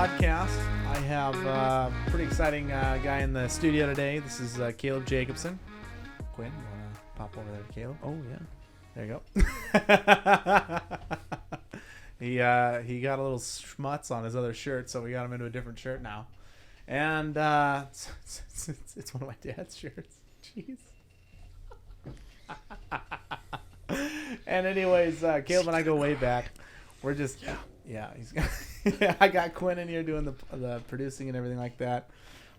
podcast. I have a pretty exciting guy in the studio today. This is Caleb Jacobson. Quinn, you want to pop over there, Caleb? Oh, yeah. There you go. He got a little schmutz on his other shirt, so we got him into a different shirt now. And it's one of my dad's shirts. Jeez. And anyways, Caleb and I go way back. We're just I got Quinn in here doing the producing and everything like that.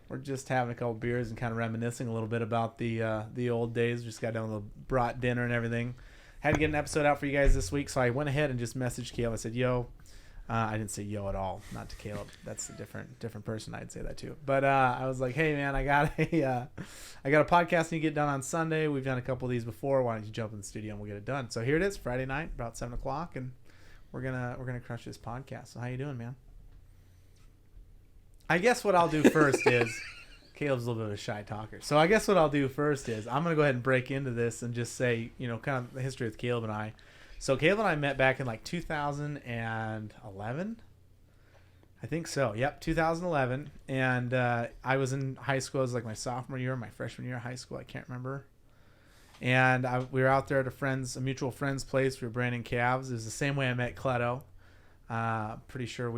We're just having a couple beers and kind of reminiscing a little bit about the old days. Just got done with a brought dinner and everything. Had to get an episode out for you guys this week, so I went ahead and just messaged Caleb. I said, "Yo," I didn't say "yo" at all, not to Caleb. That's a different person. I'd say that too. But I was like, "Hey man, I got a podcast and you get done on Sunday. We've done a couple of these before. Why don't you jump in the studio and we'll get it done?" So here it is, Friday night, about 7:00, and we're gonna crush this podcast. So how you doing, man? I guess what I'll do first is Caleb's a little bit of a shy talker. So I guess what I'll do first is I'm going to go ahead and break into this and just say, kind of the history with Caleb and I. So Caleb and I met back in like 2011. I think so. Yep, 2011. And I was in high school. It was like my sophomore year, my freshman year of high school. I can't remember. And we were out there at a mutual friend's place. We were branding calves. It was the same way I met Cleto. Pretty sure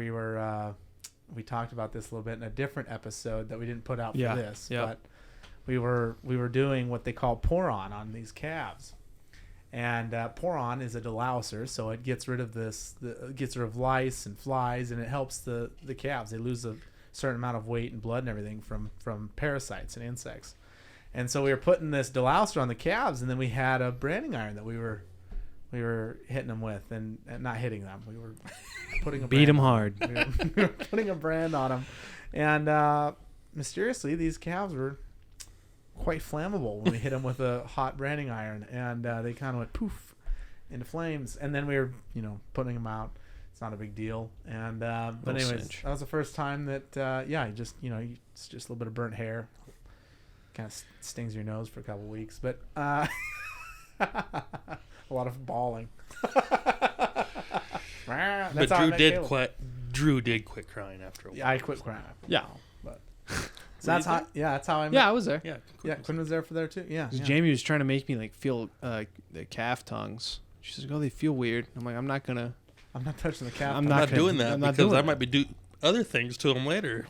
we talked about this a little bit in a different episode that we didn't put out for this. Yep. But we were doing what they call pour-on these calves. And pour-on is a delouser, so it gets rid of gets rid of lice and flies, and it helps the calves. They lose a certain amount of weight and blood and everything from parasites and insects. And so we were putting this delouser on the calves, and then we had a branding iron that we were hitting them with, and not hitting them. We were putting a beat them hard. We were putting a brand on them, and mysteriously, these calves were quite flammable when we hit them with a hot branding iron, and they kind of went poof into flames. And then we were, putting them out. It's not a big deal. And but anyways, cinch. That was the first time that it's just a little bit of burnt hair. Kind of stings your nose for a couple weeks, but a lot of bawling. But Drew did quit crying after a while. Yeah, I quit crying after a while. But so that's how I met. Yeah, I was there. Yeah, Quinn was there for there too. Yeah. Jamie was trying to make me feel the calf tongues. She's like, "Oh, they feel weird." I'm like, "I'm not touching the calf. I'm not doing that because I might be do other things to them later."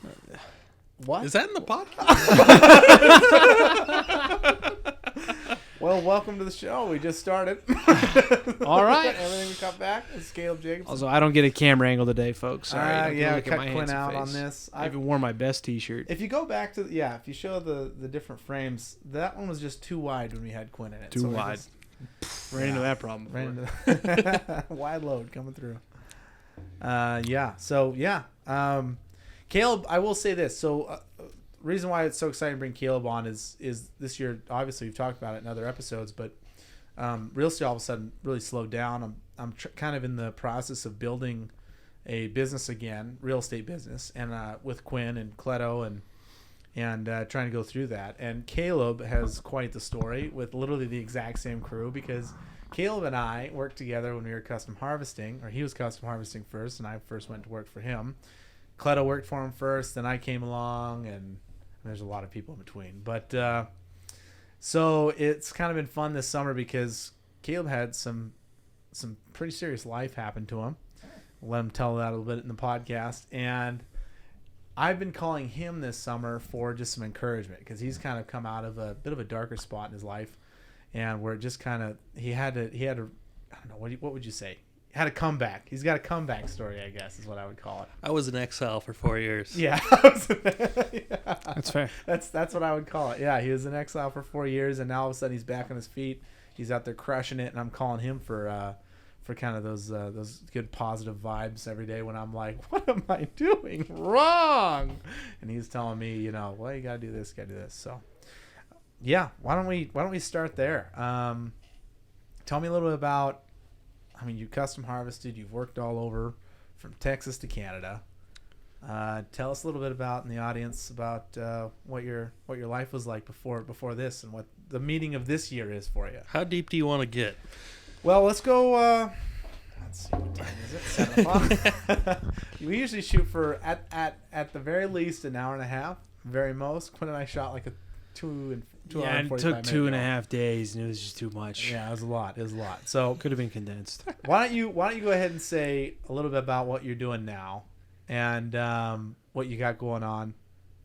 What? Is that in the podcast? Well, welcome to the show. We just started. All right. Everything we cut back is Caleb Jacobson. Also, I don't get a camera angle today, folks. Sorry. We cut Quinn out on this. I even wore my best T-shirt. If you go back to if you show the different frames, that one was just too wide when we had Quinn in it. Too wide. Ran into that problem. Wide load coming through. Caleb, I will say this. So, reason why it's so exciting to bring Caleb on is this year. Obviously, we've talked about it in other episodes, but real estate all of a sudden really slowed down. I'm kind of in the process of building a business again, real estate business, and with Quinn and Cleto and trying to go through that. And Caleb has quite the story with literally the exact same crew, because Caleb and I worked together when we were custom harvesting, or he was custom harvesting first, and I first went to work for him. Cleto worked for him first, then I came along, and there's a lot of people in between. But so it's kind of been fun this summer because Caleb had some pretty serious life happen to him. We'll let him tell that a little bit in the podcast. And I've been calling him this summer for just some encouragement, because he's kind of come out of a bit of a darker spot in his life, and where it just kind of he had a I don't know, what would you say? Had a comeback. He's got a comeback story, I guess, is what I would call it. I was in exile for 4 years. Yeah. That's fair. That's what I would call it. Yeah, he was in exile for 4 years, and now all of a sudden he's back on his feet. He's out there crushing it, and I'm calling him for kind of those good positive vibes every day when I'm like, what am I doing wrong? And he's telling me, well, you gotta do this, So, yeah, why don't we start there? Tell me a little bit about. You custom harvested. You've worked all over, from Texas to Canada. Tell us a little bit in the audience about what your life was like before this, and what the meaning of this year is for you. How deep do you want to get? Well, let's go. Let's see, what time is it? 7:00. We usually shoot for at the very least an hour and a half. Very most. Quinn and I shot like a 2 Yeah, and it took 2.5 days, and it was just too much. Yeah, it was a lot. So Could have been condensed. why don't you go ahead and say a little bit about what you're doing now, and what you got going on,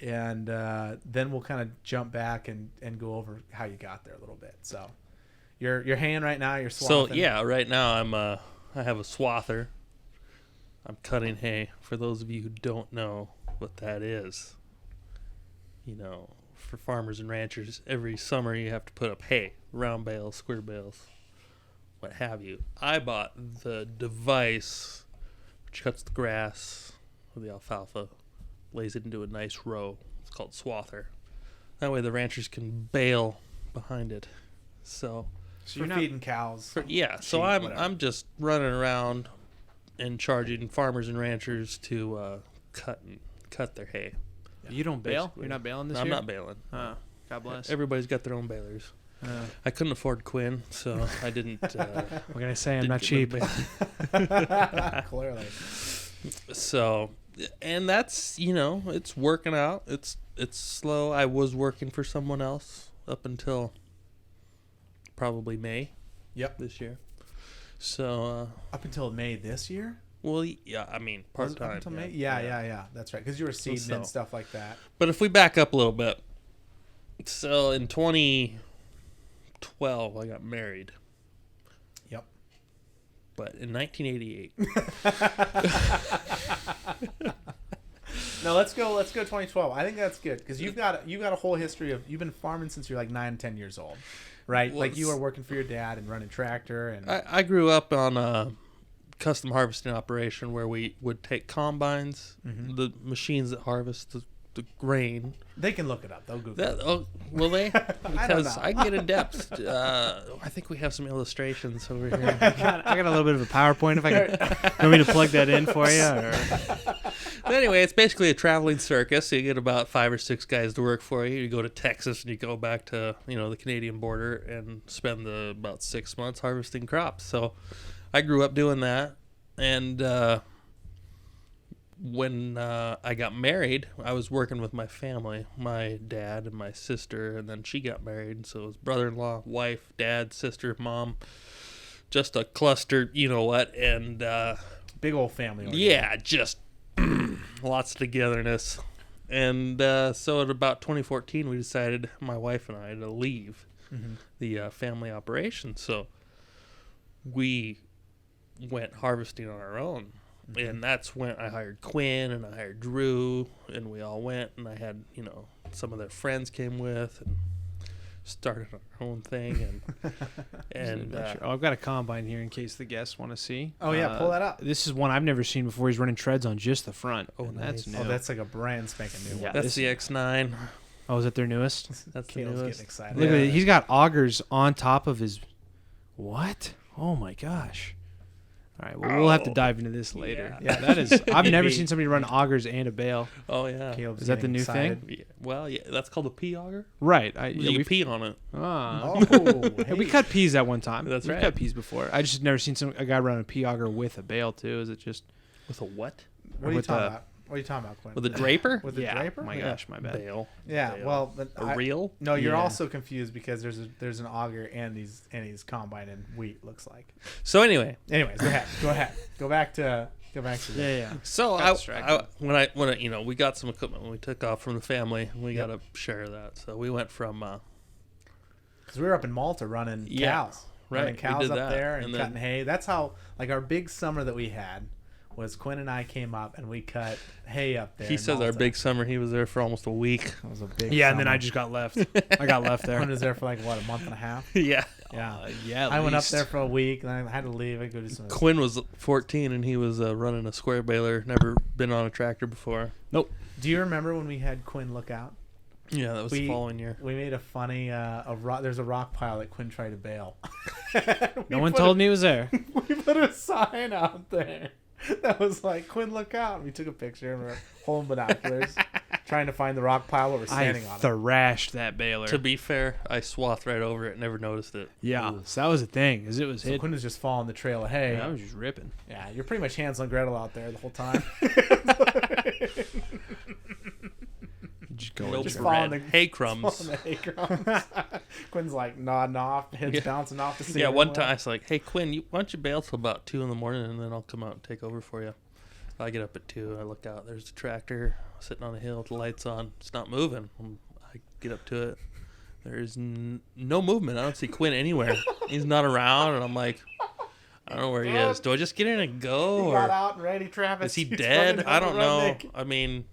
and then we'll kind of jump back and go over how you got there a little bit. So you're haying right now. You're swathing. So yeah, right now I have a swather. I'm cutting hay. For those of you who don't know what that is, for farmers and ranchers, every summer you have to put up hay, round bales, square bales, what have you. I bought the device which cuts the grass or the alfalfa, lays it into a nice row. It's called swather. That way the ranchers can bale behind it. So you're feeding cows. So I'm just running around and charging farmers and ranchers to cut their hay. You don't bail? Basically. You're not bailing this I'm year? not bailing. Oh, God bless. Everybody's got their own balers. I couldn't afford Quinn, so I didn't. What can I say? I'm not cheap. Clearly. So, and that's it's working out. It's slow. I was working for someone else up until probably May. Yep. This year. So up until May this year. Well, yeah, I mean part time. Until May. Yeah. That's right. Because you were seeding and stuff like that. But if we back up a little bit, so in 2012 I got married. Yep. But in 1988. No, let's go 2012. I think that's good because you've got a whole history of you've been farming since you're like 9, 10 years old, right? Well, like you were working for your dad and running tractor and. I grew up on a custom harvesting operation where we would take combines, the machines that harvest the grain. They can look it up. They'll Google that. it. Oh, will they? Because I I get in depth. I think we have some illustrations over here. I got a little bit of a PowerPoint. If I can, you want me to plug that in for you? Or? But anyway, it's basically a traveling circus. You get about 5 or 6 guys to work for you. You go to Texas and you go back to the Canadian border and spend about 6 months harvesting crops. So I grew up doing that, and when I got married, I was working with my family, my dad and my sister, and then she got married, so it was brother-in-law, wife, dad, sister, mom, just a cluster, and big old family. Yeah, just lots of togetherness. And so at about 2014, we decided, my wife and I, to leave the family operation. So we went harvesting on our own. And that's when I hired Quinn and I hired Drew, and we all went, and I had, some of their friends came with and started our own thing. And I've got a combine here in case the guests want to see. Oh, yeah, pull that up. This is one I've never seen before. He's running treads on just the front. Oh, nice. That's new. Oh, that's like a brand spanking new one. That's the X9. Oh, is that their newest? That's the Caleb's newest. getting excited. Look at it. He's got augers on top of his... What? Oh, my gosh. All right, well, we'll have to dive into this later. Yeah. That is... I've never seen somebody run augers and a bale. Oh, yeah. Caleb's Is that the getting new excited. thing? Yeah. Well, yeah, that's called a pea auger. Right. You pee on it. Ah. Oh, Hey, we hey. cut peas at one time. That's We've right. cut peas before. I just never seen a guy run a pea auger with a bale, too. Is it just... With a what? What are you with talking the- about? What are you talking about, Quinn? With a draper? With the yeah. draper? My Yeah. gosh, my bad. Bale. Yeah, Bale. well, but A reel? No, you're Yeah. also confused because there's an auger and he's combining wheat. Looks like. So anyway, Anyways, go ahead. Go back to Yeah. so Got distracted. when I we got some equipment when we took off from the family, we got to share that. So we went from because we were up in Malta running cows, running we cows did up that. there and And cutting then- hay. That's how our big summer that we had was Quinn and I came up and we cut hay up there. he in says our Malta. big summer. He was there for almost a week. It was a big. Yeah, and then summer. I just got left. I got left there. Quinn was there for like what, a month and a half. Yeah. Yeah. Yeah, I went up there for a week and I had to leave. I go do some. Quinn was 14 and he was running a square baler. Never been on a tractor before. Do you remember when we had Quinn look out? Yeah, that was the following year. We made a funny there's a rock pile that Quinn tried to bail. No one told me it was there. We put a sign out there that was like, Quinn, look out. And we took a picture and we were holding binoculars, trying to find the rock pile that we're I standing on. thrashed that baler. To be fair, I swathed right over it. Never noticed it. Yeah, Ooh. so that was the thing, is it was So hidden. Quinn was just following the trail of hay. Yeah, I was just ripping. Yeah, you're pretty much Hansel and Gretel out there the whole time. Just go No with just your following bread. the- Hay crumbs. following the hay crumbs. Quinn's like nodding off, head's Yeah. bouncing off the ceiling. Yeah, one time I was like, "Hey Quinn, why don't you bail till about 2 a.m. and then I'll come out and take over for you." I get up at 2. I look out. There's a tractor sitting on a hill with the lights on. It's not moving. I get up to it. There's no movement. I don't see Quinn anywhere. He's not around, and I'm like, I don't know where he is. Do I just get in and go, He got or out and Randy Travis. is he he's dead? running I down don't the road know. naked. I mean,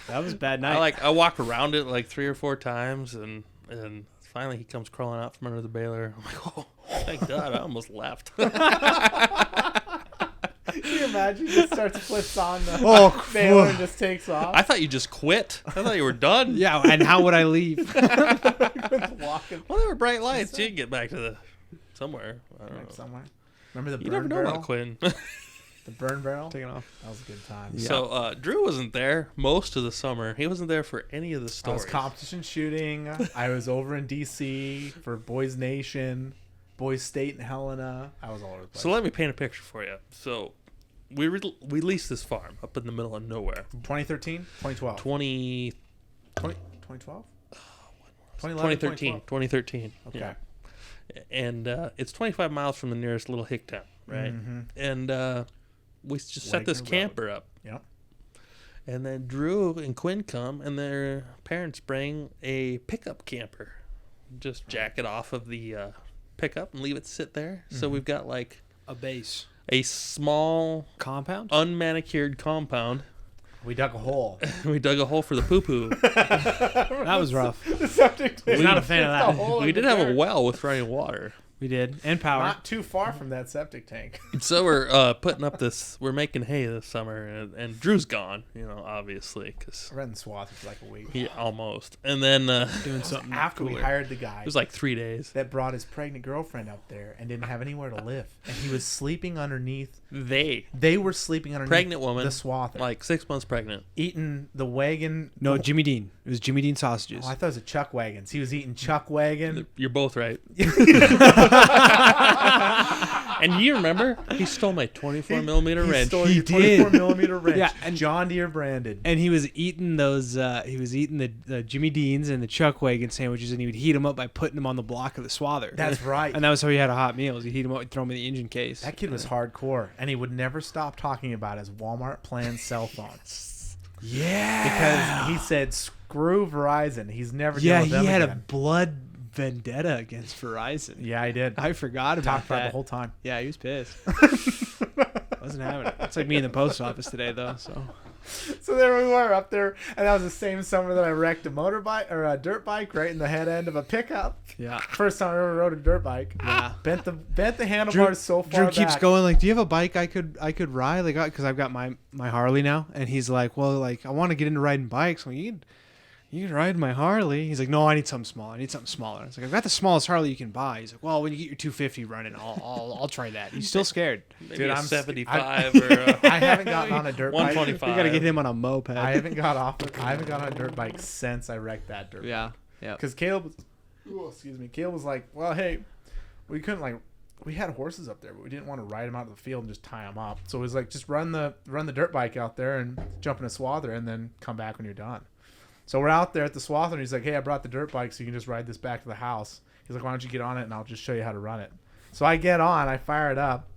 That was a bad night. I walk around it like 3 or 4 times, and finally he comes crawling out from under the baler. I'm like, oh, thank God, I almost left. Can you imagine? He just starts flips on the Oh, baler and just takes off. I thought you just quit. I thought you were done. Yeah, and how would I leave? Quinn's walking Well, there were bright lights. You can get back to the somewhere. I don't know. somewhere. Remember the You burn never know barrel? about Quinn. The burn barrel? Taking off. That was a good time. Yeah. So Drew wasn't there most of the summer. He wasn't there for any of the I was stories. competition shooting. I was over in D.C. for Boys Nation, Boys State, and Helena. I was all over the place. So let me paint a picture for you. So we leased this farm up in the middle of nowhere. 2013? 2012? 2012? 2013. 2013. Okay. Yeah. And it's 25 miles from the nearest little hick town, right? Mm-hmm. And we just set this Wagner Road. camper up. Yep. And then Drew and Quinn come, and their parents bring a pickup camper. Just jack it off of the pickup and leave it sit there. So we've got like A base. a small, Compound? unmanicured compound. We dug a hole. We dug a hole for the poo-poo. That was rough. The septic tank. Was not a fan of that. It's a hole We in did the have a dirt. well with running water. We did. And power. Not too far from that septic tank. So we're putting up this. We're making hay this summer, and Drew's gone. Obviously, because I read in Swath for like a week. he almost. And then doing something After we cooler. hired the guy it was like 3 days. that brought his pregnant girlfriend up there and didn't have anywhere to live. And he was sleeping underneath. They They were sleeping underneath pregnant woman, the Swather. like 6 months pregnant. Eating the wagon. No, Jimmy Dean. It was Jimmy Dean sausages. Oh, I thought it was a Chuck Wagons. He was eating Chuck Wagon. You're both right. And you remember he stole my 24 millimeter He wrench. stole He your did. 24 millimeter wrench. Yeah, and- John Deere branded. And he was eating those. He was eating the Jimmy Deans and the Chuck Wagon sandwiches, and he would heat them up by putting them on the block of the swather. That's right. And that was how he had a hot meal. He'd heat them up, and throw them in the engine case. That kid was hardcore, and he would never stop talking about his Walmart plan cell phone Yeah. because he said, "Screw Verizon." He's never Yeah, dealing with them he had again. a blood vendetta against Verizon. Yeah, I did. I forgot about Talked about it that. the whole time. Yeah, he was pissed. Wasn't having it. It's like me in the post office today, though. So So there we were up there, and that was the same summer that I wrecked a motorbike or a dirt bike right in the head end of a pickup. yeah, First time I ever rode a dirt bike. yeah. Bent the handlebars so far Drew keeps back. going like, "Do you have a bike I could ride?" Like, because I've got my Harley now, and he's like, "Well, like I want to get into riding bikes." I'm like, you can ride my Harley. He's like, "No, I need something small. I need something smaller." I was like, "I've got the smallest Harley you can buy." He's like, "Well, when you get your 250 running, I'll try that." He's still scared. Maybe Dude, a I'm 75 or I haven't gotten on a dirt bike. 125. We got to get him on a moped. I haven't got on a dirt bike since I wrecked that dirt bike. Yeah, yeah. Because Caleb was like, well, hey, we couldn't we had horses up there, but we didn't want to ride them out of the field and just tie them up. So it was like, just run the dirt bike out there and jump in a swather and then come back when you're done. So we're out there at the swather, and he's like, hey, I brought the dirt bike so you can just ride this back to the house. He's like, why don't you get on it and I'll just show you how to run it. So I get on, I fire it up.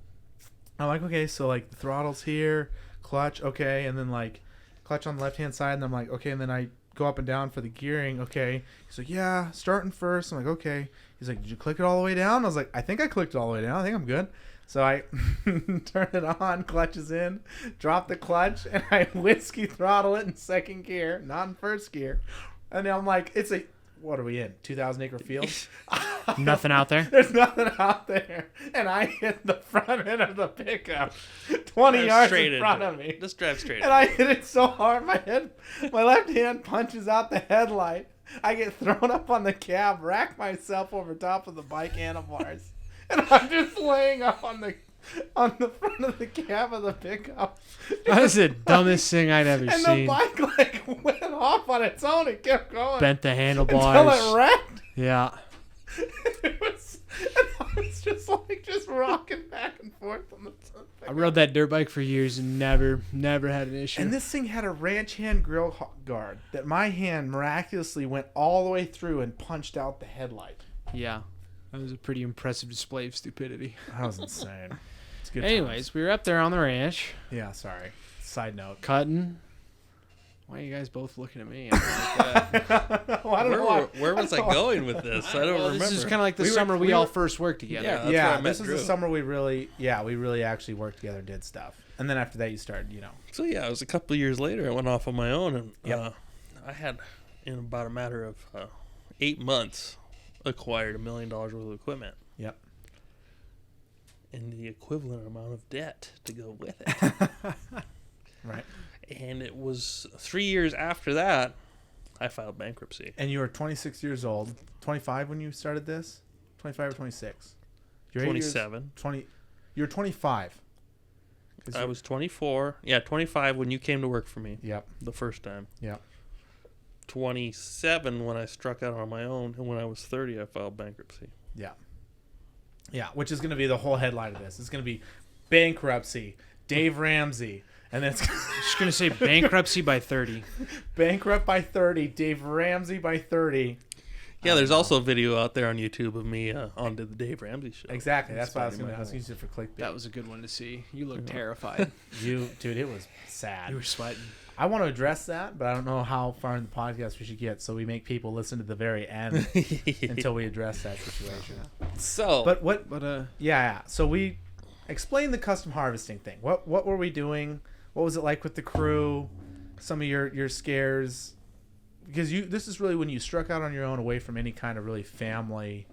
I'm like, okay, so like the throttle's here, clutch, okay, and then like clutch on the left-hand side, and I'm like, okay, and then I go up and down for the gearing, okay. He's like, yeah, starting first. I'm like, okay. He's like, did you click it all the way down? I was like, I think I clicked it all the way down. I think I'm good. So I turn it on, clutch is in, drop the clutch, and I whiskey throttle it in second gear, not in first gear. And I'm like, what are we in? 2,000 acre field? Nothing out there. There's nothing out there. And I hit the front end of the pickup 20 Drive yards straight in front into of it. me. Just drive straight. And I hit it so hard, my left hand punches out the headlight. I get thrown up on the cab, rack myself over top of the bike handlebars. And I'm just laying up on the on the front of the cab of the pickup. That's the dumbest thing I'd ever And seen. the bike like went off on its own and kept going. Bent the until handlebars. it wrecked. Yeah. And I was just rocking back and forth on the I rode that dirt bike for years and never had an issue. And this thing had a ranch hand grill guard that my hand miraculously went all the way through and punched out the headlight. Yeah. That was a pretty impressive display of stupidity. That was insane. It's good. Anyways, we were up there on the ranch. Yeah, sorry. Side note. Cutting. Why are you guys both looking at me? Like that? Well, I don't know why. Where was I going with this? I don't remember. This is kind of like the We were- summer we we all were- first worked together. Yeah. That's where Yeah, I met this was the Drew. summer we really actually worked together and did stuff. And then after that, you started, So yeah, it was a couple of years later. I went off on my own, and Yep. I had, in about a matter of 8 months, acquired $1 million worth of equipment. Yep. And the equivalent amount of debt to go with it. Right. And it was 3 years after that, I filed bankruptcy. And you were 26 years old, 25 when you started this? 25 or 26? You're 8 years- 27. 20. You were 25. 'Cause I you- was 24. Yeah, 25 when you came to work for me Yep. the first time. Yep. 27 when I struck out on my own. And when I was 30, I filed bankruptcy. Yeah. Yeah, which is going to be the whole headline of this. It's going to be bankruptcy, Dave Ramsey, and then it's Just gonna say bankruptcy by 30. bankrupt by 30, Dave Ramsey by 30. Yeah, there's also a video out there on YouTube of me on the Dave Ramsey show. Exactly. That's what I was Explaining going to my use it for clickbait. That was a good one to see. You look terrified. Dude, it was sad. You were sweating. I want to address that, but I don't know how far in the podcast we should get, so we make people listen to the very end until we address that situation. So, But what? But Yeah. So we explained the custom harvesting thing. What were we doing? What was it like with the crew? Some of your scares, because this is really when you struck out on your own, away from any kind of really family.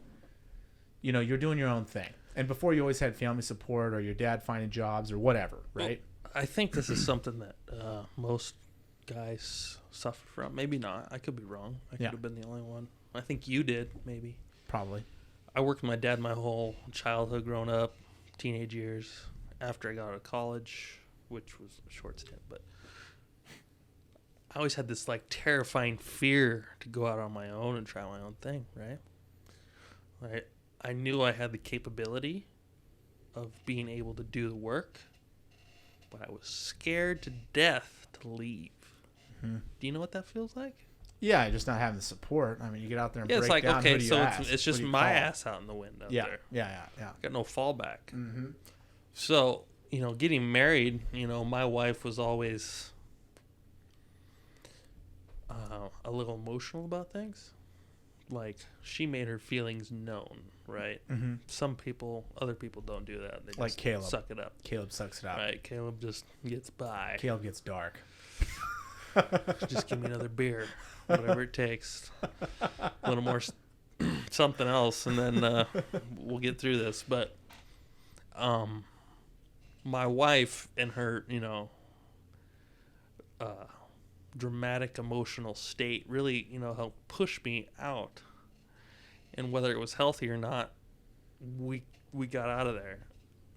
You're doing your own thing, and before you always had family support or your dad finding jobs or whatever, right? I think this is something that most guys suffer from. Maybe not. I could be wrong. I could Yeah. have been the only one. I think you did, maybe. Probably. I worked with my dad my whole childhood, growing up, teenage years. After I got out of college, which was a short stint, but I always had this like terrifying fear to go out on my own and try my own thing, right? I knew I had the capability of being able to do the work, but I was scared to death to leave. Mm-hmm. Do you know what that feels like? Yeah, just not having the support. I mean, you get out there and Yeah, break it's like, down. okay, who do you so ask? it's Who just do you my call? ass out in the wind out Yeah, there. yeah. Got no fallback. Mm-hmm. So, getting married, my wife was always a little emotional about things. Like, she made her feelings known, right? Mm-hmm. Other people don't do that. They just Like Caleb. suck it up. Caleb sucks it out. Right? Caleb just gets by. Caleb gets dark. Just give me another beer, whatever it takes. A little more something else, and then we'll get through this. But my wife and her, dramatic emotional state really, helped push me out. And whether it was healthy or not, we got out of there.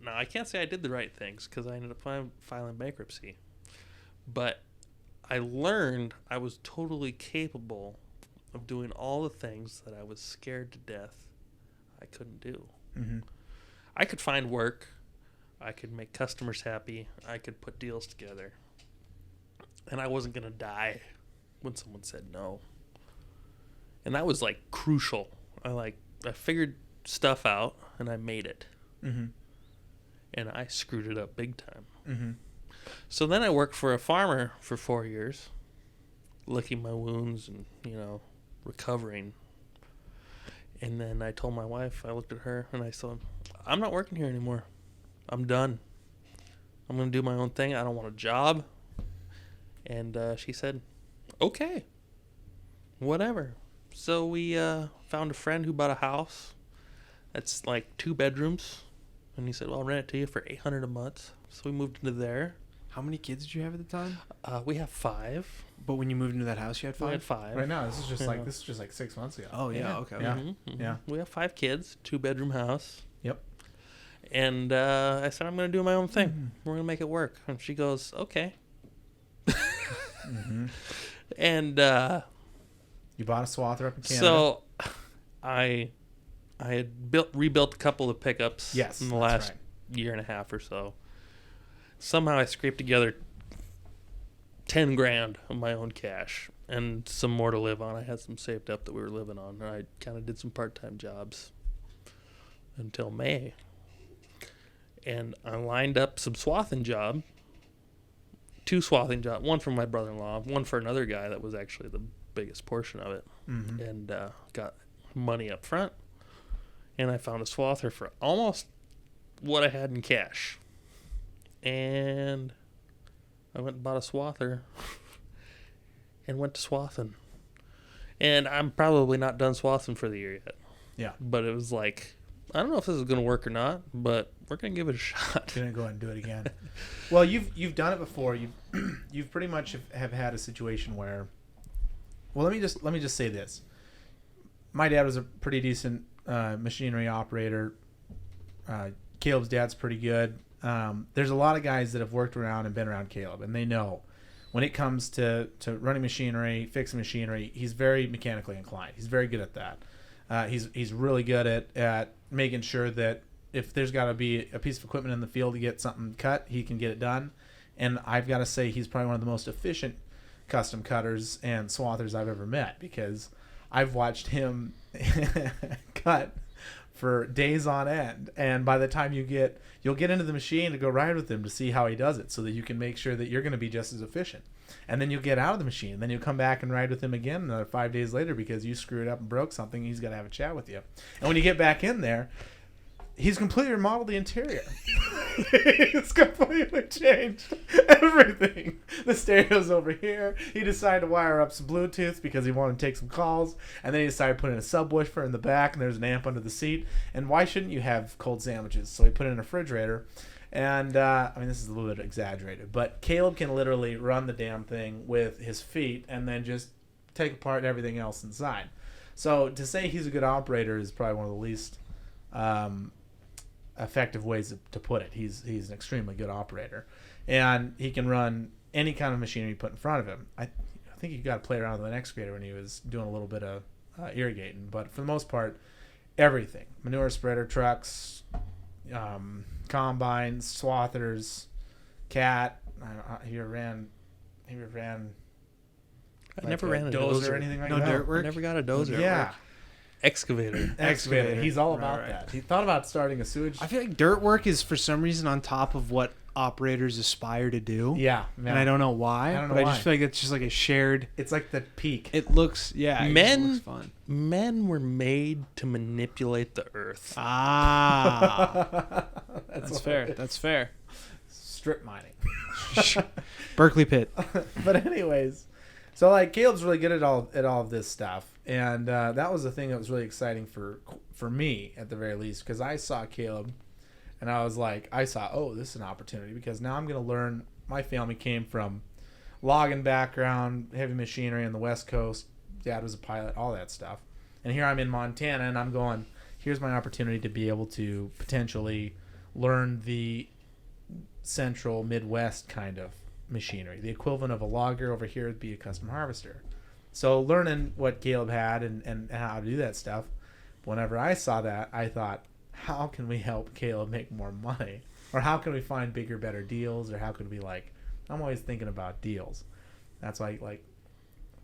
Now, I can't say I did the right things because I ended up filing bankruptcy. But I learned I was totally capable of doing all the things that I was scared to death I couldn't do. Mm-hmm. I could find work. I could make customers happy. I could put deals together. And I wasn't going to die when someone said no. And that was like crucial. I figured stuff out and I made it. Mm-hmm. And I screwed it up big time. Mm-hmm. So then I worked for a farmer for 4 years, licking my wounds and, recovering. And then I told my wife, I looked at her and I said, I'm not working here anymore. I'm done. I'm going to do my own thing. I don't want a job. And she said, okay, whatever. So we found a friend who bought a house that's like 2 bedrooms. And he said, well, I'll rent it to you for $800 a month. So we moved into there. how many kids did you have at the time? We have 5. But when you moved into that house, you had We had 5? 5. Right now, this is just Yeah. like 6 months ago. Oh, yeah. Yeah. Okay. Yeah. Mhm, mhm. Yeah. We have 5 kids, 2-bedroom house. Yep. And I said, I'm going to do my own thing. We're going to make it work. And she goes, okay. And You bought a swather up in Canada. so I had rebuilt a couple of pickups Yes, in the that's last right. year and a half or so. Somehow I scraped together 10 grand of my own cash and some more to live on. I had some saved up that we were living on. I kind of did some part-time jobs until May. And I lined up some swathing job. 2 swathing jobs. One for my brother-in-law. One for another guy that was actually the biggest portion of it. Mm-hmm. And got money up front. And I found a swather for almost what I had in cash. And I went and bought a swather and went to swathing. And I'm probably not done swathing for the year yet. Yeah. But it was like, I don't know if this is going to work or not, but we're going to give it a shot. Gonna go ahead and do it again. Well, you've done it before. You've pretty much have had a situation where. Well, let me just say this. My dad was a pretty decent machinery operator. Caleb's dad's pretty good. There's a lot of guys that have worked around and been around Caleb, and they know when it comes to running machinery, fixing machinery, he's very mechanically inclined. He's very good at that. He's really good at making sure that if there's got to be a piece of equipment in the field to get something cut, he can get it done. And I've got to say he's probably one of the most efficient custom cutters and swathers I've ever met, because I've watched him cut for days on end, and by the time you'll get into the machine to go ride with him to see how he does it, so that you can make sure that you're going to be just as efficient. And then you'll get out of the machine, and then you'll come back and ride with him again another 5 days later because you screwed up and broke something. He's got to have a chat with you. And when you get back in there, he's completely remodeled the interior. He's completely changed everything. The stereo's over here. He decided to wire up some Bluetooth because he wanted to take some calls. And then he decided to put in a subwoofer in the back, and there's an amp under the seat. And why shouldn't you have cold sandwiches? So he put in a refrigerator. And, I mean, this is a little bit exaggerated, but Caleb can literally run the damn thing with his feet and then just take apart everything else inside. So to say he's a good operator is probably one of the least effective ways to put it. He's an extremely good operator, and he can run any kind of machinery you put in front of him. I think he got to play around with an excavator when he was doing a little bit of irrigating, but for the most part, everything: manure spreader, trucks, combines, swathers, cat. He ran. I Like never ran a dozer or anything like No that. dirt work? Never got a dozer. Yeah, Excavator. excavator. He's all about Right. that. He thought about starting a sewage. I feel like dirt work is for some reason on top of what operators aspire to do. Yeah, man. And I don't know why. I don't know but I why. just feel like it's just like a shared. It's like the peak. It looks, yeah. It Men- just looks fun. Men were made to manipulate the earth. Ah, That's that's what fair. it is. That's fair. Strip mining. Berkeley Pit. But anyways, so like Caleb's really good at all of this stuff, and that was the thing that was really exciting for me at the very least, because I saw Caleb, and I was like, oh, this is an opportunity, because now I'm going to learn. My family came from logging background, heavy machinery on the West Coast. Dad was a pilot, all that stuff, and here I'm in Montana, and I'm going, here's my opportunity to be able to potentially learn the central Midwest kind of machinery. The equivalent of a logger over here would be a custom harvester. So learning what Caleb had and how to do that stuff, whenever I saw that, I thought, how can we help Caleb make more money? Or how can we find bigger, better deals? Or how could we, like, I'm always thinking about deals. That's why,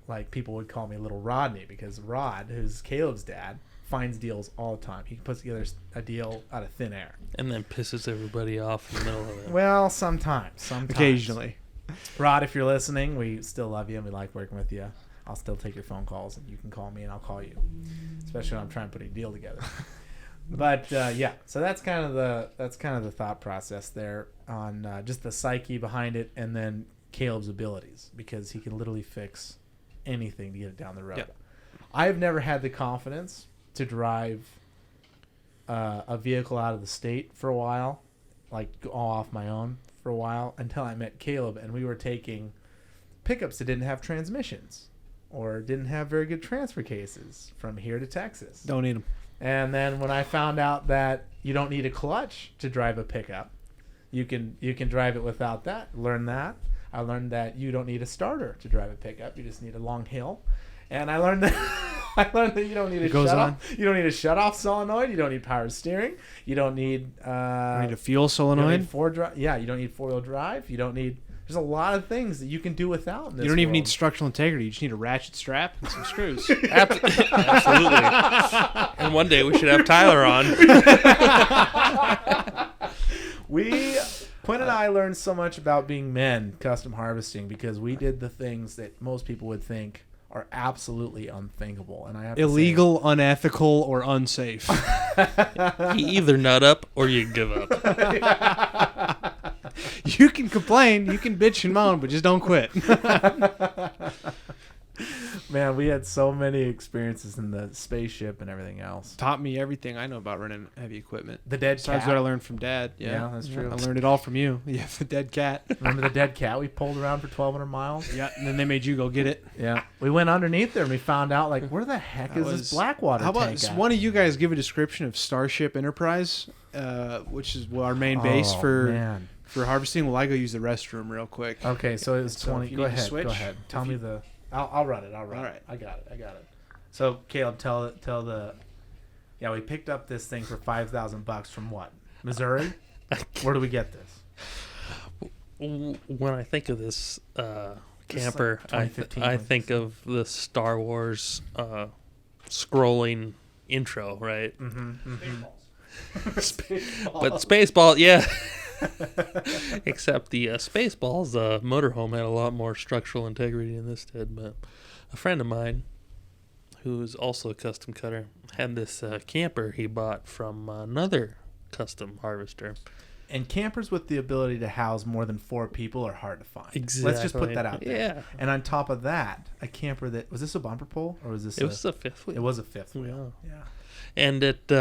like people would call me Little Rodney, because Rod, who's Caleb's dad, finds deals all the time. He puts together a deal out of thin air. And then pisses everybody off in the middle of it. Well, sometimes. Occasionally. Rod, if you're listening, we still love you and we like working with you. I'll still take your phone calls, and you can call me and I'll call you, especially when I'm trying to put a deal together. But yeah, so that's kind of the thought process there on just the psyche behind it, and then Caleb's abilities, because he can literally fix anything to get it down the road. Yep. I've never had the confidence to drive a vehicle out of the state for a while, like all off my own for a while, until I met Caleb, and we were taking pickups that didn't have transmissions or didn't have very good transfer cases from here to Texas. Don't need them. And then when I found out that you don't need a clutch to drive a pickup, you can drive it without that. Learn that. I learned that you don't need a starter to drive a pickup. You just need a long hill. And I learned that you don't need a shutoff. You don't need a shutoff solenoid. You don't need power steering. You don't need You need a fuel solenoid. You don't need four-wheel drive. You don't need. There's a lot of things that you can do without. In this You don't even world. need structural integrity. You just need a ratchet strap and some screws. Absolutely. And one day we should have Tyler on. Quinn and I learned so much about being men custom harvesting because we did the things that most people would think are absolutely unthinkable, and I have Illegal, unethical, or unsafe. You either nut up or you give up. You can complain, you can bitch and moan, but just don't quit. Man, we had so many experiences in the spaceship and everything else. Taught me everything I know about running heavy equipment. The dead Besides cat. what I learned from Dad. Yeah, that's true. I learned it all from you. Yeah, the dead cat. Remember the dead cat we pulled around for 1,200 miles? Yeah, and then they made you go get it. Yeah. We went underneath there and we found out, like, where the heck That is was- this Blackwater How about tank at? one of you guys give a description of Starship Enterprise, which is our main base Oh, for man. harvesting? Well, I go use the restroom real quick. Okay, so it was So 20. if you Go need to ahead. switch, Go ahead. Tell if me you- the. I'll run it. All All right. right. I got it. So Caleb, tell the. Yeah, we picked up this thing for $5,000 from what? Missouri. Where do we get this? When I think of this camper, like 2015, I think of the Star Wars scrolling intro, right? Mm-hmm. But Spaceball, yeah. Except the Spaceballs motorhome had a lot more structural integrity than this did. But a friend of mine, who is also a custom cutter, had this camper he bought from another custom harvester. And campers with the ability to house more than 4 people are hard to find. Exactly. Let's just put that out there. Yeah. And on top of that, a camper that was this a bumper pole or was this? It was a fifth wheel. It was a fifth wheel. Yeah. Yeah. And it,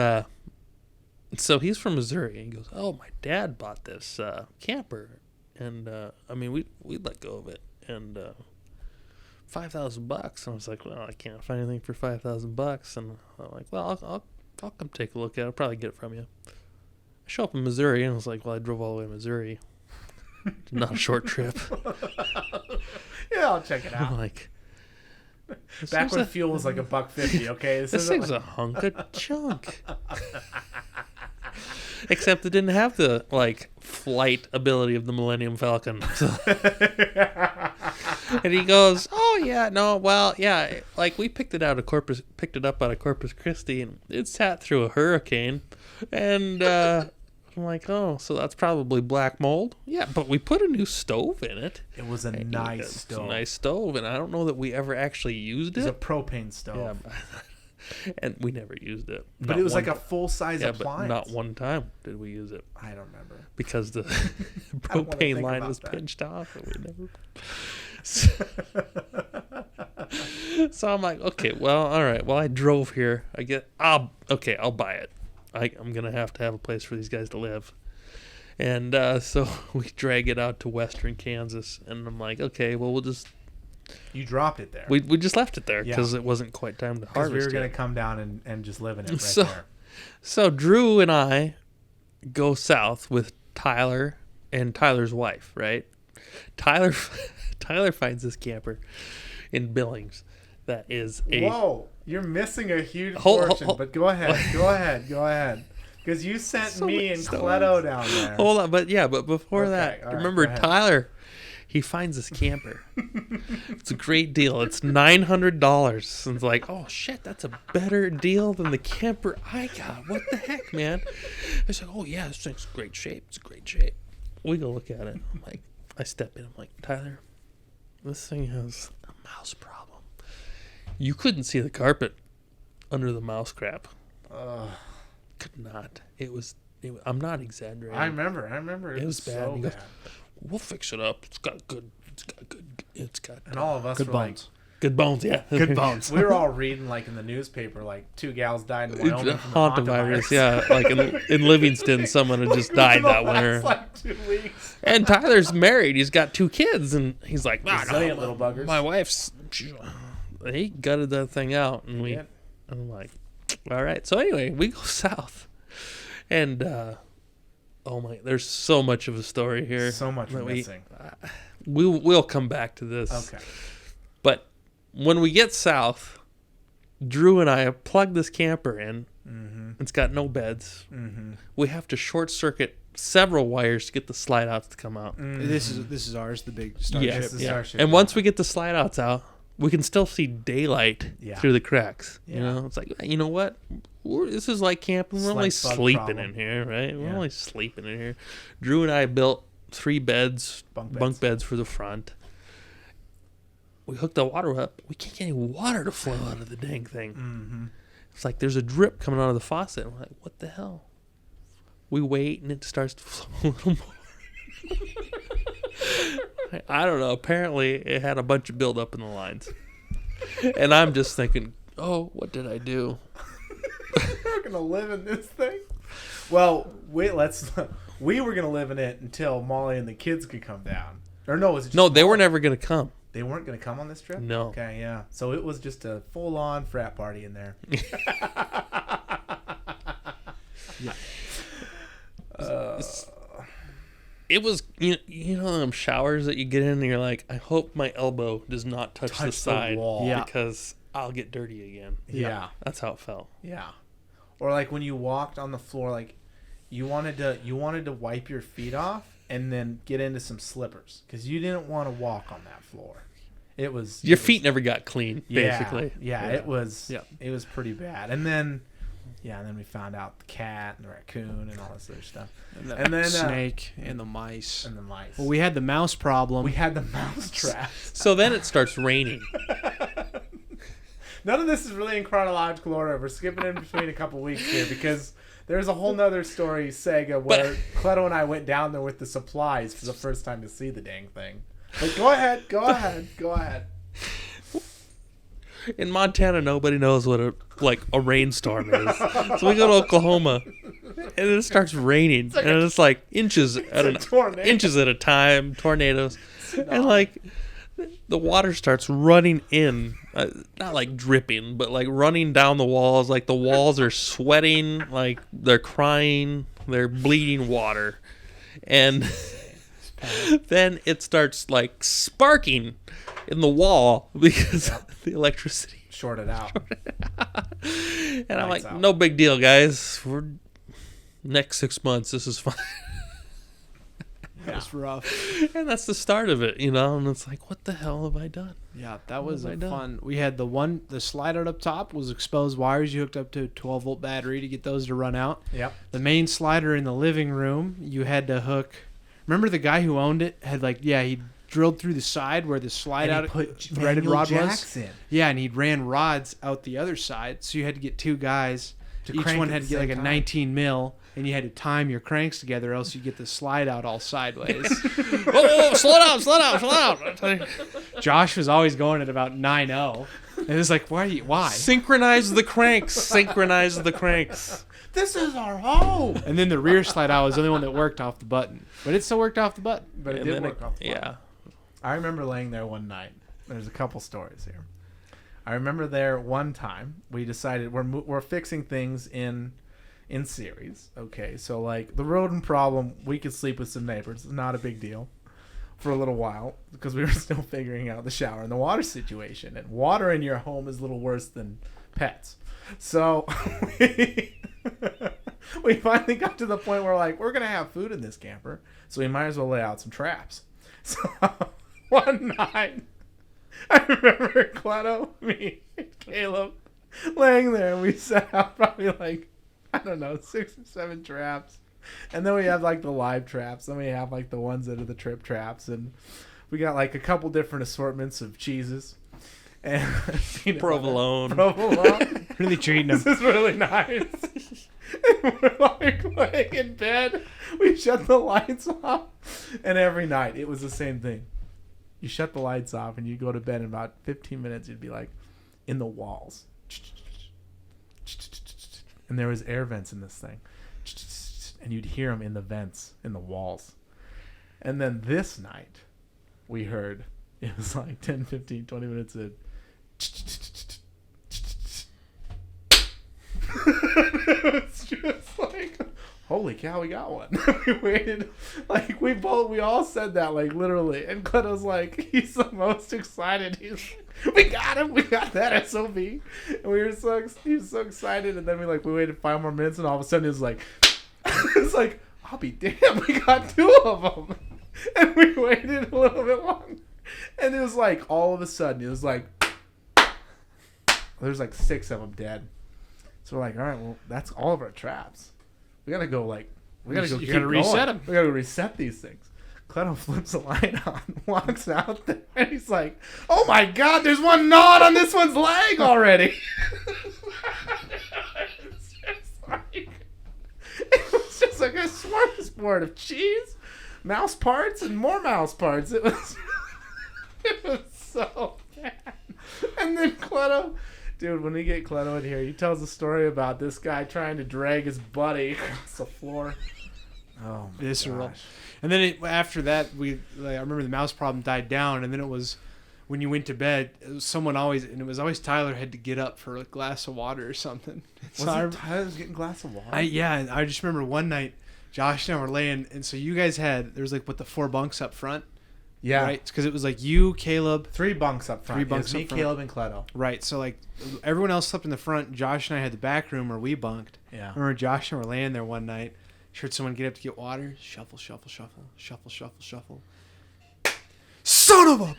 so he's from Missouri. And he goes, "Oh, my dad bought this camper, and I mean, we let go of it, and $5,000." And I was like, "Well, I can't find anything for $5,000." And I'm like, "Well, I'll come take a look at it. I'll probably get it from you." I show up in Missouri, and I was like, "Well, I drove all the way to Missouri. Not a short trip." Yeah, I'll check it I'm out. like, this Back thing's when a- fuel was like $1.50. Okay, This isn't thing's a hunk of junk. Except it didn't have the flight ability of the Millennium Falcon. And he goes, "Oh yeah, no, well, yeah, we picked it up out of Corpus Christi, and it sat through a hurricane." And I'm like, "Oh, so that's probably black mold." "Yeah, but we put a new stove in it." It was a nice stove. It's a nice stove, and I don't know that we ever actually used It was a it. propane stove. Yeah, and we never used it. But Not it was one like a full-size Yeah, appliance. but not one time did we use it I don't remember. because the I don't wanna propane think line about was that. pinched off, and we never. So I'm like, okay, well, all right. Well, I drove here. I'll buy it. I'm gonna have to have a place for these guys to live, and so we drag it out to western Kansas, and I'm like, okay, well, we'll just You dropped it there. we just left it there Yeah. because it wasn't quite time to Because harvest. we were going yet. to come down and just live in it right So- there. So Drew and I go south with Tyler and Tyler's wife, right? Tyler finds this camper in Billings that is a Whoa, you're missing a huge Hold- portion. hold- But go ahead. Because you sent So me many and stories. Cleto down there. Hold on, but before Okay, that, all right, remember go ahead. Tyler? He finds this camper. It's a great deal. It's $900. And it's like, oh shit, that's a better deal than the camper I got. What the heck, man? I said, oh yeah, this thing's great shape. It's great shape. We go look at it. I'm like, I step in. I'm like, Tyler, this thing has a mouse problem. You couldn't see the carpet under the mouse crap. Could not. I'm not exaggerating. I remember. It was was bad. so He goes, bad. We'll fix it up. It's got And all of us Good were bones. good bones. Yeah, Good bones. like, we were all reading like in the newspaper, like 2 gals died in Wyoming from the Hantavirus. Yeah, like in Livingston, someone had just died that winter. Like 2 weeks. And Tyler's married. He's got 2 kids, and he's like, Resilient little buggers. My wife's. He gutted that thing out, and Yeah. I'm like, All right. So anyway, we go south, and oh my, there's so much of a story here. So much that missing. We'll come back to this. Okay. But when we get south, Drew and I have plugged this camper in. Mm-hmm. It's got no beds. Mm-hmm. We have to short circuit several wires to get the slide outs to come out. Mm-hmm. This is ours, the big Starship. Yeah, This is yeah. Starship, And yeah. once we get the slide outs out, we can still see daylight Yeah. through the cracks. You Yeah. know, it's like, you know what? This is like camping. We're It's only like bug sleeping problem. in here, right? We're Yeah. only sleeping in here. Drew and I built 3 beds, Bunk bunk beds for the front. We hooked the water up. We can't get any water to flow out of the dang thing. Mm-hmm. It's like there's a drip coming out of the faucet. We're like, what the hell? We wait and it starts to flow a little more. I don't know. Apparently, it had a bunch of buildup in the lines. And I'm just thinking, oh, what did I do? We're gonna live in this thing. Well, we were gonna live in it until Molly and the kids could come down. Or no, was it just No, they were Molly? never going to come. They weren't gonna come on this trip. No. Okay, yeah. So it was just a full-on frat party in there. It was, you know them showers that you get in and you're like, I hope my elbow does not touch the the side wall. Yeah. because I'll get dirty again. Yeah. That's how it felt. Yeah. Or like when you walked on the floor, like you wanted to wipe your feet off and then get into some slippers because you didn't want to walk on that floor. Your Your feet never got clean, basically. Yeah, it was. Yeah. It was pretty bad. And then, and then we found out the cat and the raccoon and all this other stuff, and then snake and the mice. and the mice. Well, we had the mouse problem. We had the mouse traps. So then it starts raining. None of this is really in chronological order. We're skipping in between a couple weeks here because there's a whole nother story saga where Cleto and I went down there with the supplies for the first time to see the dang thing. But go ahead. In Montana, nobody knows what a rainstorm is. So we go to Oklahoma, and it starts raining, and it's like inches at a time, tornadoes, and like the water starts running in, not like dripping, but like running down the walls. Like the walls are sweating, like they're crying, they're bleeding water, and then it starts like sparking in the wall because the electricity shorted out. and I'm Lights like, out. no big deal, guys. We're next 6 months. This is fine. It was rough. And that's the start of it, And it's like, what the hell have I done? Yeah, that was have I done? fun. We had the slide out up top was exposed wires you hooked up to a 12-volt battery to get those to run out. Yep. The main slider in the living room, you had to hook. Remember the guy who owned it had he drilled through the side where the slide out threaded rod was. Yeah, and he ran rods out the other side, so you had to get 2 guys. To Each crank one at had to the get like same a time. 19 mil, and you had to time your cranks together, else you get the slide out all sideways. Whoa, slow down. Josh was always going at about 9.0. And it was like, why? Synchronize the cranks. This is our home. And then the rear slide out was the only one that worked off the button. But it still worked off the button. But it And did then work off the button. Yeah. I remember laying there one night. There's a couple stories here. I remember there one time we decided we're fixing things in series. Okay, so like the rodent problem, we could sleep with some neighbors. Not a big deal for a little while because we were still figuring out the shower and the water situation. And water in your home is a little worse than pets. So we finally got to the point where we're gonna have food in this camper, so we might as well lay out some traps. So one night, I remember Cleto, me, and Caleb laying there, and we set out probably 6 or 7 traps. And then we have the live traps. Then we have the ones that are the trip traps. And we got a couple different assortments of cheeses. And Provolone. Really treating This them. is really nice. And we're laying in bed. We shut the lights off. And every night it was the same thing. You shut the lights off and you go to bed in about 15 minutes. You'd be in the walls. And there was air vents in this thing. And you'd hear them in the vents, in the walls. And then this night, we heard, it was 10, 15, 20 minutes in. It's just like, holy cow, we got one. We waited, like we all said that, like literally. And Cleto's like, he's the most excited. He's like, we got him, we got that SOB. And he was so excited. And then we waited 5 more minutes, and all of a sudden it was like, it's like, I'll be damned, we got 2 of them. And we waited a little bit longer, and it was like all of a sudden it was like, there's like 6 of them dead. So we're like, all right, well, that's all of our traps. We gotta go reset them. We gotta reset these things. Cleto flips the light on, walks out there, and he's like, oh my god, there's one knot on this one's leg already. It was just like a smorgasbord of cheese, mouse parts, and more mouse parts. It was so bad. And then Cleto, dude, when we get Cleto in here, he tells a story about this guy trying to drag his buddy across the floor. Oh my Visceral. gosh. And then after that, I remember the mouse problem died down, and then it was when you went to bed, it was always Tyler had to get up for a glass of water or something. Tyler was getting a glass of water? And I just remember one night, Josh and I were laying, and so you guys there was like the 4 bunks up front. Yeah. Right? Because it was like you, Caleb. 3 bunks up front. 3 bunks me, up front. Caleb, and Cleto. Right. So like everyone else slept in the front. Josh and I had the back room where we bunked. Yeah. I remember Josh and I were laying there one night. Heard someone get up to get water. Shuffle, shuffle, shuffle, shuffle, shuffle, shuffle. Son of a!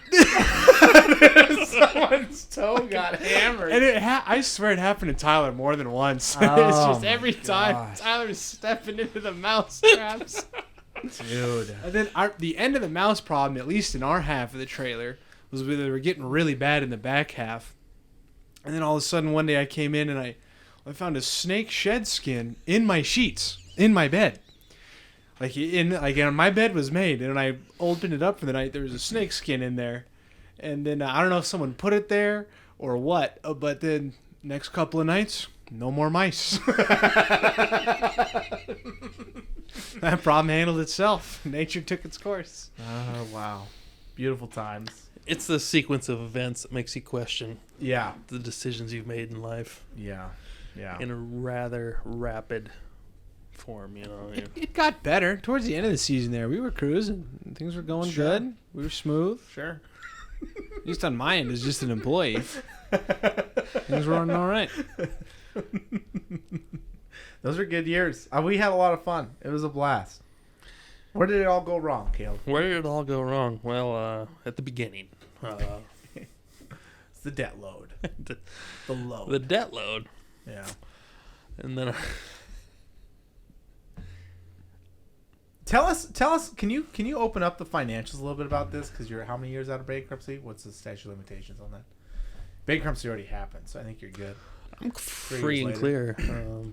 Someone's toe got hammered. And I swear it happened to Tyler more than once. It's Oh just every my time gosh. Tyler's stepping into the mouse traps. Dude. And then the end of the mouse problem, at least in our half of the trailer, was where they were getting really bad in the back half. And then all of a sudden one day I came in and I found a snake shed skin in my sheets, in my bed. My bed was made, and I opened it up for the night. There was a snake skin in there, and then I don't know if someone put it there or what. But then next couple of nights, no more mice. That problem handled itself. Nature took its course. Oh, wow. Beautiful times. It's the sequence of events that makes you question Yeah. the decisions you've made in life Yeah. Yeah. in a rather rapid form, It got better towards the end of the season. There, we were cruising. Things were going Sure. good. We were smooth. Sure. At least on my end, as just an employee, things were running all right. Those were good years. We had a lot of fun. It was a blast. Where did it all go wrong, Caleb? Where did it all go wrong? Well, at the beginning. It's the debt load. The load. The debt load. Yeah. And then Tell us. Can you open up the financials a little bit about this? Because you're how many years out of bankruptcy? What's the statute of limitations on that? Bankruptcy already happened, so I think you're good. I'm free and clear.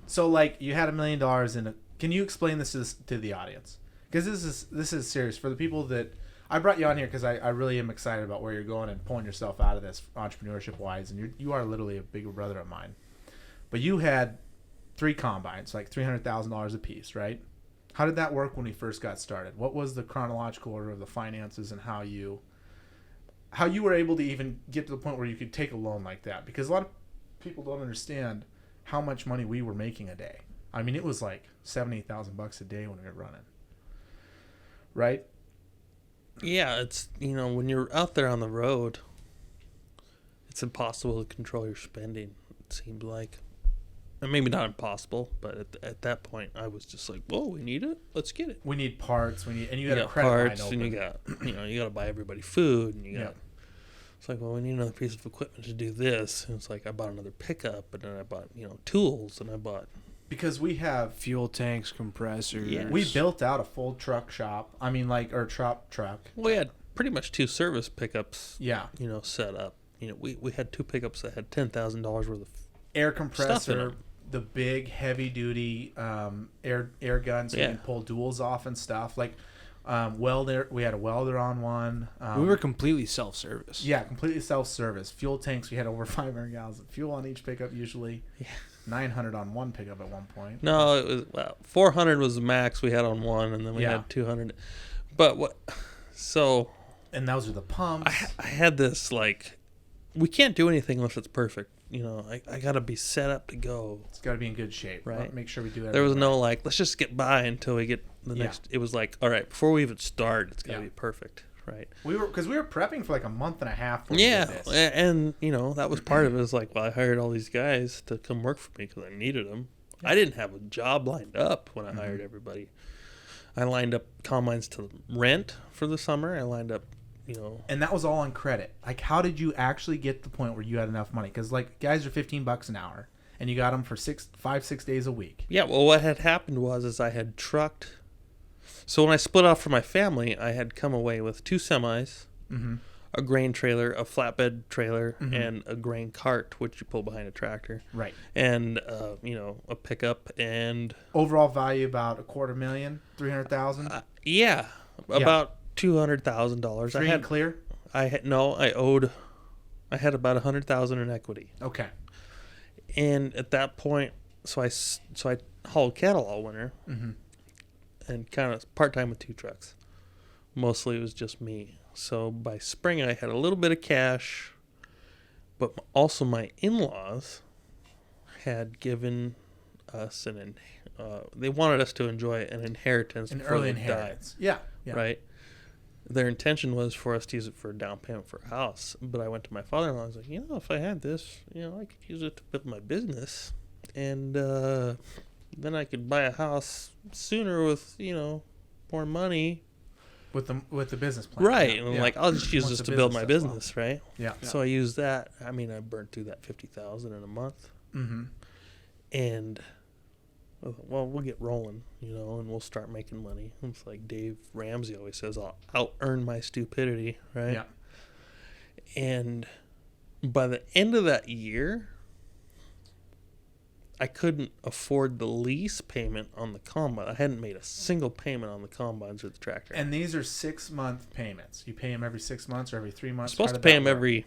So like you had $1 million in a. Can you explain this to the audience? Because this is serious for the people that I brought you on here because I really am excited about where you're going and pulling yourself out of this entrepreneurship wise, and you are literally a bigger brother of mine. But you had 3 combines, like $300,000 a piece, right? How did that work when we first got started? What was the chronological order of the finances and how you were able to even get to the point where you could take a loan like that? Because a lot of people don't understand how much money we were making a day. I mean, it was like $70,000 a day when we were running. Right? Yeah, it's, when you're out there on the road, it's impossible to control your spending, it seems like. And maybe not impossible, but at that point, I was just like, "Whoa, we need it. Let's get it." We need parts. And you had a got credit parts, line open. and you got, you got to buy everybody food, and you got. Yeah. It's like, well, we need another piece of equipment to do this, and it's like I bought another pickup, and then I bought, tools, and I bought. Because we have Fuel tanks, compressors. Yeah. we built out a full truck shop. I mean, or truck. We had pretty much 2 service pickups. Yeah. Set up. We had 2 pickups that had $10,000 worth of Air stuff in compressor. them. The big heavy duty air gun, so you can pull duals off and stuff. Like welder, we had a welder on one. We were completely self-service. Yeah, completely self-service. Fuel tanks, we had over 500 gallons of fuel on each pickup usually. Yeah. 900 on one pickup at one point. No, it was 400 was the max we had on one, and then we had 200. But what? So. And those are the pumps. I had this we can't do anything unless it's perfect. I got to be set up to go. It's got to be in good shape. Right. Make sure we do that. There was no like, let's just get by until we get the next. It was like, all right, before we even start, it's got to be perfect. Right. We were prepping for like a month and a half. We Yeah. did this. And, that was part of it. It was like, well, I hired all these guys to come work for me because I needed them. Yeah. I didn't have a job lined up when I hired everybody. I lined up combines to rent for the summer. I lined up, And that was all on credit. Like, how did you actually get to the point where you had enough money? Because, like, guys are $15 an hour, and you got them for 5-6 days a week. Yeah, well, what had happened was I had trucked. So when I split off from my family, I had come away with 2 semis, a grain trailer, a flatbed trailer, and a grain cart, which you pull behind a tractor. Right. And, a pickup and... Overall value about $250,000, $300,000? Yeah, about $200,000. Free and clear? I had about $100,000 in equity. Okay. And at that point, so I hauled cattle all winter, and kind of part-time with 2 trucks. Mostly it was just me. So by spring I had a little bit of cash, but also my in-laws had given us they wanted us to enjoy an inheritance. An before early they inheritance. died. Yeah. Right? Their intention was for us to use it for a down payment for a house. But I went to my father-in-law and I was like, if I had this, I could use it to build my business. And then I could buy a house sooner with, more money. With the business plan. Right. And I'm like, I'll just use this to build my business, right? Yeah. So I used that. I mean, I burned through that $50,000 in a month. And well, we'll get rolling, and we'll start making money. It's like Dave Ramsey always says, I'll out-earn my stupidity, right? Yeah. And by the end of that year, I couldn't afford the lease payment on the combine. I hadn't made a single payment on the combines or the tractor. And these are 6-month payments. You pay them every 6 months or every 3 months? I'm supposed to pay them every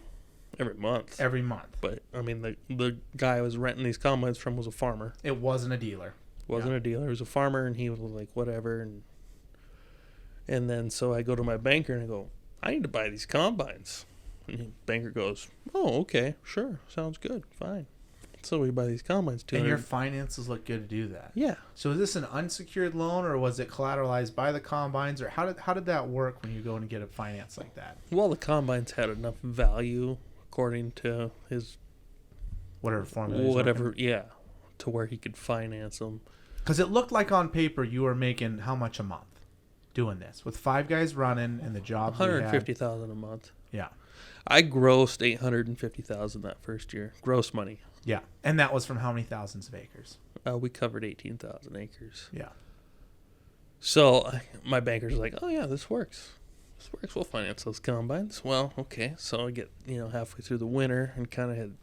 month. Every month. But, I mean, the guy I was renting these combines from was a farmer. It wasn't a dealer. Wasn't a dealer. He was a farmer, and he was like, whatever. And then so I go to my banker, and I go, I need to buy these combines. And the banker goes, oh, okay, sure. Sounds good. Fine. So we buy these combines. And your finances look good to do that. Yeah. So is this an unsecured loan, or was it collateralized by the combines, or how did that work when you go and get a finance like that? Well, the combines had enough value according to his whatever formula. To where he could finance them. Because it looked like on paper you were making how much a month doing this with 5 guys running and the jobs. $150,000 a month. Yeah. I grossed $850,000 that first year. Gross money. Yeah, and that was from how many thousands of acres? We covered 18,000 acres. Yeah. So my banker's like, oh, yeah, this works. This works. We'll finance those combines. Well, okay. So I get, halfway through the winter and kind of had,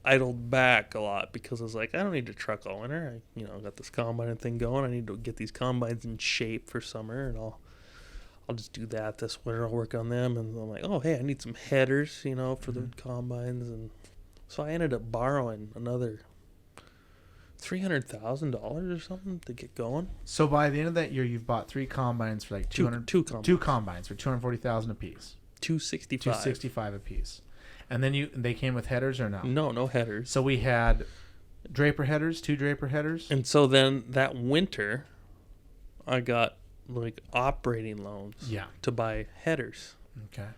idled back a lot because I was like, I don't need to truck all winter. I, got this combine thing going. I need to get these combines in shape for summer, and I'll just do that this winter. I'll work on them. And I'm like, oh, hey, I need some headers, for the combines. And so I ended up borrowing another $300,000 or something to get going. So by the end of that year, you've bought 3 combines for like two combines for $240,000 a piece. $265 a piece. And then they came with headers or no? No headers. So we had Draper headers, 2 Draper headers. And so then that winter, I got like operating loans to buy headers. Okay.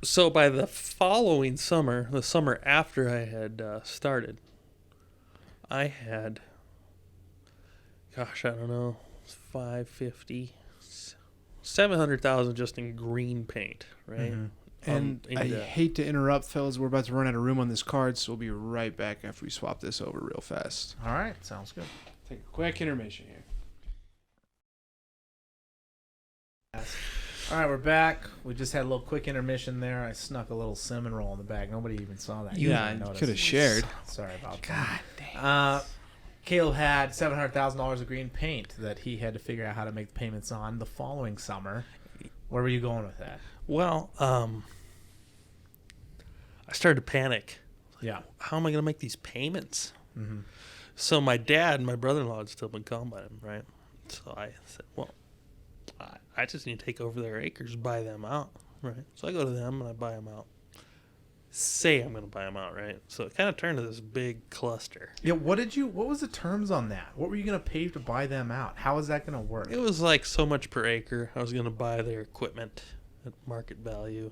So by the following summer, the summer after I had started, I had, I don't know, $550,000, $700,000 just in green paint, right? Mm-hmm. And I hate to interrupt, fellas. We're about to run out of room on this card, so we'll be right back after we swap this over real fast. All right, sounds good. Take a quick intermission here. All right, we're back. We just had a little quick intermission there. I snuck a little cinnamon roll in the bag. Nobody even saw that. You could have shared. Sorry about that. God dang. Caleb had $700,000 of green paint that he had to figure out how to make payments on the following summer. Where were you going with that? Well, I started to panic. Yeah. How am I going to make these payments? Mm-hmm. So my dad and my brother-in-law had still been combining, right? So I said, well, I just need to take over their acres, buy them out, right? So I go to them and I buy them out. say I'm going to buy them outright. So it kind of turned to this big cluster. Yeah. What was the terms on that? What were you going to pay to buy them out? How is that going to work? It was like so much per acre. I was going to buy their equipment at market value.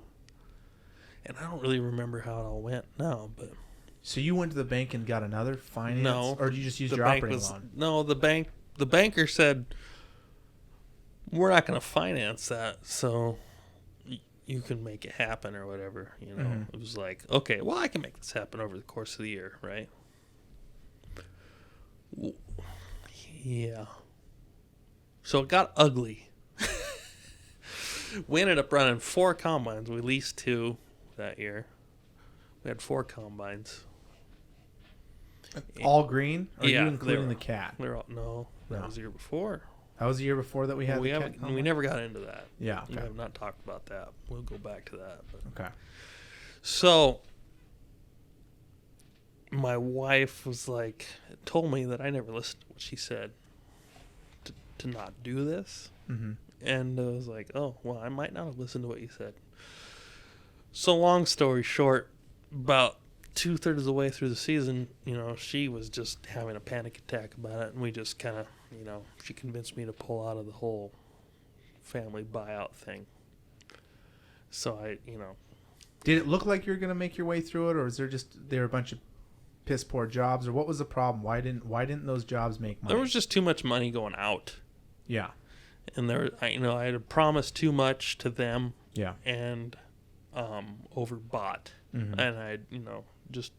And I don't really remember how it all went now, but... So you went to the bank and got another finance? No. Or did you just use your operating loan? No, the banker said, we're not going to finance that, so you can make it happen or whatever. You know, Mhm. It was like, okay, well, I can make this happen over the course of the year, right? Yeah. So it got ugly. We ended up running 4 combines. We leased 2 that year. We had 4 combines. All green? Or Yeah, are you they including were- the cat? No, that No. was the year before. That was the year before that we had the cat We combine? never got into that. Yeah, We okay. have not talked about that. We'll go back to that. But. Okay. So, my wife was like, told me that I never listened to what she said to not do this. Mm-hmm. And I was like, oh, well, I might not have listened to what you said. So, long story short, about 2/3 of the way through the season, you know, she was just having a panic attack about it. And we just kind of, you know, she convinced me to pull out of the whole family buyout thing. So, I, you know. Did it look like you were going to make your way through it, or is there a bunch of piss poor jobs, or what was the problem? Why didn't those jobs make money? There was just too much money going out. Yeah. And I had promised too much to them Yeah. and overbought. Mhm. And I, just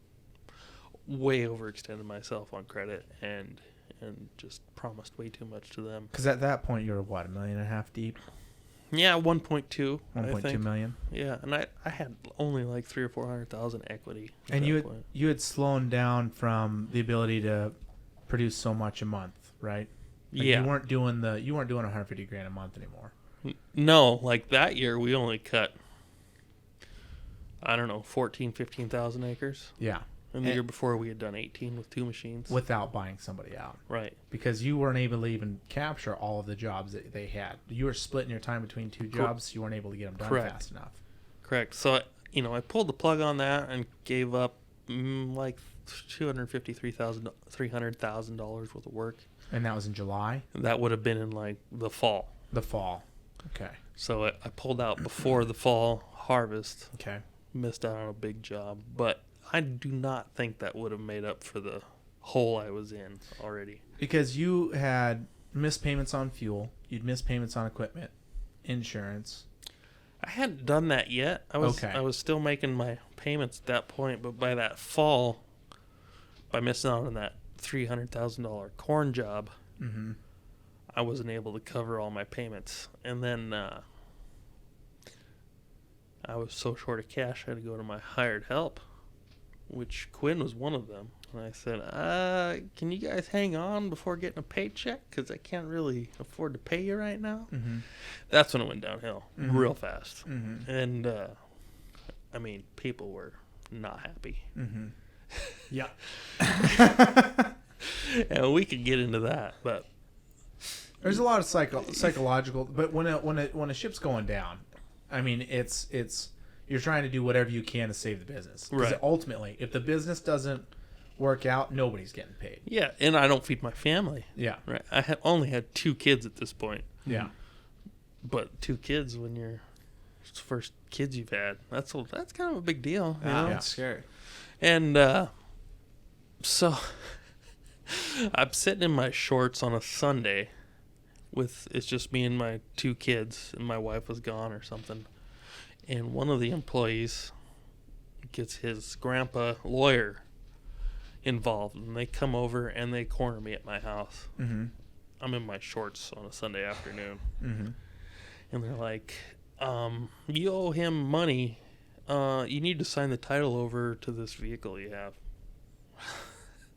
way overextended myself on credit and just promised way too much to them. Because at that point you were what, $1.5 million deep? Yeah, 1.2. 1.2 million. Yeah, and I had only like 300,000 or 400,000 equity. at And that point. you had slowed down from the ability to produce so much a month, right? Like yeah. You weren't doing $150,000 a month anymore. No, like that year we only cut, I don't know, 15,000 acres. Yeah. And the year before we had done 18 with 2 machines. Without buying somebody out. Right. Because you weren't able to even capture all of the jobs that they had. You were splitting your time between 2 jobs, so you weren't able to get them done Correct. fast enough. Correct. So, I pulled the plug on that and gave up like $300,000 worth of work. And that was in July? That would have been in like the fall. The fall. Okay. So I pulled out before the fall harvest. Okay. Missed out on a big job. But I do not think that would have made up for the hole I was in already. Because you had missed payments on fuel. You'd missed payments on equipment, insurance. I hadn't done that yet. I was still making my payments at that point, but by that fall, by missing out on that $300,000 corn job, Mm-hmm. I wasn't able to cover all my payments. And then I was so short of cash, I had to go to my hired help, which Quinn was one of them. And I said, can you guys hang on before getting a paycheck? Because I can't really afford to pay you right now. Mm-hmm. That's when it went downhill real fast. Mm-hmm. And, people were not happy. Mm-hmm. Yeah. And we could get into that, but There's a lot of psychological, but when a ship's going down, I mean, it's you're trying to do whatever you can to save the business. 'Cause Right. ultimately, if the business doesn't work out, nobody's getting paid. yeah, and I don't feed my family. Yeah. Right. I only had 2 kids at this point. Yeah. But 2 kids when you're it's the first kids you've had, that's kind of a big deal. You know? Yeah. That's scary. And so I'm sitting in my shorts on a Sunday it's just me and my 2 kids, and my wife was gone or something. And one of the employees gets his grandpa lawyer involved, and they come over and they corner me at my house. Mm-hmm. I'm in my shorts on a Sunday afternoon. Mm-hmm. And And they're like, you owe him money. You need to sign the title over to this vehicle you have.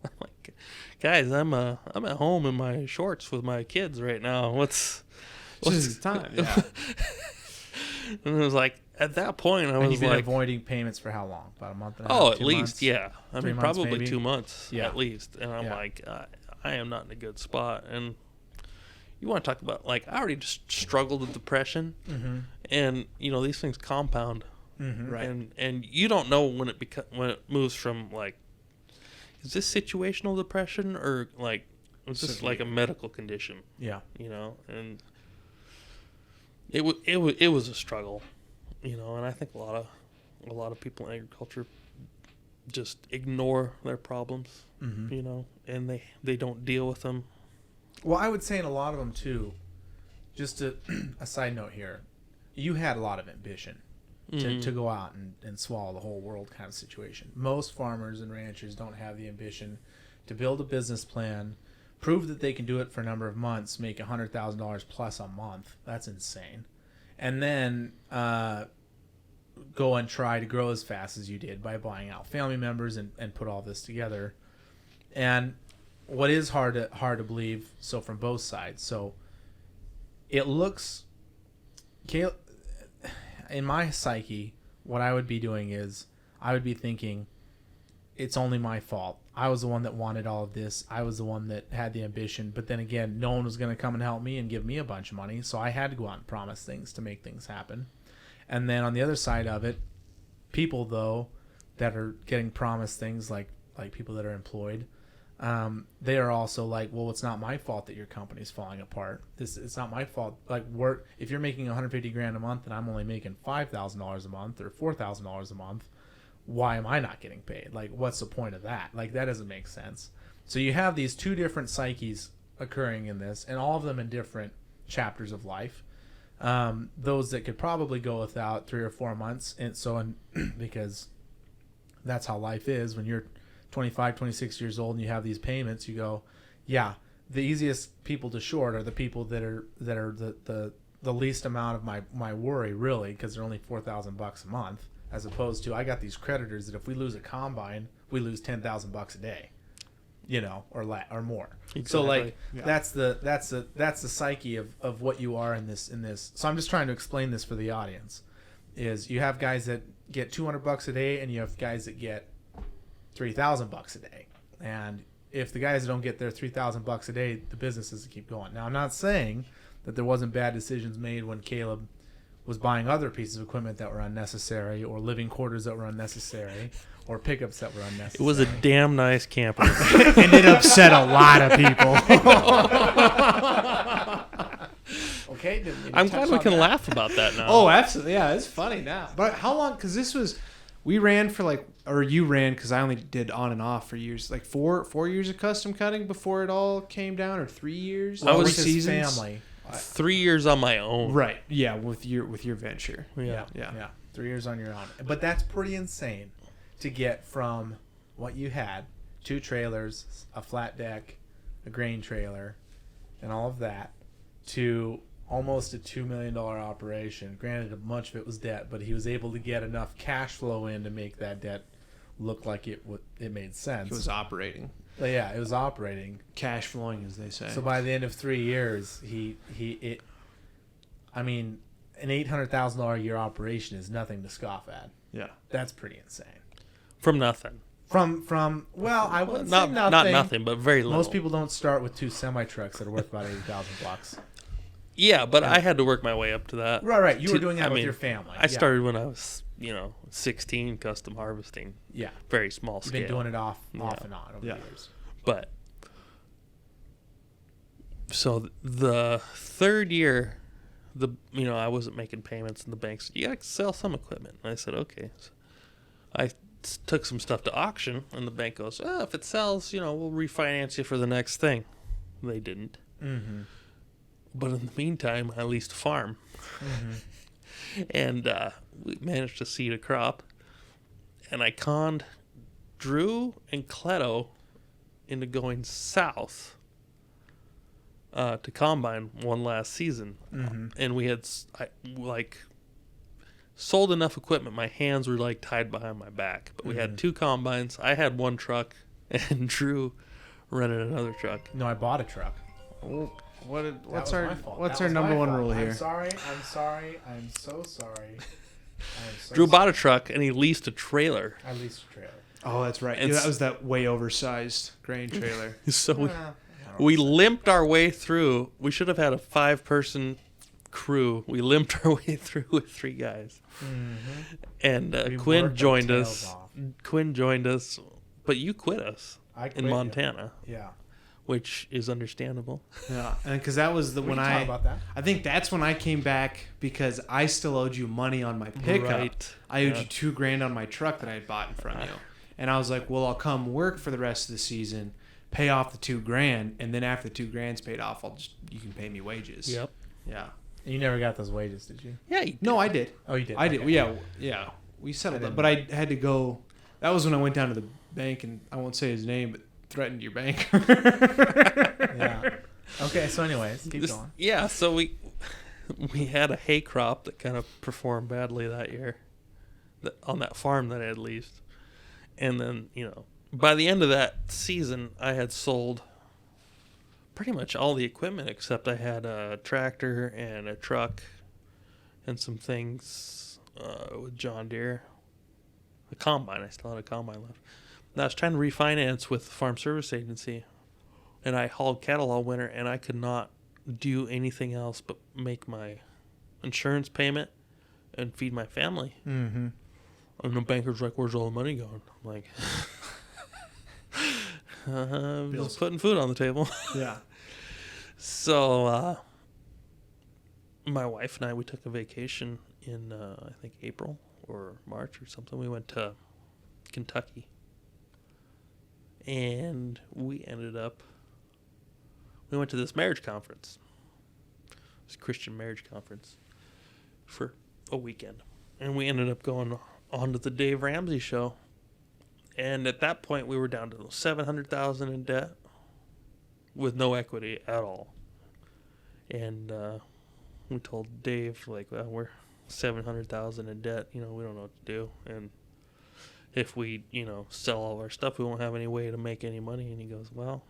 I'm like, guys, I'm at home in my shorts with my kids right now. What's Just time. Yeah. And it was like, at that point, I you've was been like, avoiding payments for how long? About a month and a half? oh, at 2 least, months? yeah. I 3 mean, months probably maybe? 2 months Yeah. at least. And I'm Yeah. like, I am not in a good spot. And you want to talk about, like, I already just struggled with depression. Mm-hmm. And, these things compound Right. And you don't know when it moves from like, is this situational depression or like is this like a medical condition? Yeah. You know, and it was a struggle, you know, and I think a lot of people in agriculture just ignore their problems, you know, and they don't deal with them. Well, I would say in a lot of them too, just a side note here, you had a lot of ambition to go out and swallow the whole world kind of situation. Most farmers and ranchers don't have the ambition to build a business plan, prove that they can do it for a number of months, make $100,000 plus a month. That's insane. And then go and try to grow as fast as you did by buying out family members and put all this together. And what is hard to believe, so from both sides. So it looks, in my psyche, what I would be doing is I would be thinking, it's only my fault. I was the one that wanted all of this. I was the one that had the ambition. But then again, no one was going to come and help me and give me a bunch of money. So I had to go out and promise things to make things happen. And then on the other side of it, people, though, that are getting promised things like people that are employed, they are also like, well, it's not my fault that your company's falling apart. It's not my fault. Like, if you're making $150,000 a month and I'm only making $5,000 a month or $4,000 a month, why am I not getting paid? Like, what's the point of that? Like, that doesn't make sense. So you have these two different psyches occurring in this, and all of them in different chapters of life. Those that could probably go without 3 or 4 months, because that's how life is. When you're 25, 26 years old and you have these payments, you go, yeah, the easiest people to short are the people that are the least amount of my worry, really, because they're only $4,000 a month, as opposed to I got these creditors that if we lose a combine, we lose $10,000 a day, you know, or more. Exactly. So like that's the psyche of what you are in this. So I'm just trying to explain this for the audience. Is you have guys that get $200 a day and you have guys that get $3,000 a day. And if the guys don't get their $3,000 a day, the business doesn't keep going. Now I'm not saying that there wasn't bad decisions made when Caleb was buying other pieces of equipment that were unnecessary, or living quarters that were unnecessary, or pickups that were unnecessary. It was a damn nice camper. And it upset a lot of people. Okay. I'm glad we can laugh about that now. Oh, absolutely. Yeah, it's funny now. But how long? Because we ran for or you ran, because I only did on and off for years, like 4 years of custom cutting before it all came down, or 3 years? I was his family. 3 years on my own. Right. Yeah, with your venture. Yeah. 3 years on your own. But that's pretty insane to get from what you had, 2 trailers, a flat deck, a grain trailer, and all of that, to almost a $2 million operation. Granted, much of it was debt, but he was able to get enough cash flow in to make that debt look like it made sense. It was operating. But yeah, it was operating. Cash flowing, as they say. So by the end of 3 years, an $800,000 a year operation is nothing to scoff at. Yeah. That's pretty insane. From nothing. Well, I wouldn't say nothing. Not nothing, but very little. Most people don't start with 2 semi trucks that are worth about $80,000. Yeah, but I had to work my way up to that. Right. You were doing that with your family. I started when I was, 16, custom harvesting. Yeah. Very small You've scale. been doing it off and on over the years. But so the third year, I wasn't making payments, and the bank said, you got to sell some equipment. And I said, okay. So I took some stuff to auction, and the bank goes, if it sells, we'll refinance you for the next thing. They didn't. Mm-hmm. But in the meantime, I leased a farm. Mm-hmm. And we managed to seed a crop. And I conned Drew and Cleto into going south to combine one last season. Mm-hmm. And we had sold enough equipment, my hands were tied behind my back. But we had 2 combines. I had 1 truck, and Drew rented another truck. No, I bought a truck. What's our number one rule here? I'm sorry. I'm so sorry. Drew bought a truck, and he leased a trailer. I leased a trailer. Oh, that's right. That was that way oversized grain trailer. So we limped our way through. We should have had a 5-person crew. We limped our way through with 3 guys. Mm-hmm. And We Quinn worked our joined tails us. off. Quinn joined us, but you quit us I in quit, Montana, Yeah. which is understandable. Yeah, and because that was We can talk about that. I think that's when I came back because I still owed you money on my pickup. Right. I owed Yeah. you $2,000 on my truck that I had bought in front of you, and I was like, "Well, I'll come work for the rest of the season, pay off the $2,000, and then after the $2,000's paid off, you can pay me wages." Yep. Yeah. You never got those wages, did you? Yeah. You No, I did. Oh, you did. I did. Okay. Yeah. Yeah. We settled I it, didn't but I had to go. That was when I went down to the bank, and I won't say his name, but threatened your bank. Yeah. Okay. So, anyways, keep going. Yeah. So we had a hay crop that kind of performed badly that year, on that farm that I had leased, and then by the end of that season, I had sold pretty much all the equipment except I had a tractor and a truck and some things with John Deere. A combine. I still had a combine left. And I was trying to refinance with the Farm Service Agency, and I hauled cattle all winter, and I could not do anything else but make my insurance payment and feed my family. Mm-hmm. And the banker's like, "Where's all the money going?" I'm like, just putting food on the table. Yeah. So my wife and I, we took a vacation in I think April or March or something. We went to Kentucky, and we went to this marriage conference. It was a Christian marriage conference for a weekend, and we ended up going on to the Dave Ramsey show. And at that point, we were down to $700,000 in debt with no equity at all. And we told Dave, like, "Well, we're $700,000 in debt. We don't know what to do. And if we, sell all of our stuff, we won't have any way to make any money." And he goes, "Well,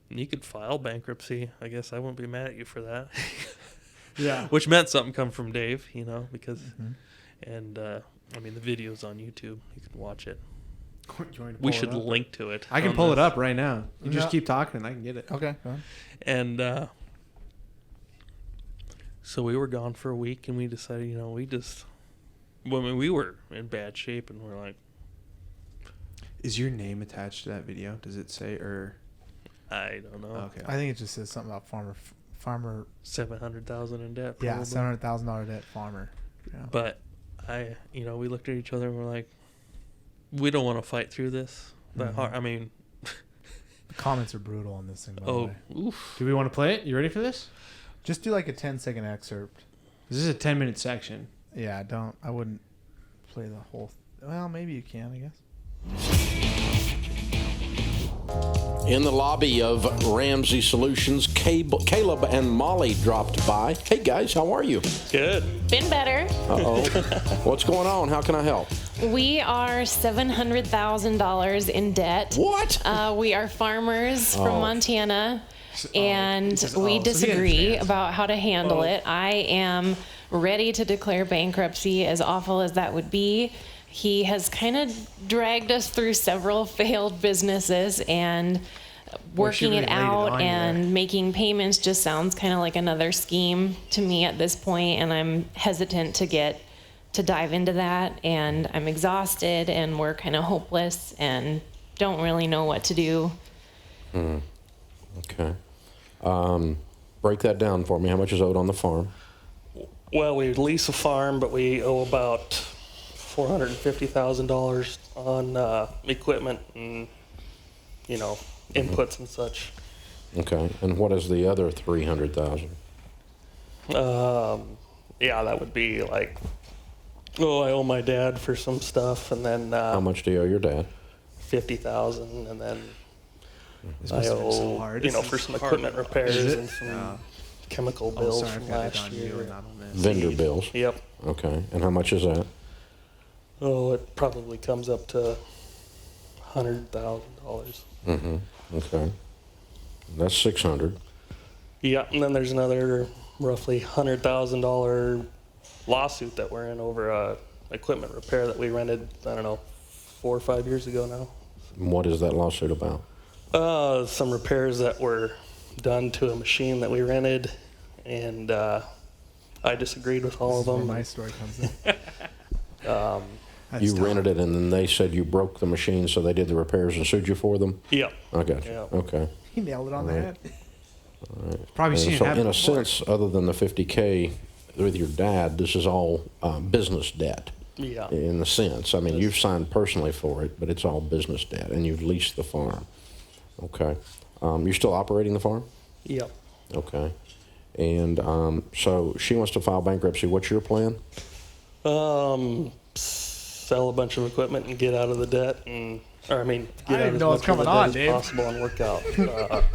you could file bankruptcy. I guess I won't be mad at you for that." Yeah. Which meant something come from Dave, because, Mm-hmm. and the video's on YouTube. You can watch it. You want me to We pull it should up? link to it. I can on pull it this. up right now. You just No. keep talking, and I can get it. Okay. Go on. And so we were gone for a week, and we decided, we were in bad shape, and we're like, Is your name attached to that video? Does it say or? I don't know. Okay. I think it just says something about farmer. $700,000 in debt. Yeah, probably. $700,000 debt farmer. Yeah. But we looked at each other and we're like, we don't want to fight through this that Mhm. hard. I mean, The comments are brutal on this thing. By the way. oof. Do we want to play it? You ready for this? Just do like a 10-second excerpt. This is a 10-minute section. Yeah, I wouldn't play the whole. Well, maybe you can, I guess. In the lobby of Ramsey Solutions, Caleb and Molly dropped by. Hey guys, how are you? Good. Been better. Uh-oh. What's going on? How can I help? We are $700,000 in debt. What? We are farmers from Montana, and So we he disagree understands. about how to handle it. I am ready to declare bankruptcy, as awful as that would be. He has kind of dragged us through several failed businesses, and working really it laid it out on you and there. making payments just sounds kind of like another scheme to me at this point, and I'm hesitant to dive into that, and I'm exhausted, and we're kind of hopeless and don't really know what to do. Okay. Break that down for me. How much is owed on the farm? Well, we lease a farm, but we owe about $450,000 on equipment and, inputs and such. Okay. And what is the other $300,000? Yeah, that would be like, I owe my dad for some stuff, and then How much do you owe your dad? $50,000, and then This I must have been so owe, hard. for some equipment repairs Is it? and some Yeah. chemical Oh, bills sorry, from I've got it last on you year. and not on this. Vendor bills. Yep. Okay. And how much is that? Oh, it probably comes up to $100,000. Mm-hmm. Okay. That's 600. Yeah, and then there's another roughly $100,000 lawsuit that we're in over a equipment repair that we rented, 4 or 5 years ago now. What is that lawsuit about? Some repairs that were done to a machine that we rented, and I disagreed with all of Where them. my story comes in. You rented it, and then they said you broke the machine, so they did the repairs and sued you for them? Yeah. I got you. Yeah. Okay. He nailed it on the head. Probably And seen so it happen in a before. sense, other than the $50K with your dad, this is all business debt. Yeah. In a sense. I mean, you've signed personally for it, but it's all business debt, and you've leased the farm. Okay. You're still operating the farm? Yeah. Okay. And so she wants to file bankruptcy. What's your plan? Sell a bunch of equipment and get out of the debt, and get didn't out as know much what's coming of the debt on, as Dave. possible and work out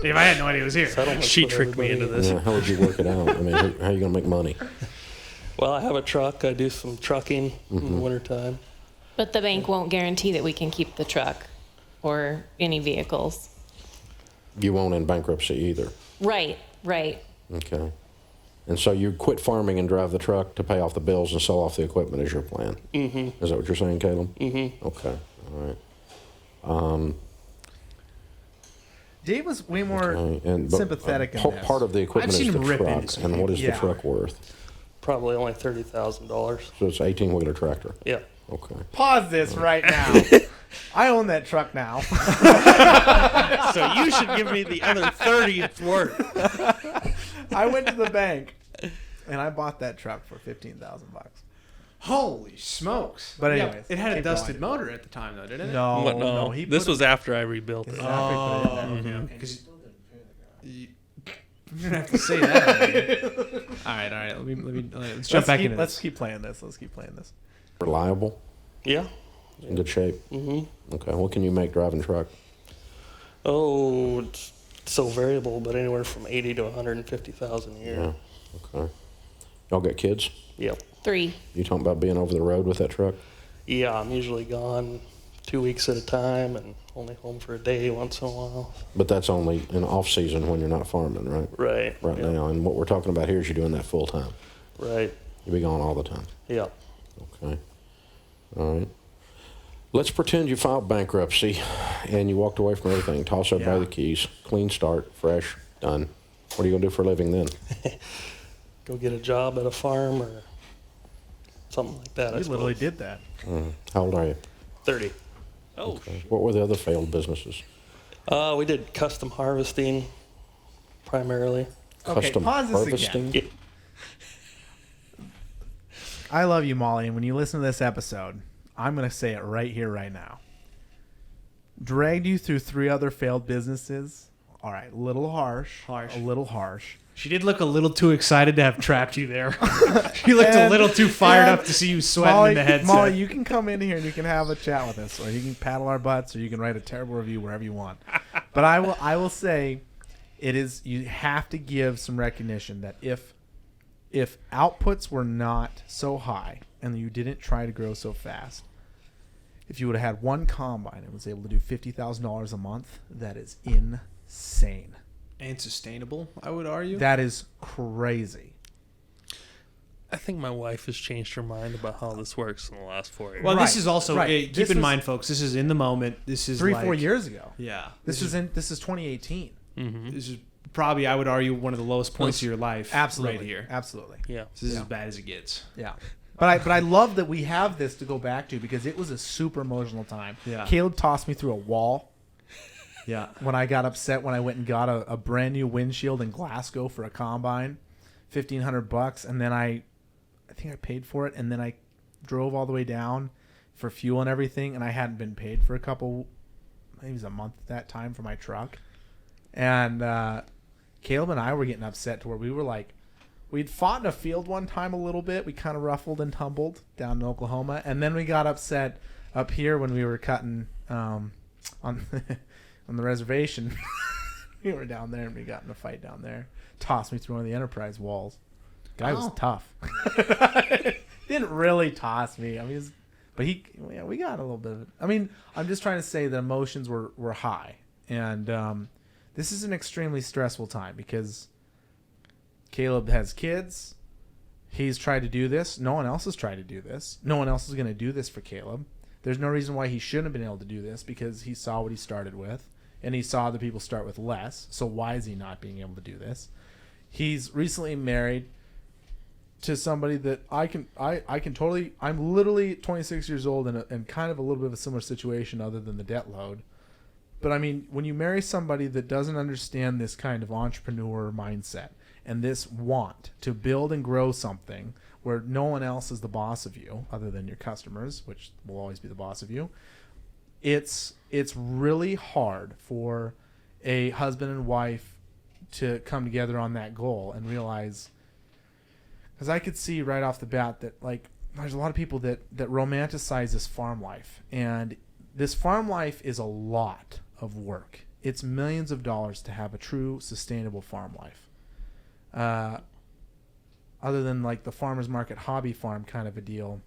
Dave, I had no idea it was here. settlements She with tricked me into everybody. this. Yeah, how would you work it out? I mean, how are you going to make money? Well, I have a truck. I do some trucking in Mm-hmm. the wintertime. But the bank won't guarantee that we can keep the truck or any vehicles. You won't in bankruptcy either. Right. Okay. And so you quit farming and drive the truck to pay off the bills and sell off the equipment is your plan? Mm-hmm. Is that what you're saying, Caleb? Mm-hmm. Okay. All right. Dave was way more Okay. And, but, sympathetic in this. Part of the equipment I've is seen the him rip truck. into some And what is Yeah. the truck worth? Probably only $30,000. So it's an 18-wheeler tractor. Yeah. Okay. Pause this right now. I own that truck now. So you should give me the other 30 it's worth. I went to the bank and I bought that truck for $15,000. Holy smokes! But Yeah, anyways, it had a keep dusted going. motor at the time, though, didn't it? No, What, no, he this put was after I rebuilt it. it after he put it in there. Okay. 'Cause you're gonna have to say that. All right. Let's jump back into Let's this. keep playing this. Reliable? Yeah. In good shape? Mm-hmm. Okay. What can you make driving truck? Oh, it's so variable, but anywhere from 80 to 150,000 a year. Yeah. Okay. Y'all got kids? Yep. 3. You talking about being over the road with that truck? Yeah, I'm usually gone 2 weeks at a time and only home for a day once in a while. But that's only in off season when you're not farming, right? Right. Right Yep. now. And what we're talking about here is you're doing that full time. Right. You'll be gone all the time. Yep. Okay. All right. Let's pretend you filed bankruptcy and you walked away from everything. Toss everybody the keys. Clean start. Fresh. Done. What are you going to do for a living then? Go get a job at a farm or something like that. I You literally suppose. did that. How old are you? 30. Oh, Okay. What were the other failed businesses? We did custom harvesting primarily. Okay, Custom pause this harvesting? again. I love you, Molly, and when you listen to this episode, I'm going to say it right here, right now. Dragged you through 3 other failed businesses. All right, a little harsh. A little harsh. She did look a little too excited to have trapped you there. She looked a And- little too fired and up to see you sweating Molly, in the headset. Molly, you can come in here and you can have a chat with us, or you can paddle our butts, or you can write a terrible review wherever you want. But I will say, it is, you have to give some recognition that if outputs were not so high and you didn't try to grow so fast, if you would have had one combine and was able to do $50,000 a month, that is insane. And sustainable, I would argue. That is crazy. I think my wife has changed her mind about how this works in the last 4 years. Well, Right, this is also right. keep This in was- mind, folks. This is in the moment. This is 3-4 like, years ago. Yeah, This is 2018. This is probably, I would argue, one of the lowest points of your life. Absolutely. right here. Absolutely. Yeah. This is as bad as it gets. Yeah. But I love that we have this to go back to because it was a super emotional time. Yeah. Caleb tossed me through a wall Yeah, when I got upset when I went and got a brand new windshield in Glasgow for a combine, $1,500, and then I think I paid for it, and then I drove all the way down for fuel and everything, and I hadn't been paid for maybe it was a month at that time for my truck, and Caleb and I were getting upset to where we were like, we'd fought in a field one time a little bit. We kind of ruffled and tumbled down in Oklahoma, and then we got upset up here when we were cutting on on the reservation. We were down there and we got in a fight down there. Tossed me through one of the Enterprise walls. Guy was tough. Didn't really toss me. I mean, we got a little bit of it. I mean, I'm just trying to say that emotions were high, and this is an extremely stressful time because Caleb has kids. He's tried to do this. No one else has tried to do this. No one else is going to do this for Caleb. There's no reason why he shouldn't have been able to do this because he saw what he started with, and he saw the people start with less. So why is he not being able to do this? He's recently married. to somebody that I can totally. I'm literally 26 years old and kind of a little bit of a similar situation other than the debt load. But I mean, when you marry somebody that doesn't understand this kind of entrepreneur mindset and this want to build and grow something where no one else is the boss of you other than your customers, which will always be the boss of you, it's really hard for a husband and wife to come together on that goal and realize, because I could see right off the bat that like there's a lot of people that romanticize this farm life, and this farm life is a lot of work. It's millions of dollars to have a true sustainable farm life. Other than like the farmer's market hobby farm kind of a deal,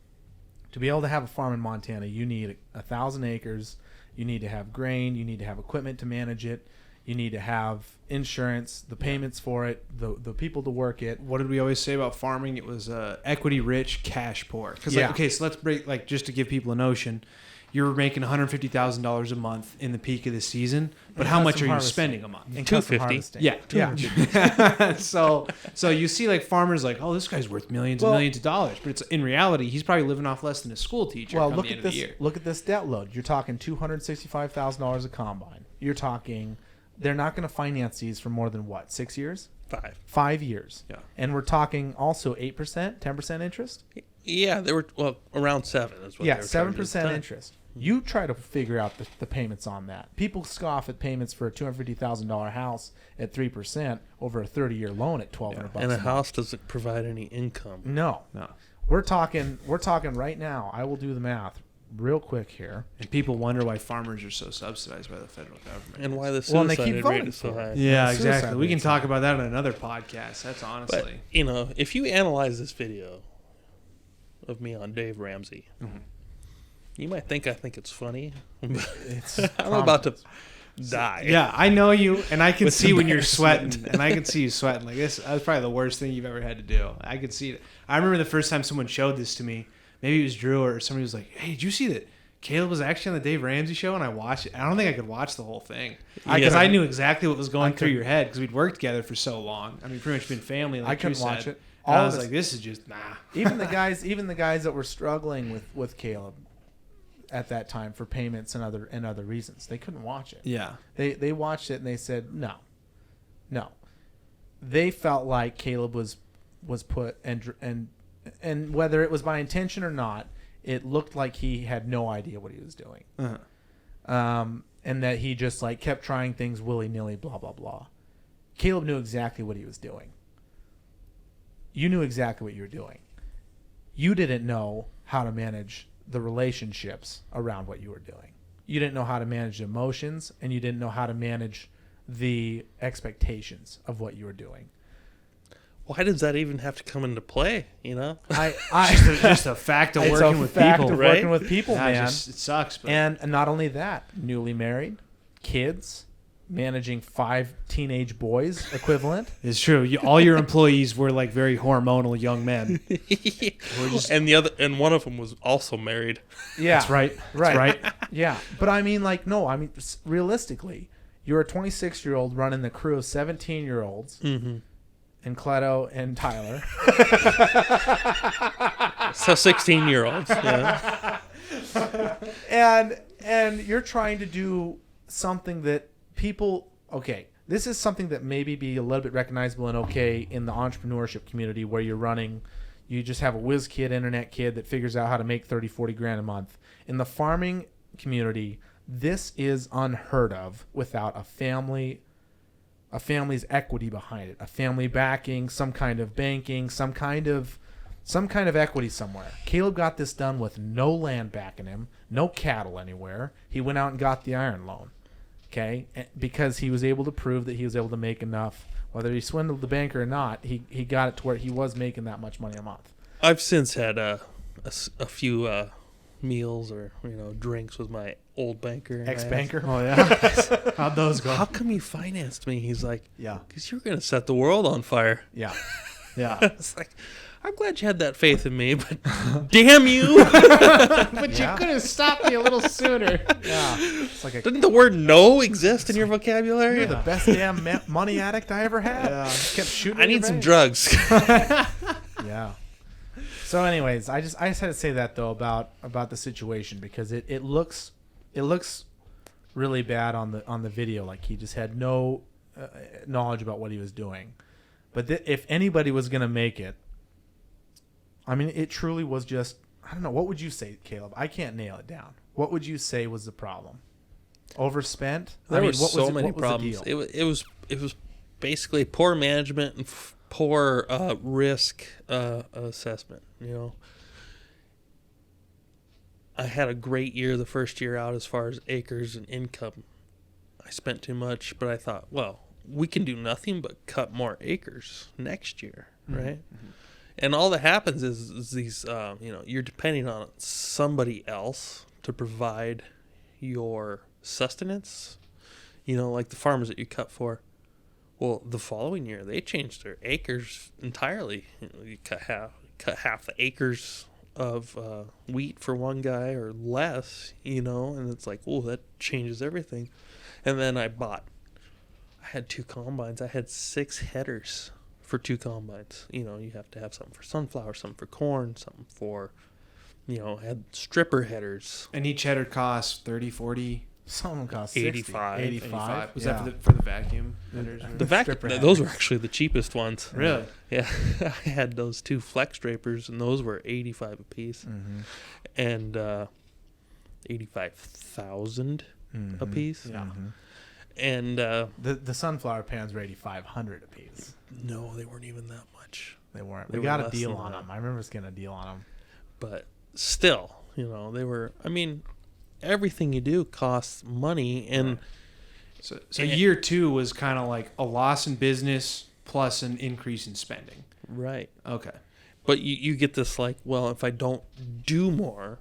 to be able to have a farm in Montana, you need 1,000 acres. You need to have grain. You need to have equipment to manage it. You need to have insurance, the payments for it, the people to work it. What did we always say about farming? It was equity rich, cash poor. Because Yeah. like, okay, so let's break, like, just to give people a notion. You're making $150,000 a month in the peak of the season, but how much are you spending a month? And custom 250. harvesting. Yeah. So you see like farmers like, oh, this guy's worth millions and millions of dollars, but it's in reality he's probably living off less than a school teacher. Well, come look the end at of this. the year. Look at this debt load. You're talking $265,000 a combine. You're talking they're not going to finance these for more than what, 6 years? 5. 5 years. Yeah. And we're talking also 8%, 10% interest. Yeah, they were around 7 is what Yeah, they were charging at the 7% time. interest. You try to figure out the payments on that. People scoff at payments for a $250,000 house at 3% over a 30-year loan at $1,200 And a month. house doesn't provide any income. No. No. We're talking right now. I will do the math real quick here. And people wonder why farmers are so subsidized by the federal government. And why the Well, and they suicide keep rate voting is so for it. high. Yeah, Suicide exactly. We can rate's talk high. about that on another podcast. That's honestly. But, you know, if you analyze this video of me on Dave Ramsey, you might think I think it's funny. It's I'm about to die. Yeah, I know you, and I can With see when you're embarrassment. sweating, and I can see you sweating. Like this, that's probably the worst thing you've ever had to do. I could see it. I remember the first time someone showed this to me. Maybe it was Drew or somebody was like, "Hey, did you see that Caleb was actually on the Dave Ramsey show?" And I watched it. I don't think I could watch the whole thing because I knew exactly what was going through your head because we'd worked together for so long. I mean, pretty much been family. Like I couldn't you watch said. it. And I All was of us- like, "This is just nah." even the guys that were struggling with Caleb at that time for payments and other reasons, they couldn't watch it. Yeah. They watched it and they said no. They felt like Caleb was put and whether it was by intention or not, it looked like he had no idea what he was doing. And that he just like kept trying things willy-nilly, blah blah blah. Caleb knew exactly what he was doing. You knew exactly what you were doing. You didn't know how to manage the relationships around what you were doing. You didn't know how to manage the emotions, and you didn't know how to manage the expectations of what you were doing. Why does that even have to come into play? You know, Just a fact of it's working a with fact people, of right? working with people, Yeah, man. it sucks. But And not only that, newly married, kids, managing 5 teenage boys equivalent. it's true. All your employees were like very hormonal young men. and one of them was also married. Yeah, That's right. Right. That's right. Yeah, but I mean, like, no, I mean, realistically, you're a 26-year-old running the crew of 17-year-olds, and Cleto and Tyler. So 16-year-olds. Yeah. and you're trying to do something that people, okay, this is something that maybe be a little bit recognizable and okay in the entrepreneurship community where you just have a whiz kid, internet kid that figures out how to make 30, 40 grand a month. In the farming community, this is unheard of without a family's equity behind it, a family backing, some kind of banking, some kind of equity somewhere. Caleb got this done with no land backing him, no cattle anywhere. He went out and got the iron loan, okay, because he was able to prove that he was able to make enough. Whether he swindled the banker or not, he got it to where he was making that much money a month. I've since had a few meals or drinks with my old banker, and I asked, Ex-banker. Oh yeah. How'd those go? how come you financed me? He's like, Yeah. because you're gonna set the world on fire. Yeah. Yeah. It's like, I'm glad you had that faith in me, but damn you! But Yeah. you could have stopped me a little sooner. Yeah. It's like Didn't the word "no" exist in your vocabulary? you're the best damn money addict I ever had. Yeah. Kept shooting. I in your need some veins. drugs. Yeah. Yeah. So, anyways, I just had to say that though about the situation because it looks really bad on the video. Like he just had no knowledge about what he was doing. But if anybody was gonna make it, I mean, it truly was just. I don't know. What would you say, Caleb? I can't nail it down. What would you say was the problem? Overspent? There were what so was many what was problems. the deal? It was basically poor management and poor risk assessment. You know, I had a great year the first year out as far as acres and income. I spent too much, but I thought, well, we can do nothing but cut more acres next year, right? Mm-hmm. And all that happens is these, you're depending on somebody else to provide your sustenance, like the farmers that you cut for. Well, the following year, they changed their acres entirely. You cut half the acres of wheat for one guy or less, and it's like, oh, that changes everything. And then I had 2 combines. I had 6 headers for 2 combines. You have to have something for sunflower, something for corn, something for, had stripper headers. And each header costs 30, 40. Some of them cost 85. 85. Was that for the vacuum headers? The vacuum, those were actually the cheapest ones. Really? Yeah. I had those 2 flex drapers, and those were $85 a piece. Mm-hmm. And 85,000 a piece. Yeah. Mm-hmm. And the sunflower pans were $8,500 a piece. No, they weren't even that much. They weren't. They We got were a deal less than on that. them. I remember us getting a deal on them. But still, they were. I mean, everything you do costs money, and So year 2 was kind of like a loss in business plus an increase in spending. right. Okay. But you get this like, well, if I don't do more,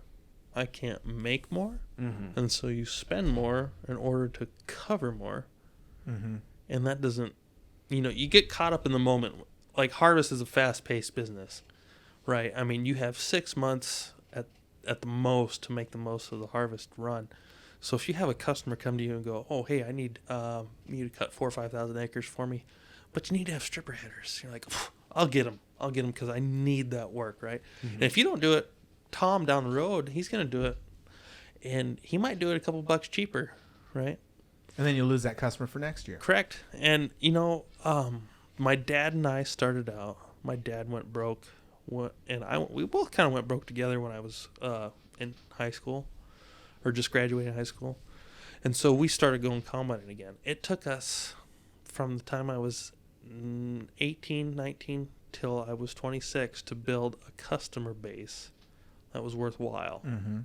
I can't make more, Mm-hmm. and so you spend more in order to cover more, Mm-hmm. and that doesn't, you get caught up in the moment. Like harvest is a fast-paced business, right? I mean, you have 6 months at the most to make the most of the harvest run. So if you have a customer come to you and go, oh, hey, I need you to cut 4,000 or 5,000 acres for me, but you need to have stripper headers. You're like, I'll get them because I need that work, right? Mm-hmm. And if you don't do it, Tom down the road, he's going to do it, and he might do it a couple bucks cheaper, right? And then you lose that customer for next year. Correct. And, my dad and I started out. My dad went broke, and we both kind of went broke together when I was in high school, or just graduating high school. And so we started going combining again. It took us from the time I was 18, 19, till I was 26 to build a customer base that was worthwhile. Mm-hmm.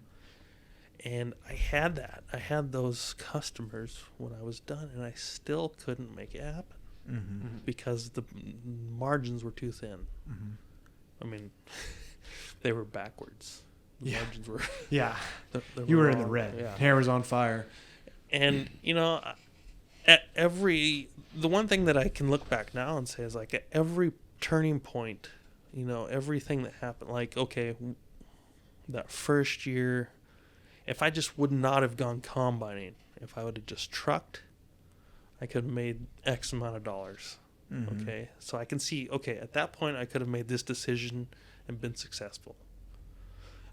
And I had that. I had those customers when I was done, and I still couldn't make it happen Mm-hmm. because the margins were too thin. Mm-hmm. I mean, they were backwards. The Yeah. margins were. Yeah. they You were in the wrong. red. Yeah. Hair was on fire. And at the one thing that I can look back now and say is like at every turning point, everything that happened. Like, okay, that first year, if I just would not have gone combining, if I would have just trucked, I could have made X amount of dollars. Mm-hmm. Okay, so I can see, okay, at that point I could have made this decision and been successful.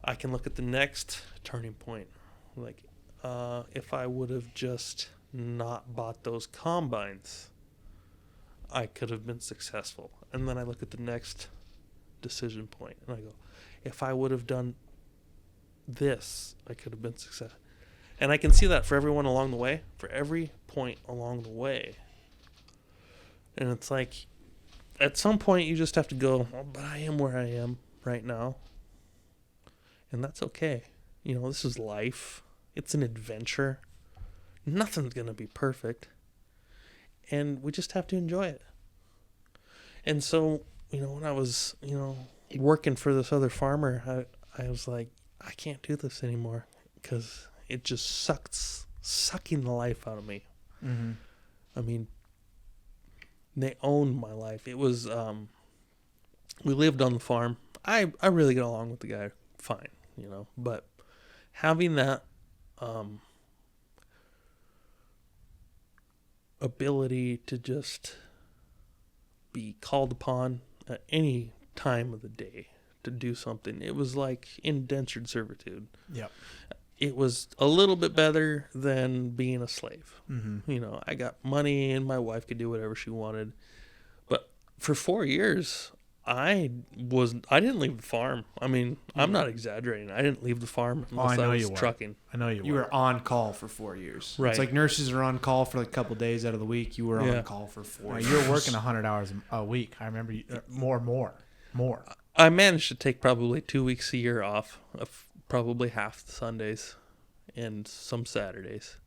I can look at the next turning point, like if I would have just not bought those combines, I could have been successful. And then I look at the next decision point and I go, if I would have done this, I could have been successful. And I can see that for everyone along the way, for every point along the way. And it's like, at some point you just have to go, oh, but I am where I am right now. And that's okay. This is life. It's an adventure. Nothing's going to be perfect. And we just have to enjoy it. And so, when I was, working for this other farmer, I was like, I can't do this anymore because it just sucking the life out of me. Mm-hmm. I mean, they owned my life. It was, we lived on the farm. I really got along with the guy fine, but having that ability to just be called upon at any time of the day to do something. It was like indentured servitude. Yep. It was a little bit better than being a slave. Mm-hmm. You know, I got money and my wife could do whatever she wanted. But for 4 years, I didn't leave the farm. I mean, I'm not exaggerating. I didn't leave the farm unless I was trucking. I know you You were. were on call for 4 years. Right. It's like nurses are on call for like a couple days out of the week. You were on call for 4 Well, years. you were working 100 hours a week. I remember you, more. I managed to take probably 2 weeks a year off, of probably half the Sundays and some Saturdays.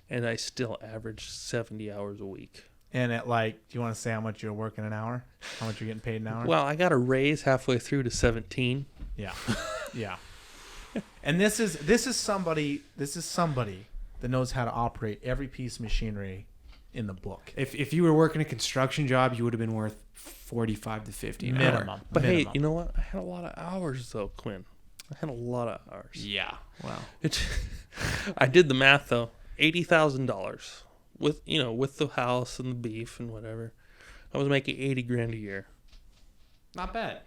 And I still averaged 70 hours a week. And at like, do you want to say how much you're working an hour? How much you're getting paid an hour? Well, I got a raise halfway through to 17. Yeah, yeah. And this is somebody that knows how to operate every piece of machinery in the book. If you were working a construction job, you would have been worth 45 to 50 an Minimum. hour. But Minimum. hey, you know what? I had a lot of hours though, Quinn. I had a lot of hours. Yeah. Wow. I did the math though. $80,000 with the house and the beef and whatever. I was making $80,000 a year. Not bad.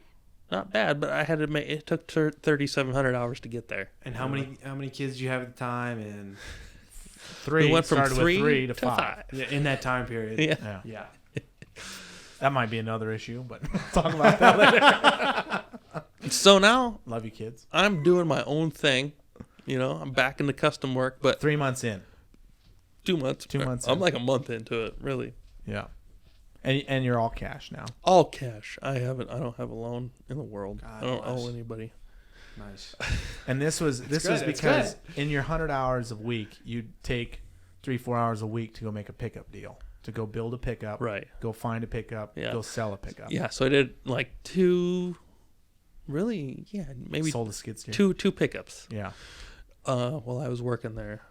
Not bad, but I had to make. It took 3,700 hours to get there. And how many kids did you have at the time? And Three. We went from started with 3 three to to 5. 5. yeah, in that time period. Yeah. Yeah. Yeah. That might be another issue, but we'll talk about that later. So now Love you, kids. I'm doing my own thing. You know, I'm back into custom work, but 3 months in. 2 months. 2 months I'm in. like a month into it, really. Yeah. And you're all cash now. All cash. I don't have a loan in the world. God I don't bless. owe anybody. Nice. And this was good, because it's in your 100 hours a week, you'd take 3-4 hours a week to go make a pickup deal, to go build a pickup, Right. go find a pickup, Yeah. go sell a pickup. Yeah, so I did like maybe Sold a skid steer. two pickups. Yeah. While I was working there,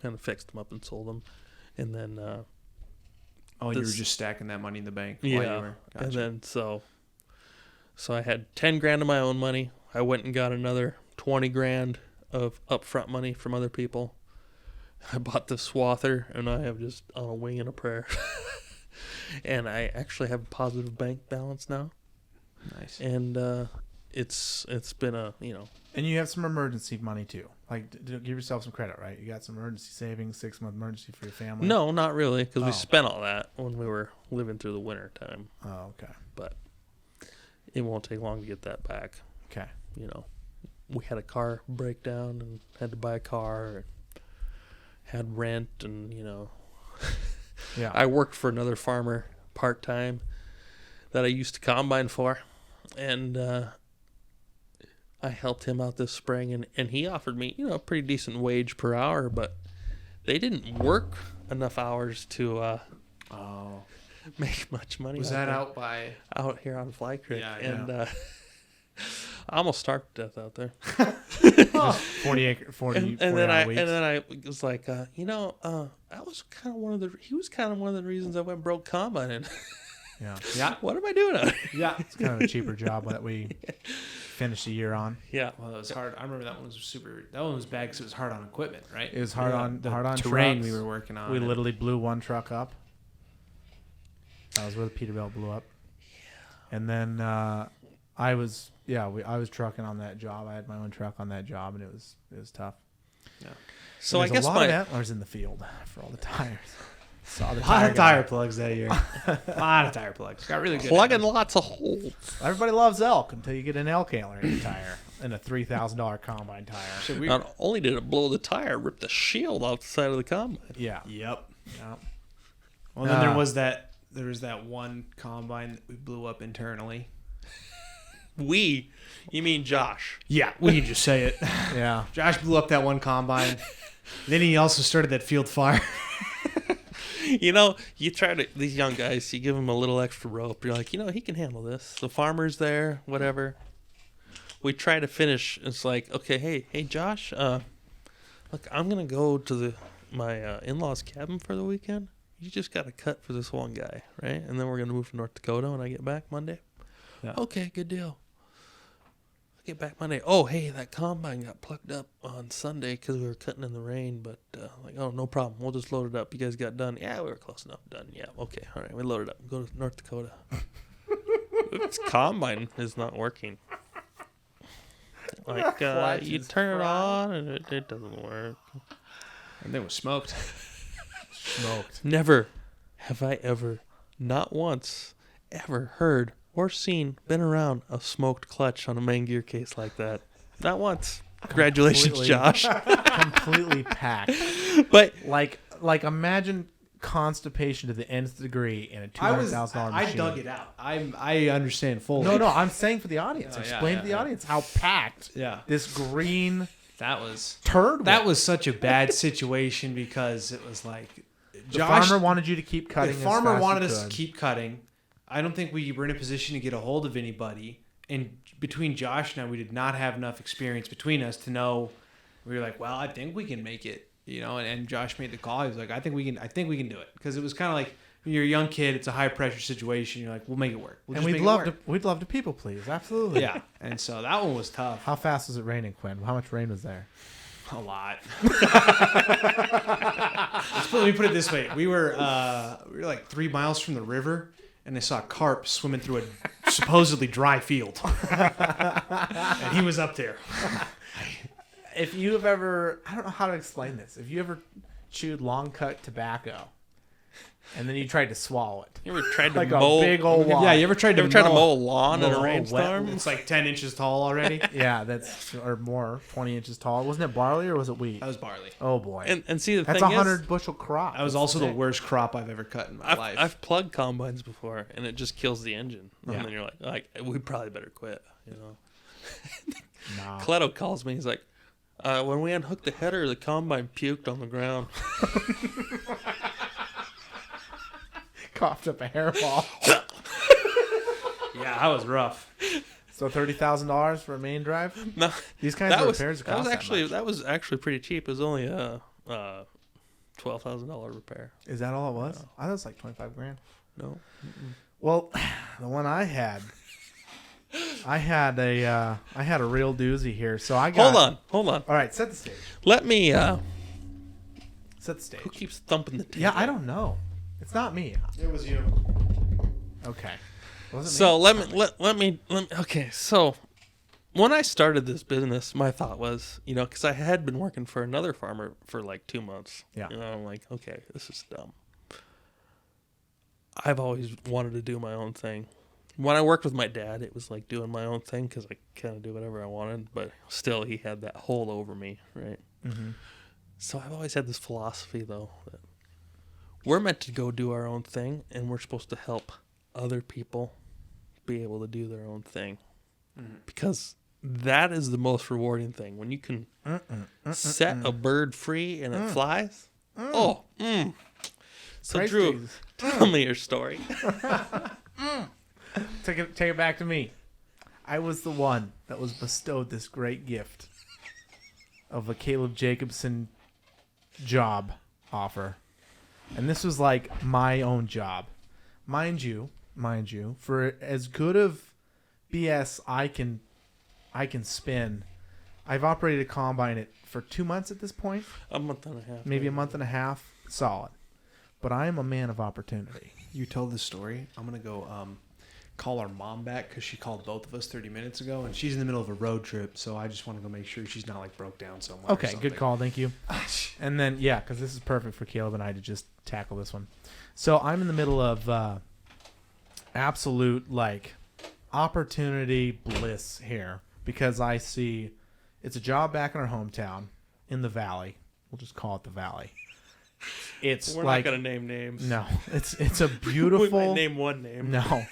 kind of fixed them up and sold them, and then Oh, you were This- just stacking that money in the bank while yeah, you were. Gotcha. and then so I had $10,000 of my own money. I went and got another $20,000 of upfront money from other people. I bought the swather, and I have just on a wing and a prayer. And I actually have a positive bank balance now, Nice. and it's been a And you have some emergency money too. Like, give yourself some credit, right? You got some emergency savings, 6-month emergency for your family. No, not really, because Oh. we spent all that when we were living through the winter time. Oh, okay. But it won't take long to get that back. Okay. You know, we had a car breakdown and had to buy a car, and had rent, and Yeah. I worked for another farmer part time that I used to combine for, and I helped him out this spring, and he offered me a pretty decent wage per hour, but they didn't work enough hours to Oh. make much money. Was that out by? out here on Fly Creek? Yeah, and I almost starved to death out there. 40 acre, 40, and 40 then hour weeks. I was like, that was kind of one of the. He was kind of one of the reasons I went broke combining. Yeah. Yeah. What am I doing out here? Yeah. It's kind of a cheaper job that we finished the year on. Yeah. Well, that was hard. I remember that one was super. That one was bad because it was hard on equipment, right? It was hard Yeah, on the hard on terrain trucks. we were working on. We and- literally blew one truck up. That was where the Peterbilt blew up. And then I was trucking on that job. I had my own truck on that job, and it was tough. So I There's guess a lot my of antlers in the field for all the tires. Saw the A lot of guy. tire plugs that year. A lot of tire plugs. Got really good. plugging lots of holes. Everybody loves elk until you get an elk antler in your tire and a $3,000 combine tire. So we, Not only did it blow the tire, it ripped the shield off the side of the combine. Yeah. yep. Yeah. Well, then there Ah. was that. There was that one combine that we blew up internally. You mean Josh? Yeah, we can just say it. Yeah. Josh blew up that one combine. Then he also started that field fire. You try to, these young guys, you give them a little extra rope. You're like, he can handle this. The farmer's there, whatever. We try to finish. It's like, okay, hey, Josh, look, I'm going to go to my in-laws cabin for the weekend. You just got to cut for this one guy, right? And then we're going to move to North Dakota when I get back Monday. Yeah. Okay, good deal. I get back Monday. Oh, hey, that combine got plugged up on Sunday because we were cutting in the rain. But no problem. We'll just load it up. You guys got done? Yeah, we were close enough. Done. Yeah, okay. All right, we loaded up. Go to North Dakota. its combine is not working. Like you turn it on and it doesn't work. And they were smoked. Never have I ever, not once, ever heard or seen, been around a smoked clutch on a main gear case like that. Not once. Congratulations, Completely- Josh. Completely packed. But Like imagine constipation to the nth degree in a $200,000 machine. I dug it out. I understand fully. No, I'm saying for the audience. Oh, yeah, Explain to the audience how packed this green That was turd that was such a bad situation because it was like The farmer wanted you to keep cutting. The farmer as fast wanted as you us to could. keep cutting. I don't think we were in a position to get a hold of anybody. And between Josh and I, we did not have enough experience between us to know. We were like, well, I think we can make it, And Josh made the call. He was like, I think we can do it, because it was kind of like when you're a young kid, it's a high pressure situation. You're like, we'll make it work. And we'd love to people please, absolutely. Yeah. And so that one was tough. How fast was it raining, Quinn? How much rain was there? A lot. Let me put it this way: we were like 3 miles from the river, and I saw carp swimming through a supposedly dry field, and he was up there. If you have ever, I don't know how to explain this. If you ever chewed long cut tobacco, and then you tried to swallow it, you ever tried to like mow? a big old wad. Yeah, you ever tried to mow a lawn in mow a a rainstorm? wet- It's like 10 inches tall already. Yeah, that's or more, 20 inches tall. Wasn't it barley or was it wheat? That was barley. Oh boy, And see the that's thing 100 is, bushel crop. That was That's also the sick. worst crop I've ever cut in my life. I've plugged combines before, and it just kills the engine. Yeah. And then you're like, we probably better quit. Nah. Cleto calls me. He's like, when we unhooked the header, the combine puked on the ground. Coughed up a hairball. Yeah, that was rough. So $30,000 for a main drive. No, These kinds of repairs cost that was actually pretty cheap. It was only a $12,000 repair. Is that all it was? I thought it was like 25 grand. No. Well, the one I had a real doozy here. So I got. Hold on. All right, set the stage. Let me. Set the stage. Who keeps thumping the table? Yeah, I don't know. It's not me. It was you. Okay. Wasn't So me? let me. Okay, so when I started this business, my thought was, because I had been working for another farmer for like 2 months. Yeah. I'm like, okay, this is dumb. I've always wanted to do my own thing. When I worked with my dad, it was like doing my own thing because I kind of do whatever I wanted, but still he had that hold over me, right? Mm-hmm. So I've always had this philosophy, though, that we're meant to go do our own thing, and we're supposed to help other people be able to do their own thing. Because that is the most rewarding thing. When you can set a bird free and it flies. So, Christ Drew, Jesus. tell me your story. Take it back to me. I was the one that was bestowed this great gift of a Caleb Jacobson job offer. And this was like my own job. Mind you, for as good of BS I can spin, I've operated a combine for 2 months at this point. A month and a half. Maybe a month and a half. Solid. But I am a man of opportunity. You told this story. I'm going to go call our mom back because she called both of us 30 minutes ago, and she's in the middle of a road trip, so I just want to go make sure she's not like broke down somewhere. or Okay, something. good call. Thank you. And then, yeah, because this is perfect for Caleb and I to just tackle this one. So I'm in the middle of absolute, opportunity bliss here because I see it's a job back in our hometown in the Valley. We'll just call it the Valley. It's We're like... not going to name names. No. It's a We beautiful... might name one name. No.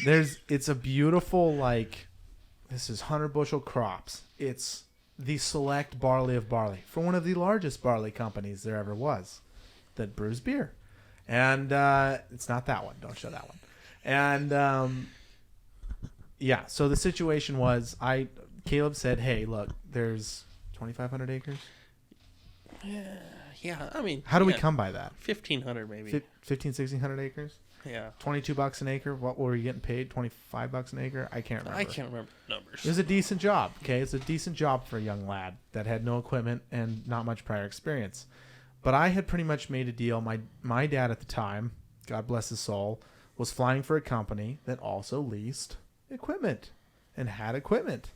It's a beautiful, this is 100 bushel crops. It's the select barley of barley for one of the largest barley companies there ever was that brews beer. And it's not that one. Don't show that one. And yeah, so the situation was Caleb said, hey, look, there's 2,500 acres. Yeah, I mean. How do we come by that? 1,500 maybe. 1,600 acres? Yeah. $22 an acre. What were you getting paid? $25 an acre? I can't remember. I can't remember the numbers. It was a decent job. Okay, it's a decent job for a young lad that had no equipment and not much prior experience. But I had pretty much made a deal. My dad at the time, God bless his soul, was flying for a company that also leased equipment and had equipment.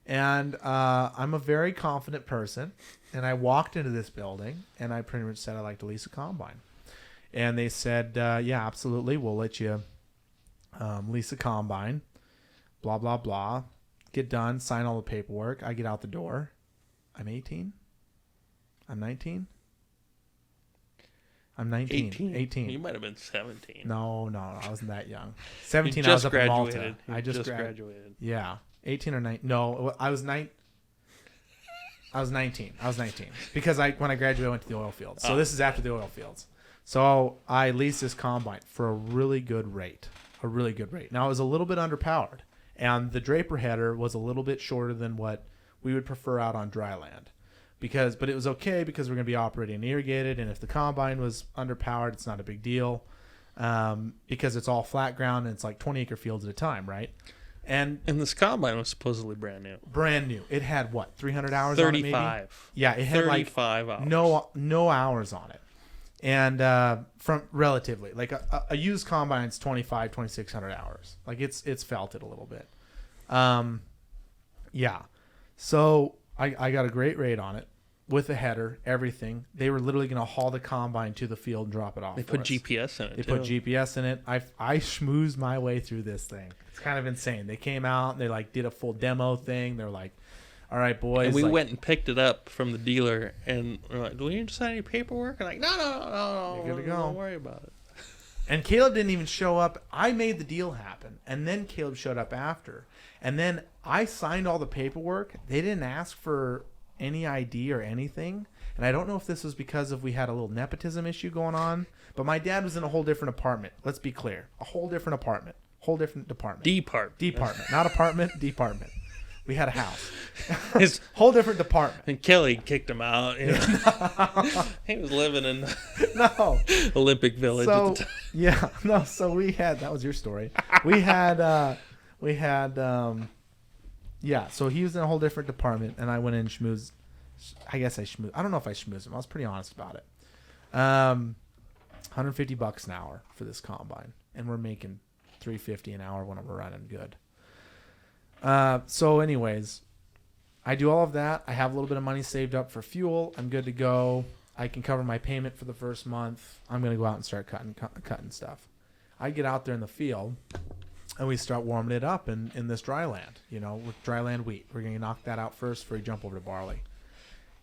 And I'm a very confident person, and I walked into this building, and I pretty much said I'd like to lease a combine. And they said, yeah, absolutely, we'll let you lease a combine, blah, blah, blah. Get done, sign all the paperwork. I get out the door. I'm 18? I'm 19? I'm 19. 18. You might have been 17. No, I wasn't that young. 17, You I was just up in Malta. graduated. I just graduated. Yeah. 18 or 19. No, I was 19. I was 19. Because when I graduated, I went to the oil fields. So this is after the oil fields. So I leased this combine for a really good rate. Now, it was a little bit underpowered. And the Draper header was a little bit shorter than what we would prefer out on dry land. But it was okay because we're going to be operating irrigated. And if the combine was underpowered, it's not a big deal. Because it's all flat ground and it's like 20-acre fields at a time, right? And this combine was supposedly brand new. Brand new. It had what, 300 hours on it maybe? 35. Yeah, it had 35 like hours. no hours on it. And from relatively, like a used combine's 2,600 hours. Like it's felt it a little bit. Yeah. So I got a great rate on it with the header, everything. They were literally going to haul the combine to the field and drop it off. They put GPS in it. They put GPS in it. I schmoozed my way through this thing. It's kind of insane. They came out and they like did a full demo thing. They're like, all right, boys. And we like, went and picked it up from the dealer, and we're like, do we need to sign any paperwork? And like, no. You're good to go. Don't worry about it. And Caleb didn't even show up. I made the deal happen. And then Caleb showed up after. And then I signed all the paperwork. They didn't ask for any ID or anything. And I don't know if this was because we had a little nepotism issue going on. But my dad was in a whole different apartment. Let's be clear. A whole different apartment. Whole different department. Department. Not apartment, department. We had a house. His whole different department. And Kelly kicked him out. You know? He was living in no Olympic Village at the time. Yeah, no. So we had, that was your story. We had, yeah. So he was in a whole different department, and I went in and schmoozed. I guess I schmoozed. I don't know if I schmoozed him. I was pretty honest about it. $150 an hour for this combine, and we're making $350 an hour when we're running good. So anyways, I do all of that. I have a little bit of money saved up for fuel. I'm good to go. I can cover my payment for the first month. I'm going to go out and start cutting stuff. I get out there in the field, and we start warming it up in this dry land, with dry land wheat. We're going to knock that out first before we jump over to barley.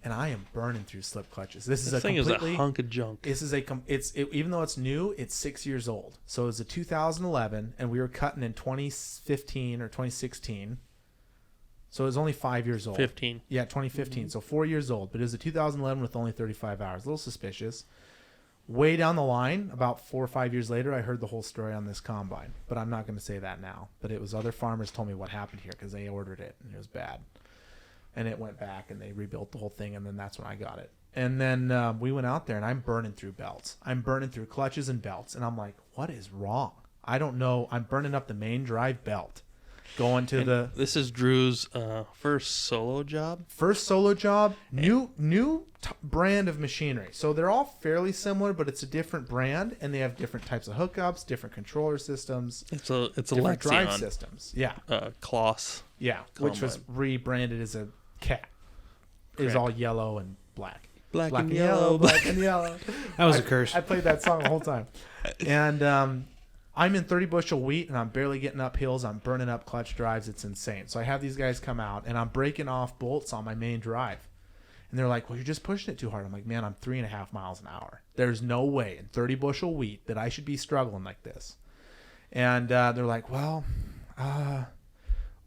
And I am burning through slip clutches. This thing is a hunk of junk. This is even though it's new, it's 6 years old. So it was a 2011, and we were cutting in 2015 or 2016. So it was only 5 years old. 15. Yeah, 2015. Mm-hmm. So 4 years old. But it was a 2011 with only 35 hours. A little suspicious. Way down the line, about 4 or 5 years later, I heard the whole story on this combine. But I'm not going to say that now. But it was other farmers told me what happened here because they ordered it, and it was bad. And it went back, and they rebuilt the whole thing, and then that's when I got it. And then we went out there, and I'm burning through belts. I'm burning through clutches and belts. And I'm like, what is wrong? I don't know. I'm burning up the main drive belt. Going to This is Drew's first solo job? New brand of machinery. So they're all fairly similar, but it's a different brand, and they have different types of hookups, different controller systems. It's a different Lexion. Drive systems. Yeah. Kloss. Yeah, which was rebranded as a cat. Is all yellow and black. Black and yellow. Black and yellow. That was a curse. I played that song the whole time. And I'm in 30 bushel wheat, and I'm barely getting up hills. I'm burning up clutch drives. It's insane. So I have these guys come out, and I'm breaking off bolts on my main drive. And they're like, well, you're just pushing it too hard. I'm like, man, I'm 3.5 miles an hour. There's no way in 30 bushel wheat that I should be struggling like this. And they're like, well,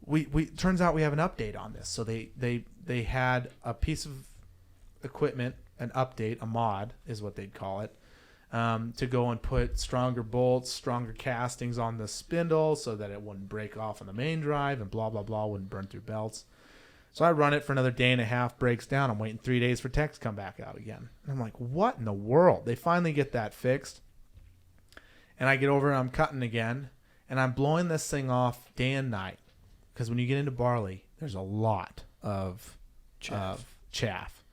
we turns out we have an update on this. So they had a piece of equipment, an update, a mod is what they'd call it, to go and put stronger bolts, stronger castings on the spindle so that it wouldn't break off on the main drive and blah, blah, blah, wouldn't burn through belts. So I run it for another day and a half, breaks down. I'm waiting 3 days for tech to come back out again. And I'm like, what in the world? They finally get that fixed. And I get over and I'm cutting again. And I'm blowing this thing off day and night. Because when you get into barley, there's a lot of chaff.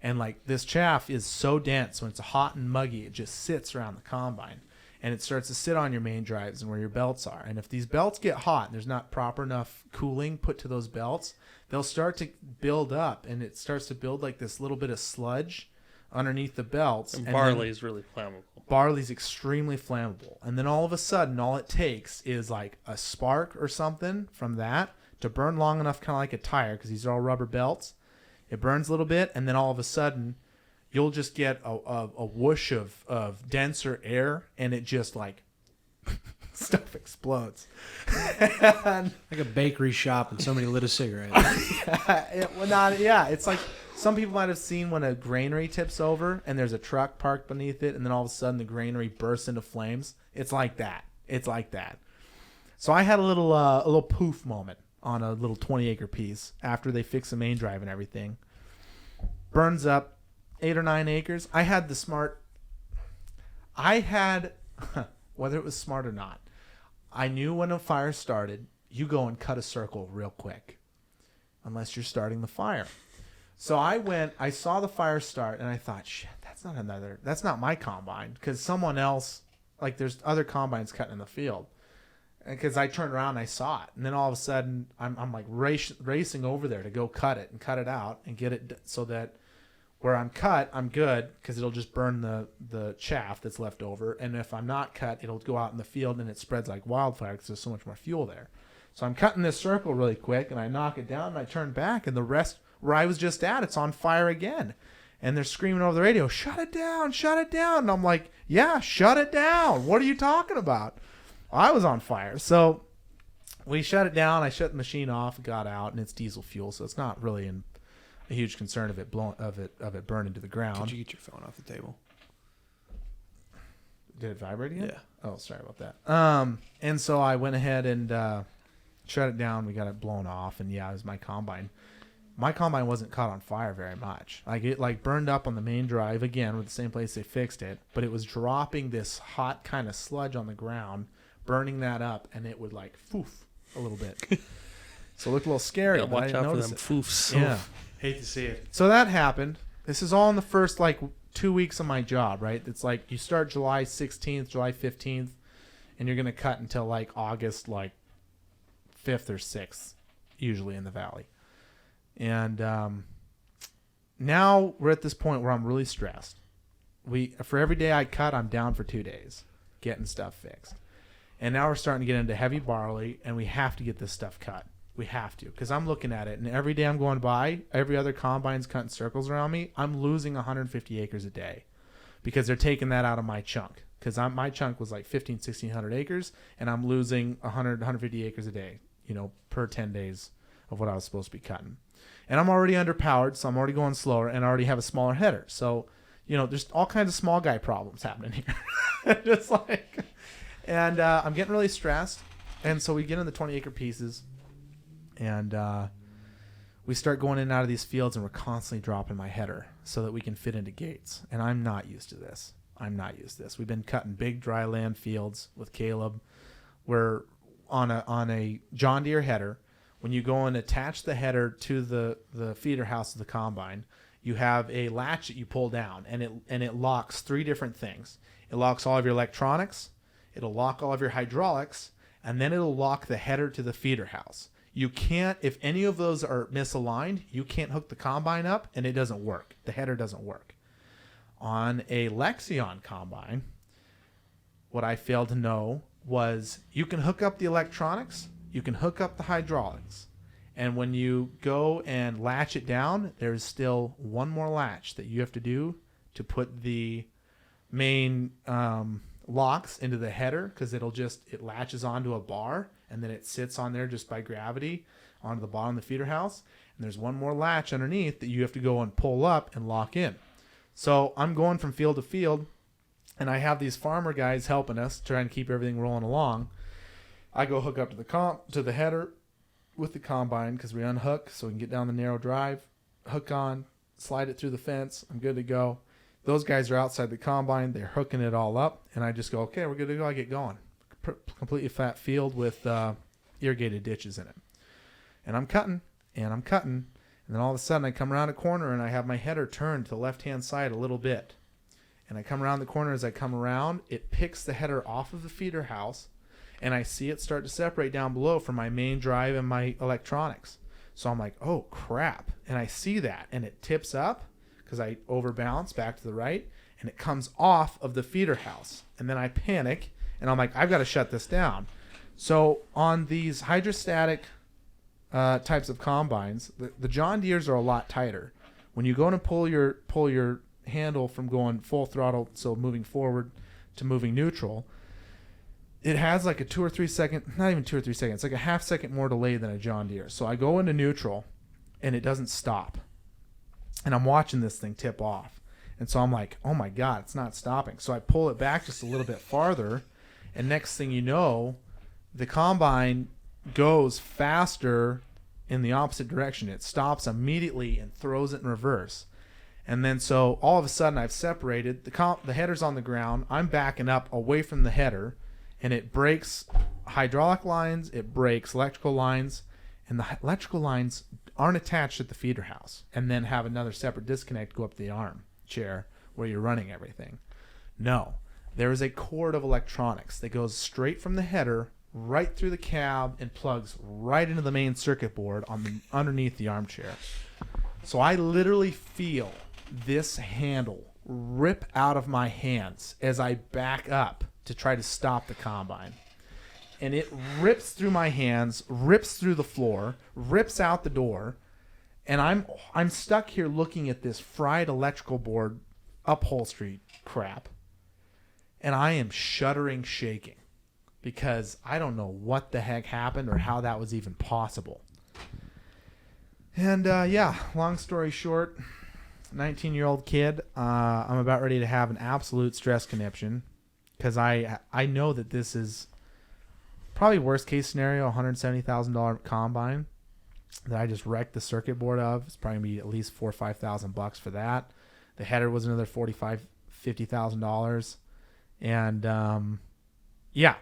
And like this chaff is so dense when it's hot and muggy, it just sits around the combine. and it starts to sit on your main drives and where your belts are. And if these belts get hot and there's not proper enough cooling put to those belts, they'll start to build up, and it starts to build like this little bit of sludge underneath the belts. And barley is really flammable. Barley's extremely flammable. And then all of a sudden, all it takes is like a spark or something from that to burn long enough, kind of like a tire, because these are all rubber belts. It burns a little bit, and then all of a sudden, you'll just get a whoosh of denser air, and it just like stuff explodes. Like a bakery shop and somebody lit a cigarette. It's like some people might have seen when a granary tips over and there's a truck parked beneath it, and then all of a sudden the granary bursts into flames. It's like that. So I had a little poof moment on a little 20-acre piece after they fixed the main drive and everything. Burns up 8 or 9 acres. I had whether it was smart or not, I knew when a fire started, you go and cut a circle real quick, unless you're starting the fire. So I saw the fire start, and I thought, shit, that's not my combine, because someone else, like there's other combines cutting in the field. Because I turned around and I saw it, and then all of a sudden I'm like racing over there to go cut it and cut it out and get it so that where I'm cut, I'm good, because it'll just burn the chaff that's left over. And if I'm not cut, it'll go out in the field and it spreads like wildfire because there's so much more fuel there. So I'm cutting this circle really quick, and I knock it down, and I turn back, and the rest where I was just at, it's on fire again. And they're screaming over the radio, shut it down, shut it down. And I'm like, yeah, shut it down. What are you talking about? I was on fire. So we shut it down. I shut the machine off, got out, and it's diesel fuel, so it's not really a huge concern of it burning to the ground. Could you get your phone off the table? Did it vibrate again? Yeah. Oh, sorry about that. And so I went ahead and shut it down. We got it blown off, and yeah, it was my combine. My combine wasn't caught on fire very much. Like it burned up on the main drive again, with the same place they fixed it, but it was dropping this hot kind of sludge on the ground, burning that up, and it would like foof a little bit. So it looked a little scary. Yeah, but I watch didn't out for notice them it. foofs. Yeah. Hate to see it. So that happened. This is all in the first like 2 weeks of my job, right? It's like you start July 16th, July 15th, and you're going to cut until like August like 5th or 6th, usually in the valley. And now we're at this point where I'm really stressed. For every day I cut, I'm down for 2 days getting stuff fixed. And now we're starting to get into heavy barley, and we have to get this stuff cut. We have to, because I'm looking at it, and every day I'm going by, every other combine's cutting circles around me. I'm losing 150 acres a day because they're taking that out of my chunk. Because my chunk was like 1,600 acres, and I'm losing 150 acres a day, per 10 days of what I was supposed to be cutting. And I'm already underpowered, so I'm already going slower, and I already have a smaller header. So, there's all kinds of small guy problems happening here. Just like, and I'm getting really stressed. And so we get in the 20-acre pieces, and we start going in and out of these fields, and we're constantly dropping my header so that we can fit into gates. And I'm not used to this. We've been cutting big dry land fields with Caleb. We're on a John Deere header. When you go and attach the header to the feeder house of the combine, you have a latch that you pull down, and it locks 3 different things. It locks all of your electronics, it'll lock all of your hydraulics, and then it'll lock the header to the feeder house. You can't, if any of those are misaligned, you can't hook the combine up, and it doesn't work. The header doesn't work. On a Lexion combine, what I failed to know was you can hook up the electronics, you can hook up the hydraulics, and when you go and latch it down, there's still one more latch that you have to do to put the main locks into the header, because it latches onto a bar, and then it sits on there just by gravity onto the bottom of the feeder house. And there's one more latch underneath that you have to go and pull up and lock in. So I'm going from field to field, and I have these farmer guys helping us, trying to keep everything rolling along. I go hook up to the header with the combine, because we unhook so we can get down the narrow drive, hook on, slide it through the fence. I'm good to go. Those guys are outside the combine. They're hooking it all up, and I just go, okay, we're good to go. I get going. Completely flat field with irrigated ditches in it. And I'm cutting, and then all of a sudden I come around a corner, and I have my header turned to the left-hand side a little bit. And I come around the corner. As I come around, it picks the header off of the feeder house, and I see it start to separate down below from my main drive and my electronics. So I'm like, oh, crap. And I see that, and it tips up because I overbalance back to the right, and it comes off of the feeder house. And then I panic, and I'm like, I've got to shut this down. So on these hydrostatic types of combines, the John Deeres are a lot tighter. When you go in and pull your handle from going full throttle, so moving forward to moving neutral, it has like a 2 or 3 second, not even 2 or 3 seconds, like a half second more delay than a John Deere. So I go into neutral and it doesn't stop. And I'm watching this thing tip off. And so I'm like, oh my God, it's not stopping. So I pull it back just a little bit farther. And next thing you know, the combine goes faster in the opposite direction. It stops immediately and throws it in reverse. And then so all of a sudden I've separated. The header's on the ground. I'm backing up away from the header. And it breaks hydraulic lines, it breaks electrical lines, and the electrical lines aren't attached at the feeder house and then have another separate disconnect go up the arm chair where you're running everything. No, there is a cord of electronics that goes straight from the header right through the cab and plugs right into the main circuit board underneath the armchair. So I literally feel this handle rip out of my hands as I back up to try to stop the combine. And it rips through my hands, rips through the floor, rips out the door, and I'm stuck here looking at this fried electrical board upholstery crap. And I am shuddering, shaking, because I don't know what the heck happened or how that was even possible. And yeah, long story short, 19-year-old kid, I'm about ready to have an absolute stress conniption. Because I know that this is probably worst case scenario, $170,000 combine that I just wrecked the circuit board of. It's probably going to be at least $4,000 or $5,000 for that. The header was another $50,000. And yeah.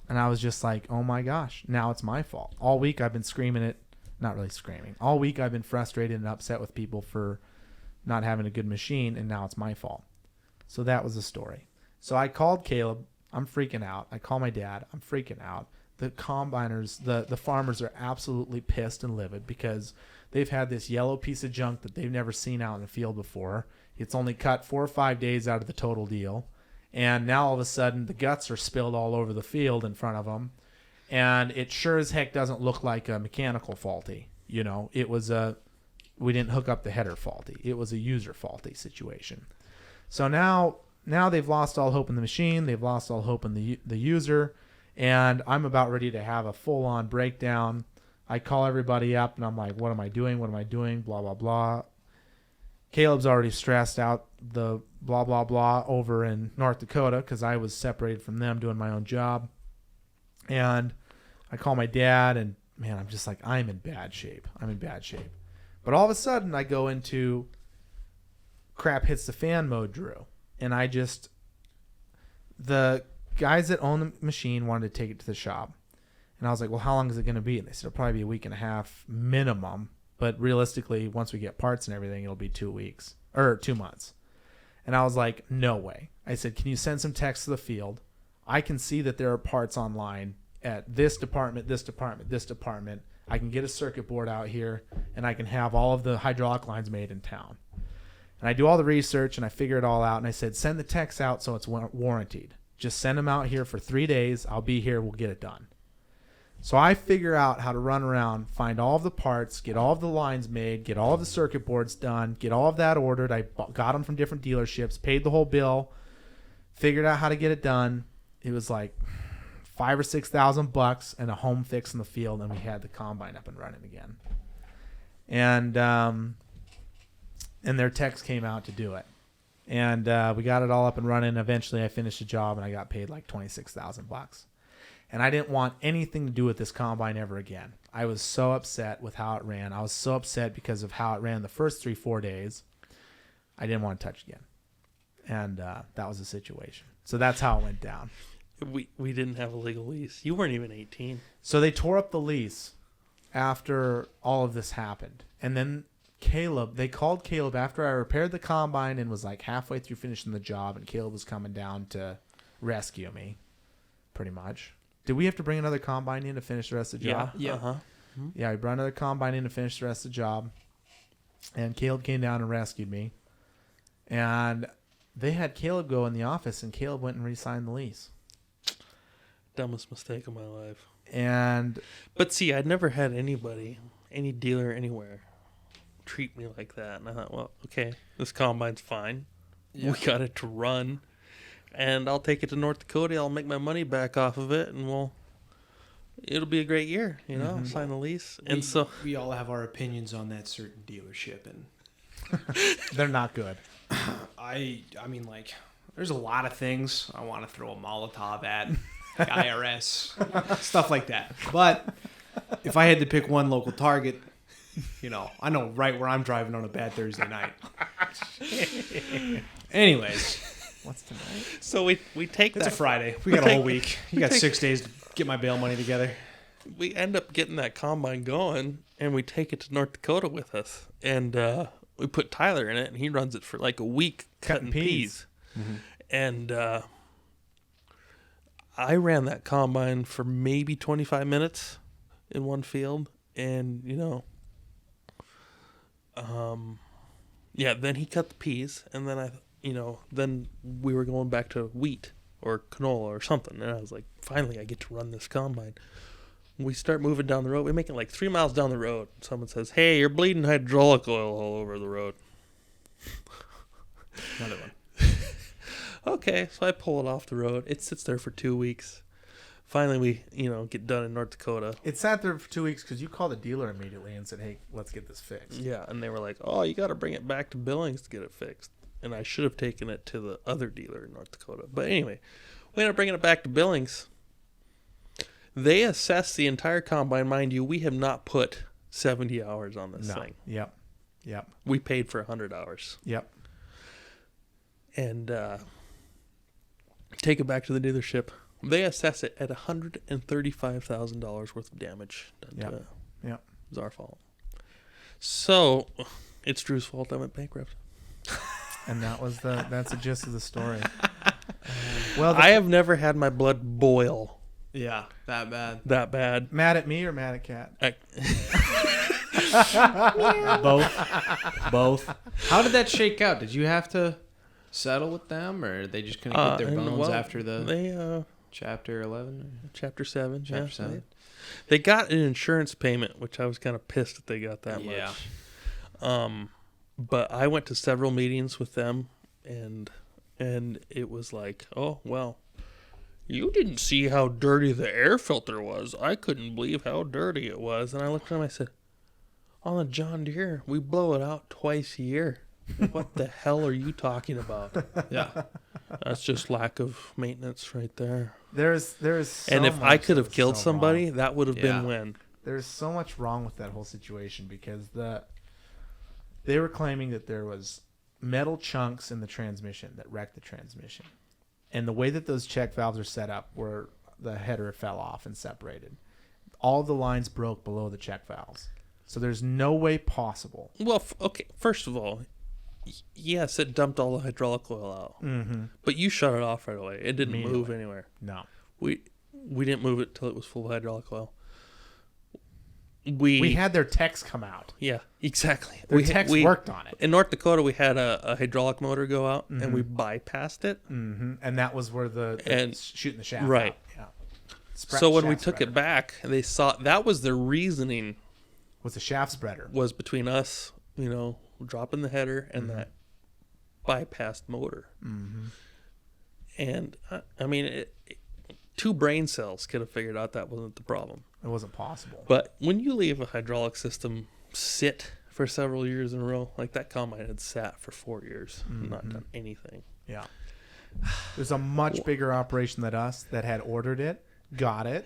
And I was just like, oh my gosh, now it's my fault. All week I've been screaming it. Not really screaming. All week I've been frustrated and upset with people for not having a good machine, and now it's my fault. So that was the story. So I called Caleb. I'm freaking out. I call my dad. I'm freaking out. The combiners, the farmers are absolutely pissed and livid because they've had this yellow piece of junk that they've never seen out in the field before. It's only cut 4 or 5 days out of the total deal. And now all of a sudden the guts are spilled all over the field in front of them. And it sure as heck doesn't look like a mechanical faulty. You know, it was we didn't hook up the header faulty. It was a user faulty situation. So now they've lost all hope in the machine. They've lost all hope in the user. And I'm about ready to have a full-on breakdown. I call everybody up, and I'm like, what am I doing? What am I doing? Blah, blah, blah. Caleb's already stressed out the blah, blah, blah over in North Dakota because I was separated from them doing my own job. And I call my dad, and, man, I'm just like, I'm in bad shape. I'm in bad shape. But all of a sudden, I go into crap hits the fan mode, Drew. And the guys that own the machine wanted to take it to the shop. And I was like, well, how long is it going to be? And they said, it'll probably be a week and a half minimum. But realistically, once we get parts and everything, it'll be 2 weeks or 2 months. And I was like, no way. I said, can you send some text to the field? I can see that there are parts online at this department, this department, this department. I can get a circuit board out here, and I can have all of the hydraulic lines made in town. And I do all the research, and I figure it all out. And I said, send the techs out so it's warranted. Just send them out here for 3 days. I'll be here. We'll get it done. So I figure out how to run around, find all of the parts, get all of the lines made, get all of the circuit boards done, get all of that ordered. I got them from different dealerships, paid the whole bill, figured out how to get it done. It was like $5,000 or $6,000 and a home fix in the field, and we had the combine up and running again. And their techs came out to do it. And we got it all up and running. Eventually, I finished the job, and I got paid like $26,000. And I didn't want anything to do with this combine ever again. I was so upset with how it ran. I was so upset because of how it ran the first 3-4 days. I didn't want to touch it again. And that was the situation. So that's how it went down. We didn't have a legal lease. You weren't even 18. So they tore up the lease after all of this happened. And then They called Caleb after I repaired the combine and was like halfway through finishing the job, and Caleb was coming down to rescue me, pretty much. Did we have to bring another combine in to finish the rest of the job? Yeah. Uh-huh. Yeah, we brought another combine in to finish the rest of the job, and Caleb came down and rescued me. And they had Caleb go in the office, and Caleb went and re-signed the lease. Dumbest mistake of my life. But see, I'd never had anybody, any dealer anywhere, treat me like that. And I thought, well, okay, this combine's fine. Yeah. We got it to run. And I'll take it to North Dakota. I'll make my money back off of it, and it'll be a great year, sign the lease. And so we all have our opinions on that certain dealership, and they're not good. I mean, like, there's a lot of things I want to throw a Molotov at, the IRS, stuff like that. But if I had to pick one local target, I know right where I'm driving on a bad Thursday night. Anyways, what's tonight? So we take it's a Friday. We got a whole week. You got 6 days to get my bail money together. We end up getting that combine going, and we take it to North Dakota with us, and we put Tyler in it, and he runs it for like a week cutting peas. Mm-hmm. And I ran that combine for maybe 25 minutes in one field, and then he cut the peas, and then then we were going back to wheat or canola or something, and I was like, finally I get to run this combine. We start moving down the road. We make it like 3 miles down the road. Someone says, "Hey, you're bleeding hydraulic oil all over the road." Another one. Okay, so I pull it off the road. It sits there for 2 weeks. Finally, we get done in North Dakota. It sat there for 2 weeks because you called the dealer immediately and said, "Hey, let's get this fixed." Yeah, and they were like, "Oh, you got to bring it back to Billings to get it fixed." And I should have taken it to the other dealer in North Dakota. But anyway, we ended up bringing it back to Billings. They assessed the entire combine. Mind you, we have not put 70 hours on this thing. Yep. We paid for 100 hours. Yep. And take it back to the dealership. They assess it at $135,000 worth of damage done to it. Yep. It was our fault. So it's Drew's fault I went bankrupt. And that's the gist of the story. I have never had my blood boil. Yeah, that bad. That bad. Mad at me or mad at Kat? Both. How did that shake out? Did you have to settle with them, or they just couldn't get their bones after the Chapter 11? Chapter 7. Chapter 7. They got an insurance payment, which I was kind of pissed that they got that much. But I went to several meetings with them, and it was like, oh, well, you didn't see how dirty the air filter was. I couldn't believe how dirty it was. And I looked at him and I said, on a John Deere, we blow it out twice a year. What the hell are you talking about? Yeah. That's just lack of maintenance right there. There's so and if I could have killed somebody, wrong. that would have been when. There's so much wrong with that whole situation because they were claiming that there was metal chunks in the transmission that wrecked the transmission. And the way that those check valves are set up where the header fell off and separated, all the lines broke below the check valves. So there's no way possible. Well, okay, first of all, yes, it dumped all the hydraulic oil out. Mm-hmm. But you shut it off right away. It didn't move anywhere. No. We didn't move it till it was full of hydraulic oil. We had their techs come out. Yeah, exactly. Their techs worked on it. In North Dakota, we had a hydraulic motor go out, and we bypassed it. Mm-hmm. And that was where the shooting the shaft right. out. Yeah. So when we took it back, they saw that was their reasoning. Was the shaft spreader. Was between us, dropping the header and that bypassed motor. Mm-hmm. And, I mean, two brain cells could have figured out that wasn't the problem. It wasn't possible. But when you leave a hydraulic system sit for several years in a row, like that combine had sat for 4 years and not done anything. Yeah. There's a much bigger operation than us that had ordered it, got it,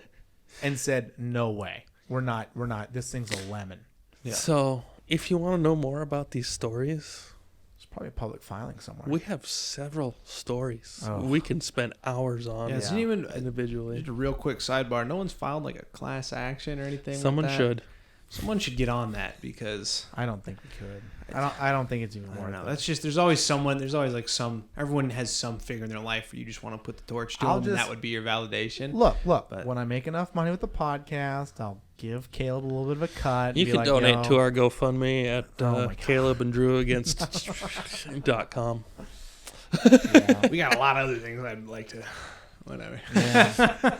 and said, no way. We're not, this thing's a lemon. Yeah. So if you want to know more about these stories, there's probably a public filing somewhere. We have several stories we can spend hours on. Yeah, it's even individually. Just a real quick sidebar. No one's filed like a class action or anything. Someone like that. should. Someone should get on that because I don't think we could. I don't think it's even I don't worth know. it. That's just there's always like some. Everyone has some figure in their life where you just want to put the torch to them, and that would be your validation. Look. But- When I make enough money with the podcast, I'll give Caleb a little bit of a cut. You be can like, donate "Yo." to our GoFundMe at Oh my God. CalebandDrewAgainst.com. Yeah. We got a lot of other things I'd like to. Whatever. Yeah.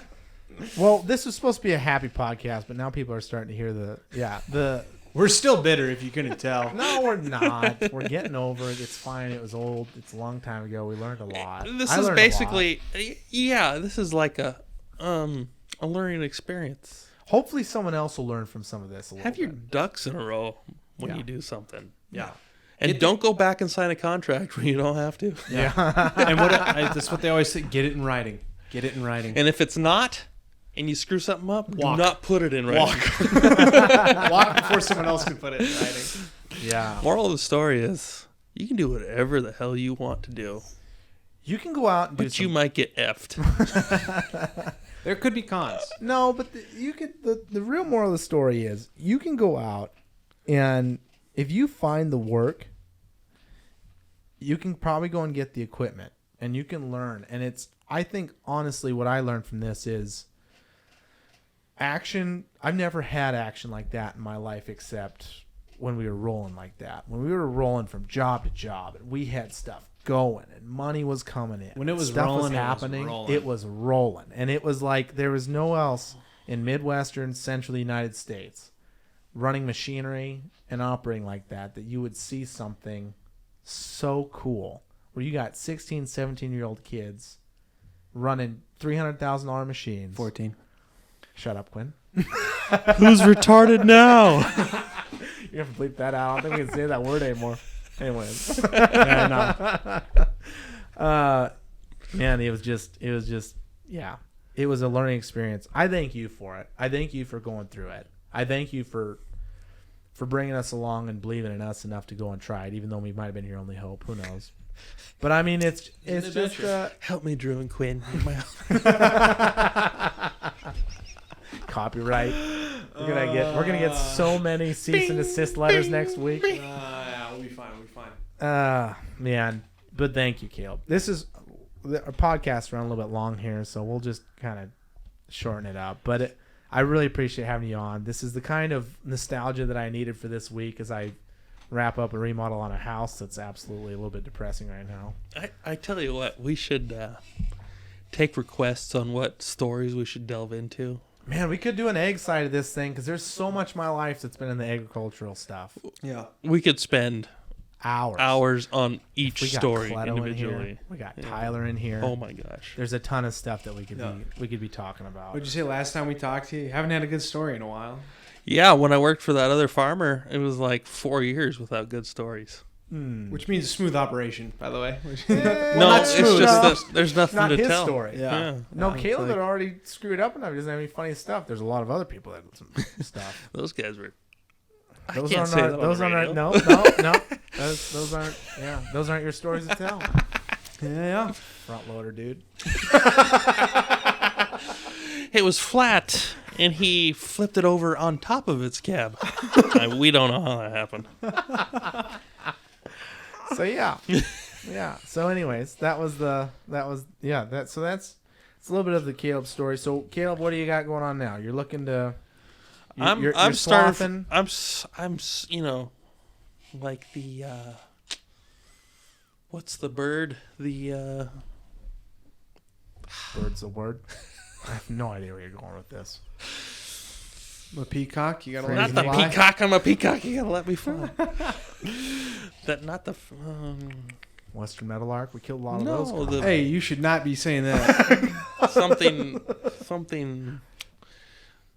Well, this was supposed to be a happy podcast, but now people are starting to hear the. We're still bitter if you couldn't tell. No, we're not. We're getting over it. It's fine. It was old. It's a long time ago. We learned a lot. This I is learned a basically, this is like a learning experience. lot. Hopefully, someone else will learn from some of this. Have your ducks in a row when Yeah. you do something. Yeah. And don't go back and sign a contract when you don't have to. And that's what they always say. Get it in writing. Get it in writing. And if it's not, and you screw something up, Walk. do not put it in writing. Walk before someone else can put it in writing. Yeah. Moral of the story is, you can do whatever the hell you want to do, You can go out and do but you might get effed. There could be cons. No, but the real moral of the story is you can go out and if you find the work, you can probably go and get the equipment and you can learn. And I think honestly what I learned from this is action. I've never had action like that in my life except when we were rolling like that. When we were rolling from job to job and we had stuff going and money was coming in. When it was stuff rolling, was happening. it was rolling. And it was like there was no else in Midwestern, central United States running machinery and operating like that you would see something so cool where you got 16, 17-year-old kids running $300,000 machines. 14. Shut up, Quinn. Who's retarded now? You have to bleep that out. I don't think we can say that word anymore. Anyways. Man, it was just, yeah. It was a learning experience. I thank you for it. I thank you for going through it. I thank you for bringing us along and believing in us enough to go and try it, even though we might have been your only hope. Who knows? But I mean, it's just Help me, Drew and Quinn. copyright. We're gonna get so many cease and desist letters next week. Yeah, we'll be fine. We'll be fine. Man. But thank you, Caleb. This is our podcast run a little bit long here, so we'll just kind of shorten it up. But I really appreciate having you on. This is the kind of nostalgia that I needed for this week as I wrap up a remodel on a house that's absolutely a little bit depressing right now. I tell you what, we should take requests on what stories we should delve into. Man, we could do an egg side of this thing because there's so much of my life that's been in the agricultural stuff. Yeah. We could spend Hours on each We got story Cleto in individually. here. We got Tyler in here. Oh my gosh. There's a ton of stuff that we could be talking about. What'd you say last time we talked to you? You haven't had a good story in a while. Yeah, when I worked for that other farmer, it was like 4 years without good stories. Which means a smooth operation, by the way. No, not it's smooth. just No. that there's nothing Not to his tell. story. Yeah. No, It's Caleb like, had already screwed up enough. He doesn't have any funny stuff. There's a lot of other people that have some stuff. those guys were. I Those can't aren't say our, that those on the aren't radio. no. Those aren't those aren't your stories to tell. Yeah. Front loader, dude. It was flat, and he flipped it over on top of its cab. We don't know how that happened. So yeah. So anyways, that's it's a little bit of the Caleb story. So Caleb, what do you got going on now? You're looking to you're I'm swathing? starting. You know, like the what's the bird? The Bird's a word. I have no idea where you're going with this. I'm a peacock. You gotta Not let not me the fly. peacock. I'm a peacock. You gotta let me fly. Western Meadowlark. We killed a lot of No, those. the- Hey, you should not be saying that. something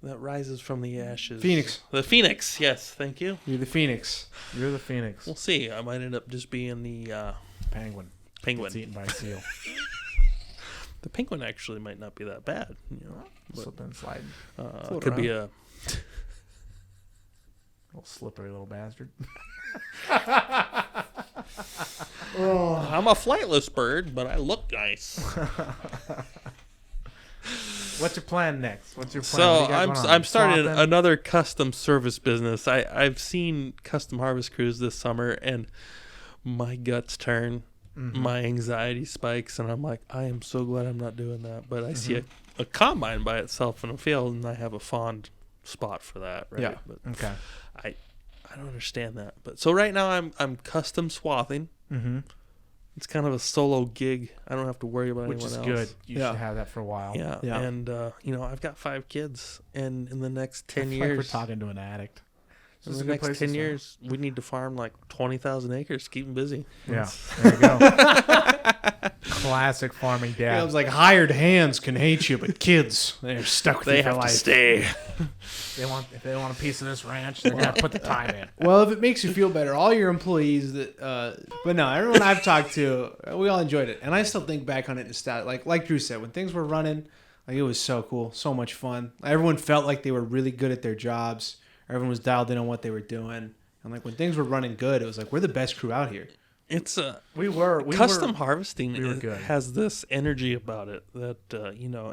that rises from the ashes. Phoenix. The phoenix. Yes, thank you. You're the phoenix. You're the phoenix. We'll see. I might end up just being the Penguin. penguin. Gets eaten by a seal. The penguin actually might not be that bad. You know, Slipping and sliding. Float could be a. Little slippery little bastard. I'm a flightless bird, but I look nice. What's your plan next? What's your plan? So What do you got I'm going on? I'm starting Swapping? another custom service business. I've seen custom harvest crews this summer, and my guts turn, my anxiety spikes, and I'm like, I am so glad I'm not doing that. But I see a combine by itself in a field, and I have a fond spot for that. Right? Yeah. But Okay. I don't understand that. But so right now I'm custom swathing. Mm-hmm. It's kind of a solo gig. I don't have to worry about Which anyone is else. good. You Yeah. should have that for a while. Yeah. Yeah. And I've got 5 kids, and in the next I 10 feel like years, we're talking to an addict. in This is the a good next place to 10 start. years, we need to farm like 20,000 acres to keep them busy. Yeah. There you go. Classic farming dad. Yeah, it was like hired hands can hate you, but kids, they're stuck with They you for have to life. stay. if they want a piece of this ranch, they're gonna put the time in. Well, if it makes you feel better, all your employees that, but no, everyone I've talked to, we all enjoyed it, and I still think back on it in stat. Like Drew said, when things were running, like it was so cool, so much fun. Everyone felt like they were really good at their jobs. Everyone was dialed in on what they were doing, and like when things were running good, it was like we're the best crew out here. It's We were custom harvesting we were good. has this energy about it that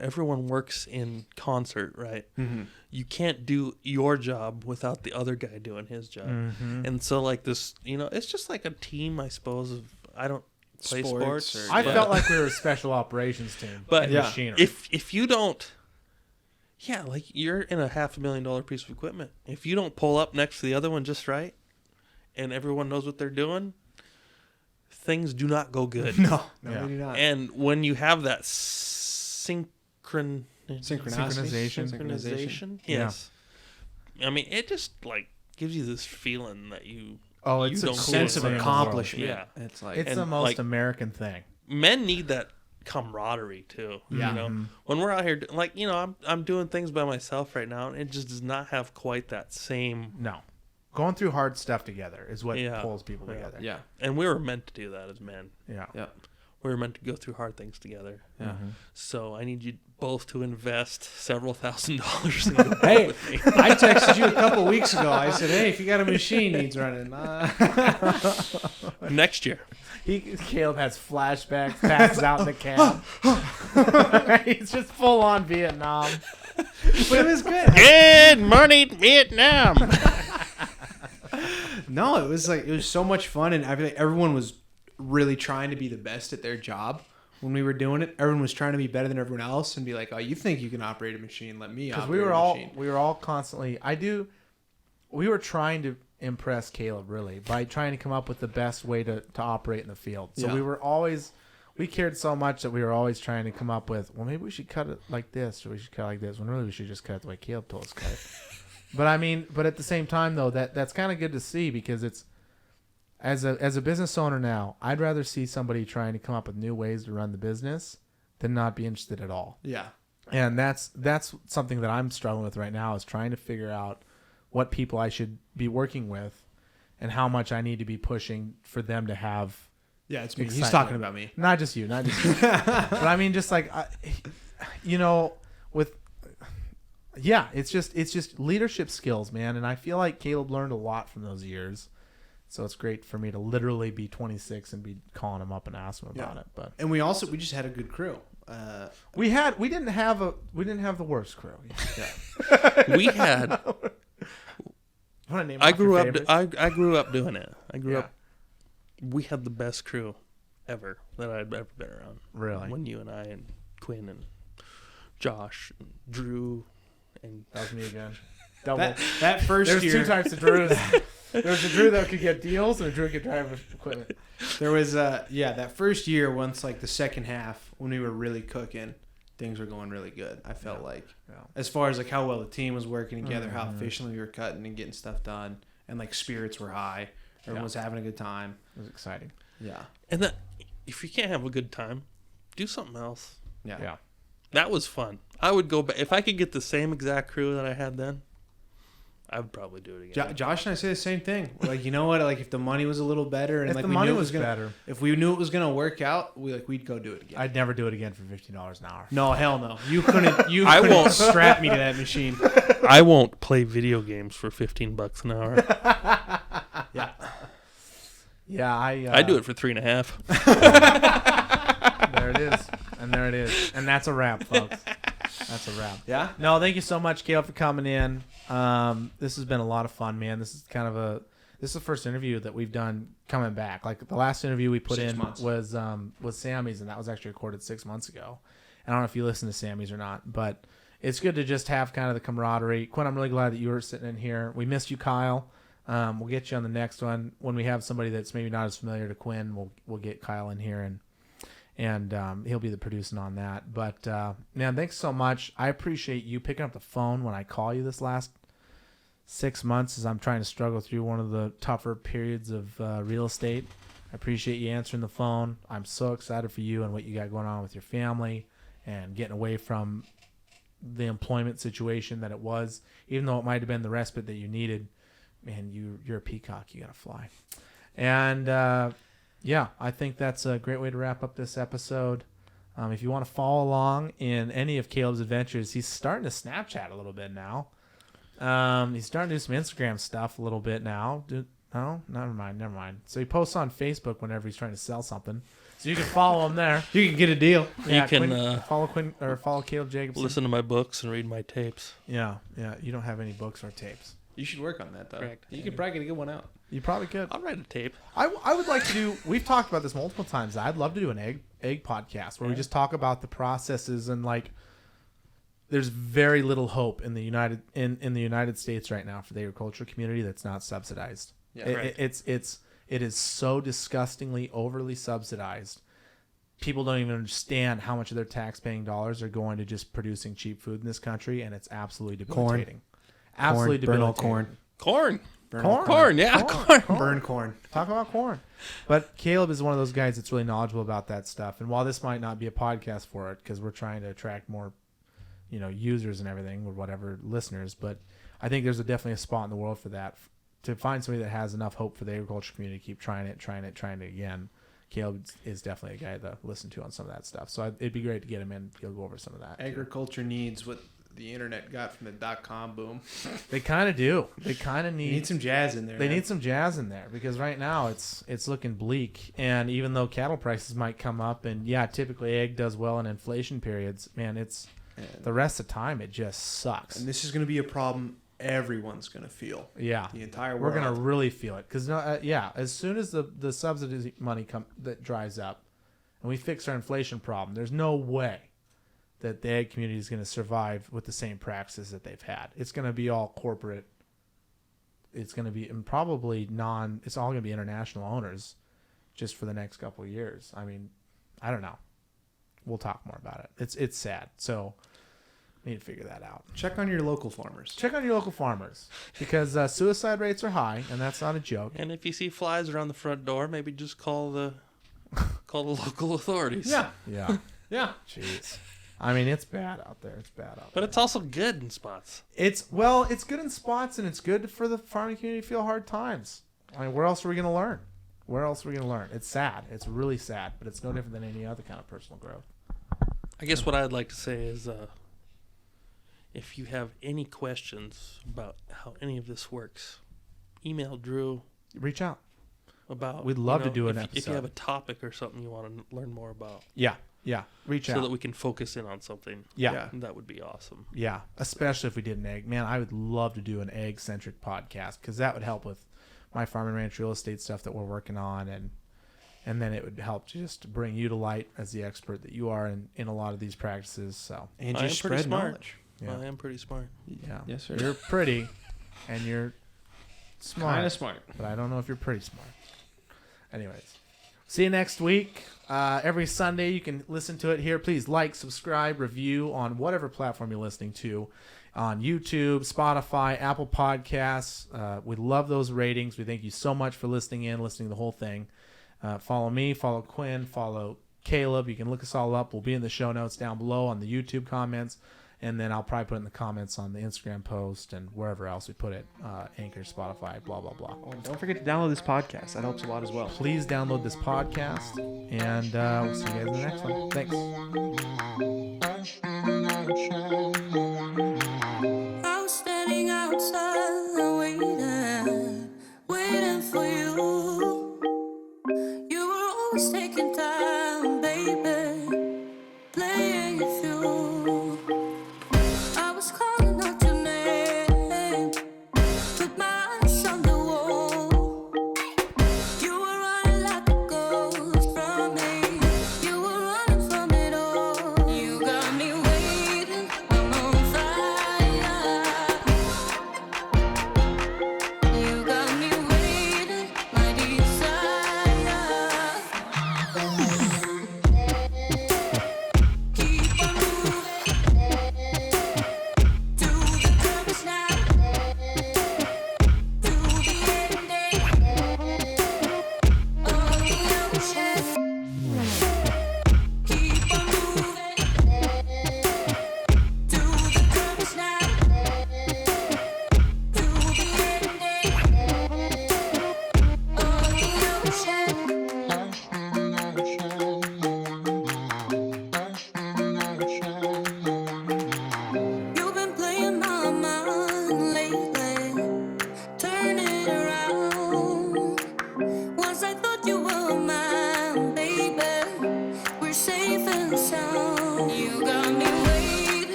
everyone works in concert, right? Mm-hmm. You can't do your job without the other guy doing his job. Mm-hmm. And so like this, it's just like a team, I suppose. I don't play sports. I but- felt like we were a special operations team. But in yeah, machinery. if you don't, like you're in a $500,000 piece of equipment. If you don't pull up next to the other one just right, and everyone knows what they're doing, things do not go good. No, Yeah. we do not. And when you have that synchronization, yes. I mean, it just like gives you this feeling that you it's you a don't cool sense of thing in the accomplishment. Yeah. It's like It's and, the most like, American thing. men need that camaraderie too. Yeah. You know, when we're out here, like I'm doing things by myself right now, and it just does not have quite that same. No, going through hard stuff together is what Yeah. pulls people Yeah. together. yeah, And we were meant to do that as men. Yeah. yeah, We were meant to go through hard things together. yeah. So I need you both to invest several $1,000s in going Hey, with me. I texted you a couple weeks ago. I said, "Hey, if you got a machine needs running, Next year. Caleb has flashbacks, passes out in the cab. He's just full on Vietnam. but it was good." Good morning, Vietnam. No, it was so much fun, and I feel like everyone was really trying to be the best at their job when we were doing it. Everyone was trying to be better than everyone else and be like, "Oh, you think you can operate a machine? Let me Because operate machine." we were all constantly. We were trying to impress Caleb really by trying to come up with the best way to operate in the field. So Yeah. we cared so much that we were always trying to come up with, well, maybe we should cut it like this, or we should cut it like this. When really we should just cut it the way Caleb told us to cut it. But at the same time though, that's kind of good to see, because it's as a business owner now, I'd rather see somebody trying to come up with new ways to run the business than not be interested at all. Yeah, And that's something that I'm struggling with right now, is trying to figure out what people I should be working with and how much I need to be pushing for them to have. yeah, it's me. He's Excitement. talking about me. Not just you. But I mean, just like, it's just leadership skills, man. And I feel like Caleb learned a lot from those years. So it's great for me to literally be 26 and be calling him up and asking him about it. But And we just had a good crew. we didn't have the worst crew. We had. Wanna name I off your grew up. favorites? I grew up doing it. I grew Yeah. up. We had the best crew ever that I'd ever been around. Really? When you and I and Quinn and Josh, and Drew, and That was me again. Double. That first There's year, two types of Drews. There's a Drew that could get deals and a Drew that could drive equipment. there was that first year, once like the second half when we were really cooking, things were going really good. I felt like, as far as like how well the team was working together, how efficiently we were cutting and getting stuff done, and like spirits were high. Everyone was having a good time. It was exciting. Yeah, and that. If you can't have a good time, do something else. yeah. That was fun. I would go back if I could get the same exact crew that I had then. I would probably do it again. Josh and I say the same thing. Like, you know what? Like, if the money was a little better, and If like the we money knew it was gonna, better, if we knew it was gonna work out, we'd go do it again. I'd never do it again for $15 an hour. No, hell no. You couldn't. You I couldn't won't. strap me to that machine. I won't play video games for $15 an hour. Yeah, I do it for $3.50. There it is, and there it is, and that's a wrap, folks. That's a wrap. Yeah. No, thank you so much, Caleb, for coming in. This has been a lot of fun, man. This is the first interview that we've done coming back. Like the last interview we put 6 in months. was Sammy's, and that was actually recorded 6 months ago. I don't know if you listen to Sammy's or not, but it's good to just have kind of the camaraderie. Quinn, I'm really glad that you were sitting in here. We missed you, Kyle. We'll get you on the next one when we have somebody that's maybe not as familiar to Quinn. We'll get Kyle in here and he'll be the producing on that. But man, thanks so much. I appreciate you picking up the phone when I call you this last 6 months as I'm trying to struggle through one of the tougher periods of real estate. I appreciate you answering the phone. I'm so excited for you and what you got going on with your family and getting away from the employment situation that it was, even though it might have been the respite that you needed. Man, you're a peacock. You got to fly. And yeah, I think that's a great way to wrap up this episode. If you want to follow along in any of Caleb's adventures, he's starting to Snapchat a little bit now. He's starting to do some Instagram stuff a little bit now. No, never mind. So he posts on Facebook whenever he's trying to sell something. So you can follow him there. You can get a deal. You can follow Caleb Jacobson. listen to my books and read my tapes. Yeah. You don't have any books or tapes. You should work on that, though. Correct. You could probably get a good one out. You probably could. I'll write a tape. I would like to do. We've talked about this multiple times. I'd love to do an egg podcast where we just talk about the processes and like. There's very little hope in the United States right now for the agricultural community that's not subsidized. Yeah, it is so disgustingly overly subsidized. People don't even understand how much of their tax-paying dollars are going to just producing cheap food in this country, and it's absolutely debilitating. Absolutely Burn all debilitating. corn. Corn, yeah, corn. Burn corn. Talk about corn. But Caleb is one of those guys that's really knowledgeable about that stuff. And while this might not be a podcast for it, because we're trying to attract more, users and everything or whatever, listeners, but I think there's definitely a spot in the world for that. To find somebody that has enough hope for the agriculture community to keep trying it again. Caleb is definitely a guy to listen to on some of that stuff. So it'd be great to get him in. He'll go over some of that. Agriculture needs what the internet got from the .com boom. They kind of do. They kind of need some jazz in there. They need some jazz in there because right now it's looking bleak. And even though cattle prices might come up, and yeah, typically egg does well in inflation periods, man, the rest of the time it just sucks. And this is going to be a problem everyone's going to feel. Yeah, the entire world. We're going to really feel it because as soon as the subsidy money that dries up, and we fix our inflation problem, there's no way that the egg community is going to survive with the same practices that they've had. It's going to be all corporate. It's going to be and probably it's all going to be international owners just for the next couple of years. I mean, I don't know. We'll talk more about it. It's sad. So we need to figure that out. Check on your local farmers. Because suicide rates are high, and that's not a joke. And if you see flies around the front door, maybe just call the local authorities. Yeah. Yeah. Jeez. I mean, it's bad out there. But it's also good in spots. It's good in spots, and it's good for the farming community to feel hard times. I mean, where else are we going to learn? It's sad. It's really sad, but it's no different than any other kind of personal growth. I guess what I'd like to say is if you have any questions about how any of this works, email Drew. Reach out. We'd love to do an episode. If you have a topic or something you want to learn more about. Yeah. Reach out. So that we can focus in on something. Yeah. That would be awesome. Yeah. Especially if we did an egg. Man, I would love to do an egg-centric podcast because that would help with my farm and ranch real estate stuff that we're working on. And then it would help to just bring you to light as the expert that you are in a lot of these practices. So and just spread knowledge. Yeah. I am pretty smart. Yeah. Yes, sir. You're pretty and you're smart. Kind of smart. But I don't know if you're pretty smart. Anyways. See you next week. Every Sunday you can listen to it here. Please like, subscribe, review on whatever platform you're listening to. On YouTube, Spotify, Apple Podcasts. We love those ratings. We thank you so much for listening to the whole thing. Follow me, follow Quinn, follow Caleb. You can look us all up. We'll be in the show notes down below on the YouTube comments. And then I'll probably put it in the comments on the Instagram post and wherever else we put it. Anchor, Spotify, blah, blah, blah. Oh, and don't forget to download this podcast. That helps a lot as well. Please download this podcast. And we'll see you guys in the next one. Thanks.